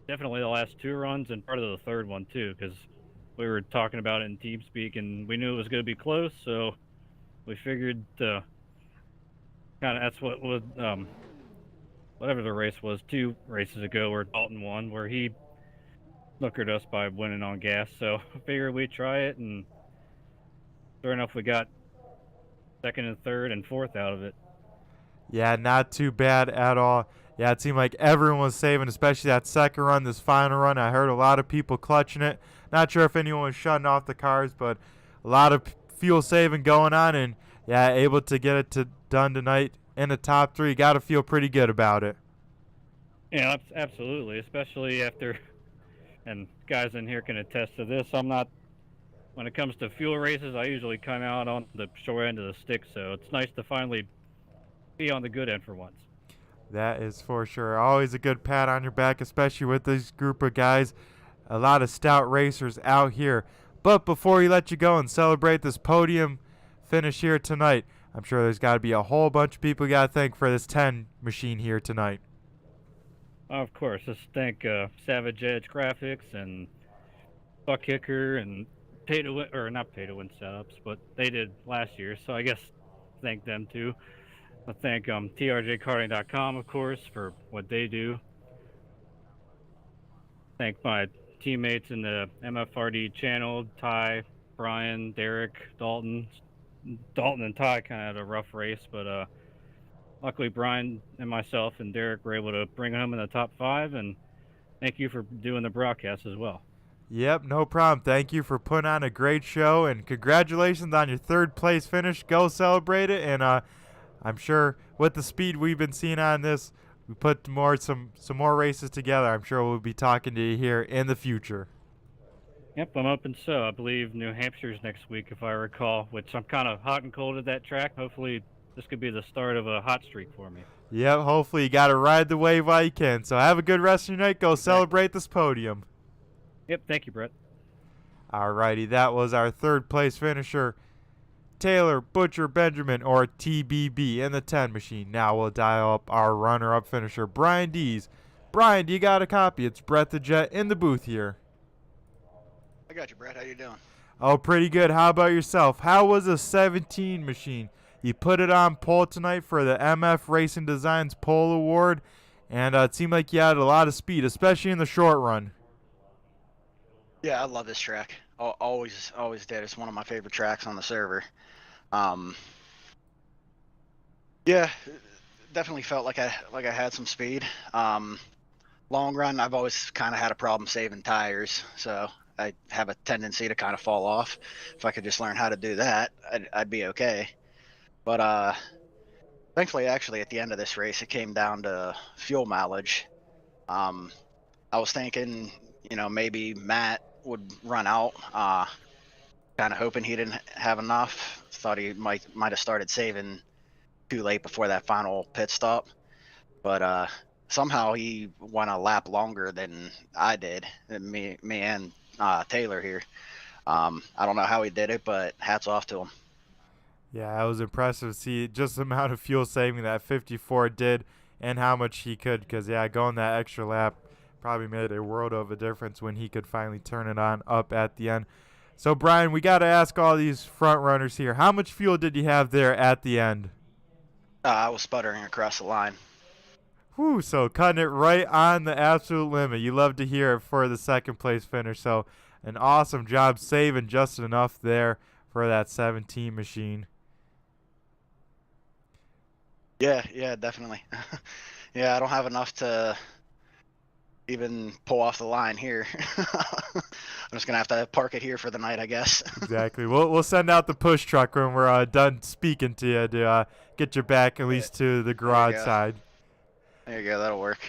definitely the last 2 runs and part of the third one too, because we were talking about it in TeamSpeak and we knew it was going to be close, so we figured kind of that's what was whatever the race was 2 races ago where Dalton won, where he snookered us by winning on gas. So I figured we'd try it, and sure enough, we got second and third and fourth out of it. Yeah, not too bad at all. Yeah, it seemed like everyone was saving, especially that second run, this final run. I heard a lot of people clutching it. Not sure if anyone was shutting off the cars, but a lot of fuel saving going on, and yeah, able to get it done tonight in the top 3. Got to feel pretty good about it. Yeah, absolutely, especially after, and guys in here can attest to this, when it comes to fuel races, I usually come out on the short end of the stick, so it's nice to finally be on the good end for once. That is for sure. Always a good pat on your back, especially with this group of guys. A lot of stout racers out here. But before we let you go and celebrate this podium finish here tonight, I'm sure there's got to be a whole bunch of people you got to thank for this 10 machine here tonight. Of course, let's thank Savage Edge Graphics and Buck Kicker and not Pay to Win Setups, but they did last year, so I guess thank them too. I thank TRJ of course, for what they do. Thank my teammates in the MFRD channel, Ty, Brian, Derek, Dalton. Dalton and Ty kind of had a rough race, but luckily Brian and myself and Derek were able to bring home in the top 5, and thank you for doing the broadcast as well. Yep, no problem. Thank you for putting on a great show, and congratulations on your 3rd place finish. Go celebrate it, and I'm sure with the speed we've been seeing on this, we put some more races together. I'm sure we'll be talking to you here in the future. Yep, I'm open. So I believe New Hampshire's next week, if I recall, which I'm kind of hot and cold at that track. Hopefully this could be the start of a hot streak for me. Yep, hopefully you got to ride the wave while you can. So have a good rest of your night. Go celebrate this podium. Yep, thank you, Brett. Alrighty, that was our 3rd place finisher, Taylor Butcher Benjamin, or TBB, in the 10 machine. Now we'll dial up our runner-up finisher, Brian Dees. Brian, do you got a copy? It's Brett the Jet in the booth here. I got you, Brett. How you doing? Oh, pretty good. How about yourself? How was the 17 machine? You put it on pole tonight for the MF Racing Designs Pole Award, and it seemed like you had a lot of speed, especially in the short run. Yeah, I love this track. Always did. It's one of my favorite tracks on the server. Um, yeah, definitely felt like I had some speed. Long run, I've always kind of had a problem saving tires, so I have a tendency to kind of fall off. If I could just learn how to do that, I'd be okay. But thankfully, actually, at the end of this race, it came down to fuel mileage. Um, I was thinking, maybe Matt would run out. Kind of hoping he didn't have enough. Thought he might have started saving too late before that final pit stop. But somehow he went a lap longer than I did. Me and Taylor here. I don't know how he did it, but hats off to him. Yeah, it was impressive to see just the amount of fuel saving that 54 did and how much he could. Because, yeah, going that extra lap probably made a world of a difference when he could finally turn it on up at the end. So, Brian, we got to ask all these front runners here, how much fuel did you have there at the end? I was sputtering across the line. Whew, so cutting it right on the absolute limit. You love to hear it for the second place finish. So, an awesome job saving just enough there for that 17 machine. Yeah, definitely. Yeah, I don't have enough to even pull off the line here. I'm just gonna have to park it here for the night, I guess. Exactly. We'll send out the push truck when we're done speaking to you to get you back at least to the garage side. There you go. That'll work.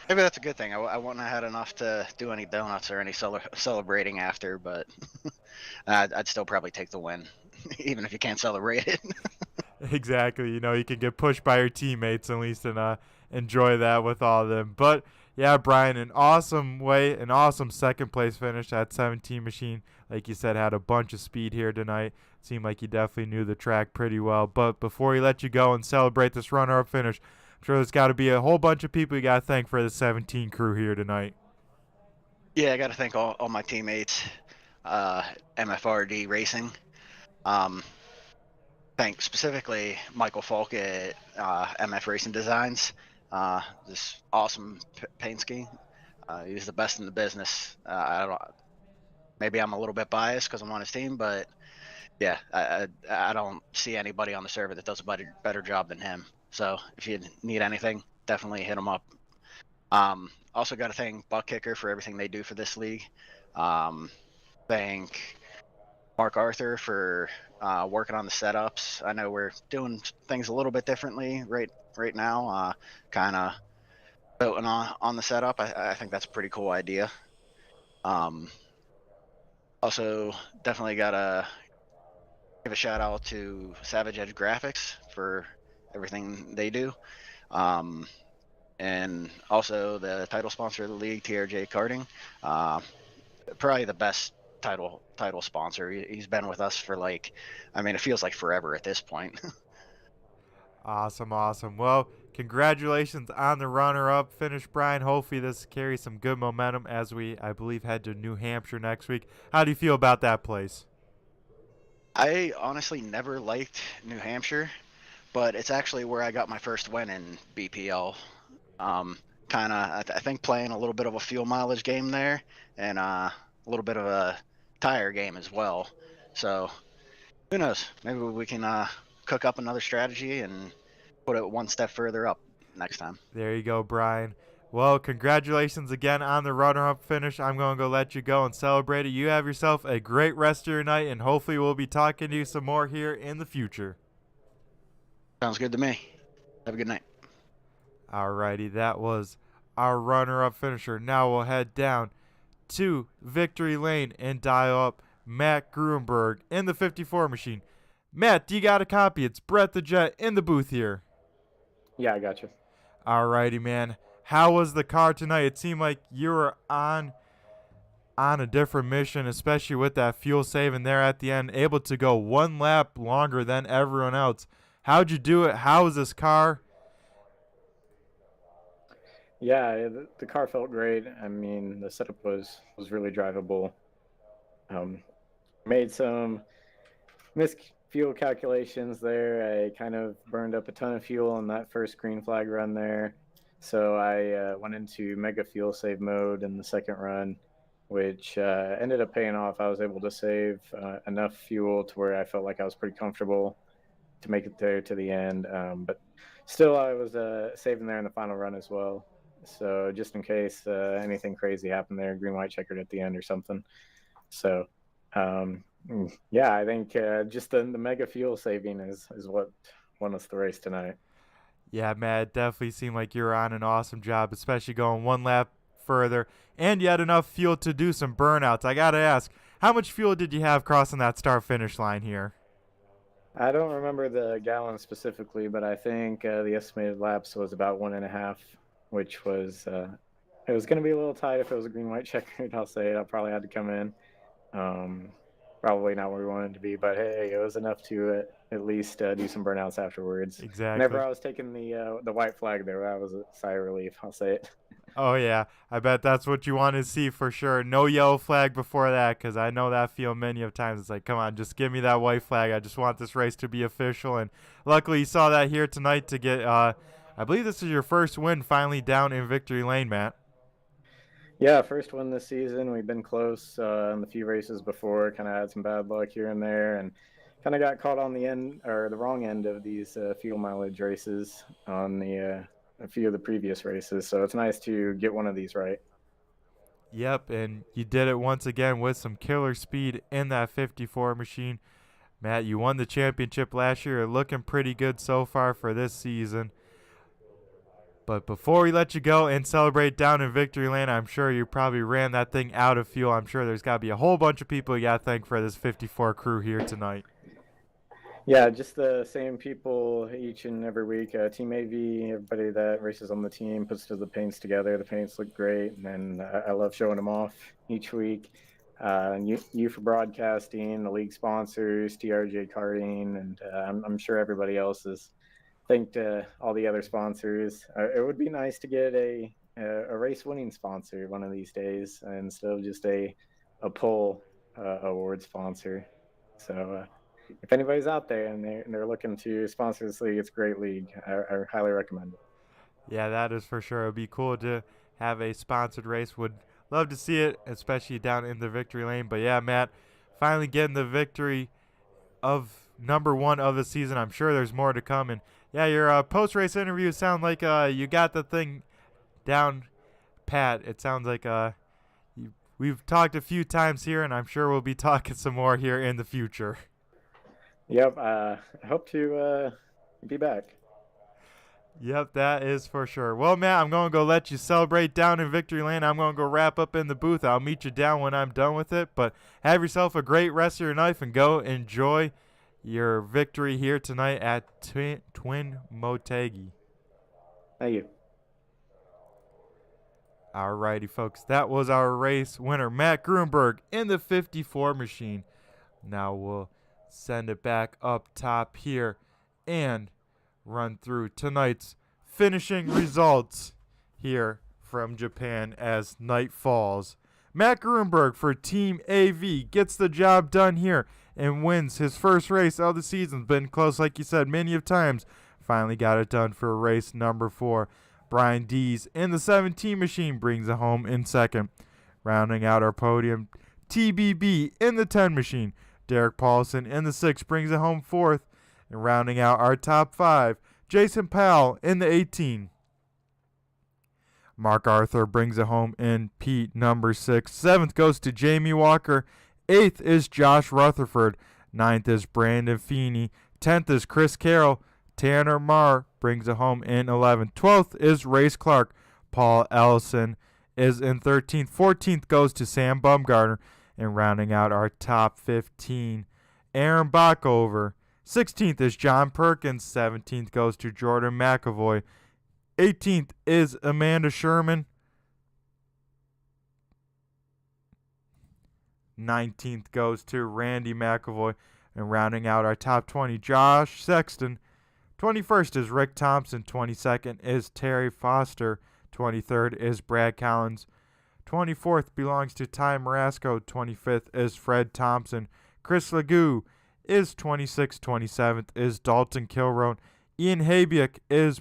Maybe that's a good thing. I wouldn't have had enough to do any donuts or any celebrating after, but I'd still probably take the win, even if you can't celebrate it. Exactly. You can get pushed by your teammates at least and enjoy that with all of them. But yeah, Brian, an awesome second place finish. That 17 machine, like you said, had a bunch of speed here tonight. Seemed like he definitely knew the track pretty well. But before he let you go and celebrate this runner-up finish, I'm sure there's got to be a whole bunch of people you got to thank for the 17 crew here tonight. Yeah, I got to thank all my teammates, MFRD Racing. Thank specifically Michael Falk at MF Racing Designs. This awesome paint scheme. He's the best in the business. Maybe I'm a little bit biased because I'm on his team, but yeah, I don't see anybody on the server that does a better job than him. So if you need anything, definitely hit him up. Also got to thank Buck Kicker for everything they do for this league. Thank Mark Arthur for working on the setups. I know we're doing things a little bit differently right now, kind of building on the setup. I think that's a pretty cool idea. Also, definitely gotta give a shout out to Savage Edge Graphics for everything they do. And also the title sponsor of the league, TRJ Karting. Probably the best title sponsor. He's been with us for it feels like forever at this point. Awesome. Well, congratulations on the runner-up finish, Brian. Hopefully this carries some good momentum as we, I believe, head to New Hampshire next week. How do you feel about that place? I honestly never liked New Hampshire, but it's actually where I got my first win in BPL. I think playing a little bit of a fuel mileage game there and a little bit of a tire game as well. So who knows? Maybe we can cook up another strategy and put it one step further up next time. There you go, Brian. Well, congratulations again on the runner-up finish. I'm going to go let you go and celebrate it. You have yourself a great rest of your night, and hopefully we'll be talking to you some more here in the future. Sounds good to me. Have a good night. Alrighty, that was our runner-up finisher. Now we'll head down to Victory Lane and dial up Matt Gruenberg in the 54 machine. Matt, do you got a copy? It's Brett the Jet in the booth here. Yeah, I got you. Alrighty, man. How was the car tonight? It seemed like you were on a different mission, especially with that fuel saving there at the end, able to go one lap longer than everyone else. How'd you do it? How was this car? Yeah, the car felt great. I mean, the setup was really drivable. Made some missed fuel calculations there. I kind of burned up a ton of fuel on that first green flag run there. So I went into mega fuel save mode in the second run, which ended up paying off. I was able to save enough fuel to where I felt like I was pretty comfortable make it there to the end. But still, I was saving there in the final run as well. So just in case anything crazy happened there, green white checkered at the end or something. So yeah, I think just the mega fuel saving is what won us the race tonight. Yeah, Matt, it definitely seemed like you were on an awesome job, especially going one lap further, and you had enough fuel to do some burnouts. I gotta ask, how much fuel did you have crossing that start-finish line here? I don't remember the gallons specifically, but I think the estimated laps was about 1.5, which was it was going to be a little tight if it was a green white checkered. I'll say it. I probably had to come in. Probably not where we wanted to be, but hey, it was enough to at least do some burnouts afterwards. Exactly. Whenever I was taking the white flag there, that was a sigh of relief. I'll say it. Oh, yeah. I bet that's what you want to see for sure. No yellow flag before that, because I know that feel many of times. It's like, come on, just give me that white flag. I just want this race to be official. And luckily you saw that here tonight to get, I believe this is your first win finally down in victory lane, Matt. Yeah, first one this season. We've been close in the few races before, kind of had some bad luck here and there, and kind of got caught on the end or the wrong end of these fuel mileage races on a few of the previous races. So it's nice to get one of these right. Yep, and you did it once again with some killer speed in that 54 machine. Matt, you won the championship last year. You're looking pretty good so far for this season. But before we let you go and celebrate down in victory lane, I'm sure you probably ran that thing out of fuel. I'm sure there's got to be a whole bunch of people you got to thank for this 54 crew here tonight. Yeah, just the same people each and every week. Team AV, everybody that races on the team puts the paints together. The paints look great, and I love showing them off each week. You for broadcasting, the league sponsors, TRJ Karting, and I'm sure everybody else has thanked all the other sponsors. It would be nice to get a race-winning sponsor one of these days instead of just a pull award sponsor. So if anybody's out there and they're looking to sponsor this league, it's a great league. I highly recommend it. Yeah, that is for sure. It would be cool to have a sponsored race. Would love to see it, especially down in the victory lane. But yeah, Matt, finally getting the victory of number 1 of the season. I'm sure there's more to come. And yeah, your post-race interviews sound like you got the thing down pat. It sounds like we've talked a few times here, and I'm sure we'll be talking some more here in the future. Yep, I hope to be back. Yep, that is for sure. Well, Matt, I'm going to go let you celebrate down in victory lane. I'm going to go wrap up in the booth. I'll meet you down when I'm done with it. But have yourself a great rest of your night and go enjoy your victory here tonight at Twin Motegi. Thank you. Alrighty, folks. That was our race winner, Matt Gruenberg, in the 54 machine. Now we'll send it back up top here and run through tonight's finishing results here from Japan as night falls. Matt Gruenberg for Team AV gets the job done here and wins his first race of the season. Been close, like you said, many of times. Finally got it done for race number 4. Brian Dees in the 17 machine brings it home in second. Rounding out our podium, TBB in the 10 machine. Derek Paulson in the 6 brings it home 4th. And rounding out our top 5, Jason Powell in the 18. Mark Arthur brings it home in P number 6. 7th goes to Jamie Walker. 8th is Josh Rutherford. 9th is Brandon Feeney. 10th is Chris Carroll. Tanner Marr brings it home in 11th. 12th is Race Clark. Paul Ellison is in 13th. 14th goes to Sam Bumgarner. And rounding out our top 15, Aaron Backover. 16th is John Perkins. 17th goes to Jordan McAvoy. 18th is Amanda Sherman. 19th goes to Randy McAvoy. And rounding out our top 20, Josh Sexton. 21st is Rick Thompson. 22nd is Terry Foster. 23rd is Brad Collins. 24th belongs to Ty Marasco. 25th is Fred Thompson. Chris Legou is 26th. 27th is Dalton Kilroan. Ian Habiak is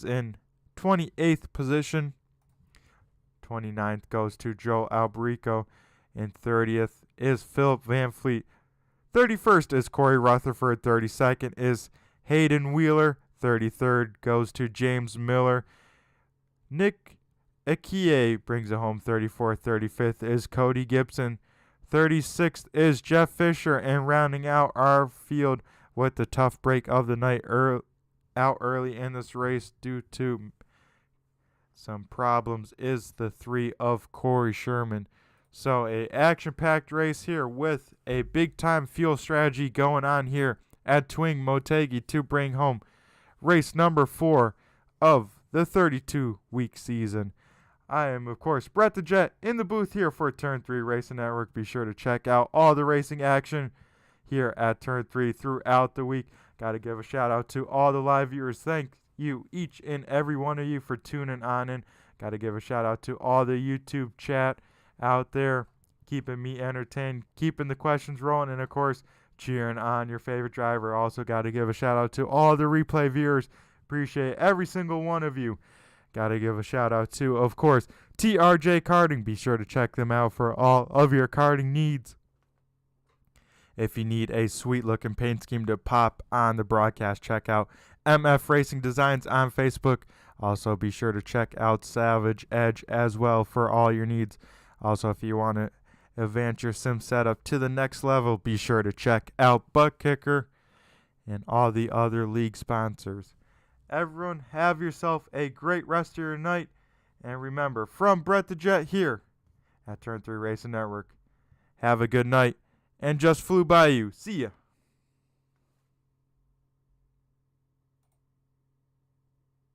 in 28th position. 29th goes to Joe Alberico. And 30th is Philip Van Fleet. 31st is Corey Rutherford. 32nd is Hayden Wheeler. 33rd goes to James Miller. Nick Akie brings it home. 34th. 35th is Cody Gibson. 36th is Jeff Fisher. And rounding out our field with the tough break of the night out early in this race due to some problems is the 3 of Corey Sherman. So a action-packed race here with a big-time fuel strategy going on here at Twing Motegi to bring home race number 4 of the 32-week season. I am, of course, Brett the Jet in the booth here for Turn 3 Racing Network. Be sure to check out all the racing action here at Turn 3 throughout the week. Got to give a shout-out to all the live viewers. Thank you, each and every one of you, for tuning on in. Got to give a shout-out to all the YouTube chat out there, keeping me entertained, keeping the questions rolling, and, of course, cheering on your favorite driver. Also got to give a shout-out to all the replay viewers. Appreciate every single one of you. Got to give a shout-out to, of course, TRJ Karting. Be sure to check them out for all of your karting needs. If you need a sweet-looking paint scheme to pop on the broadcast, check out MF Racing Designs on Facebook. Also, be sure to check out Savage Edge as well for all your needs. Also, if you want to advance your sim setup to the next level, be sure to check out Butt Kicker and all the other league sponsors. Everyone, have yourself a great rest of your night. And remember, from Brett the Jet here at Turn 3 Racing Network, have a good night and just flew by you. See ya.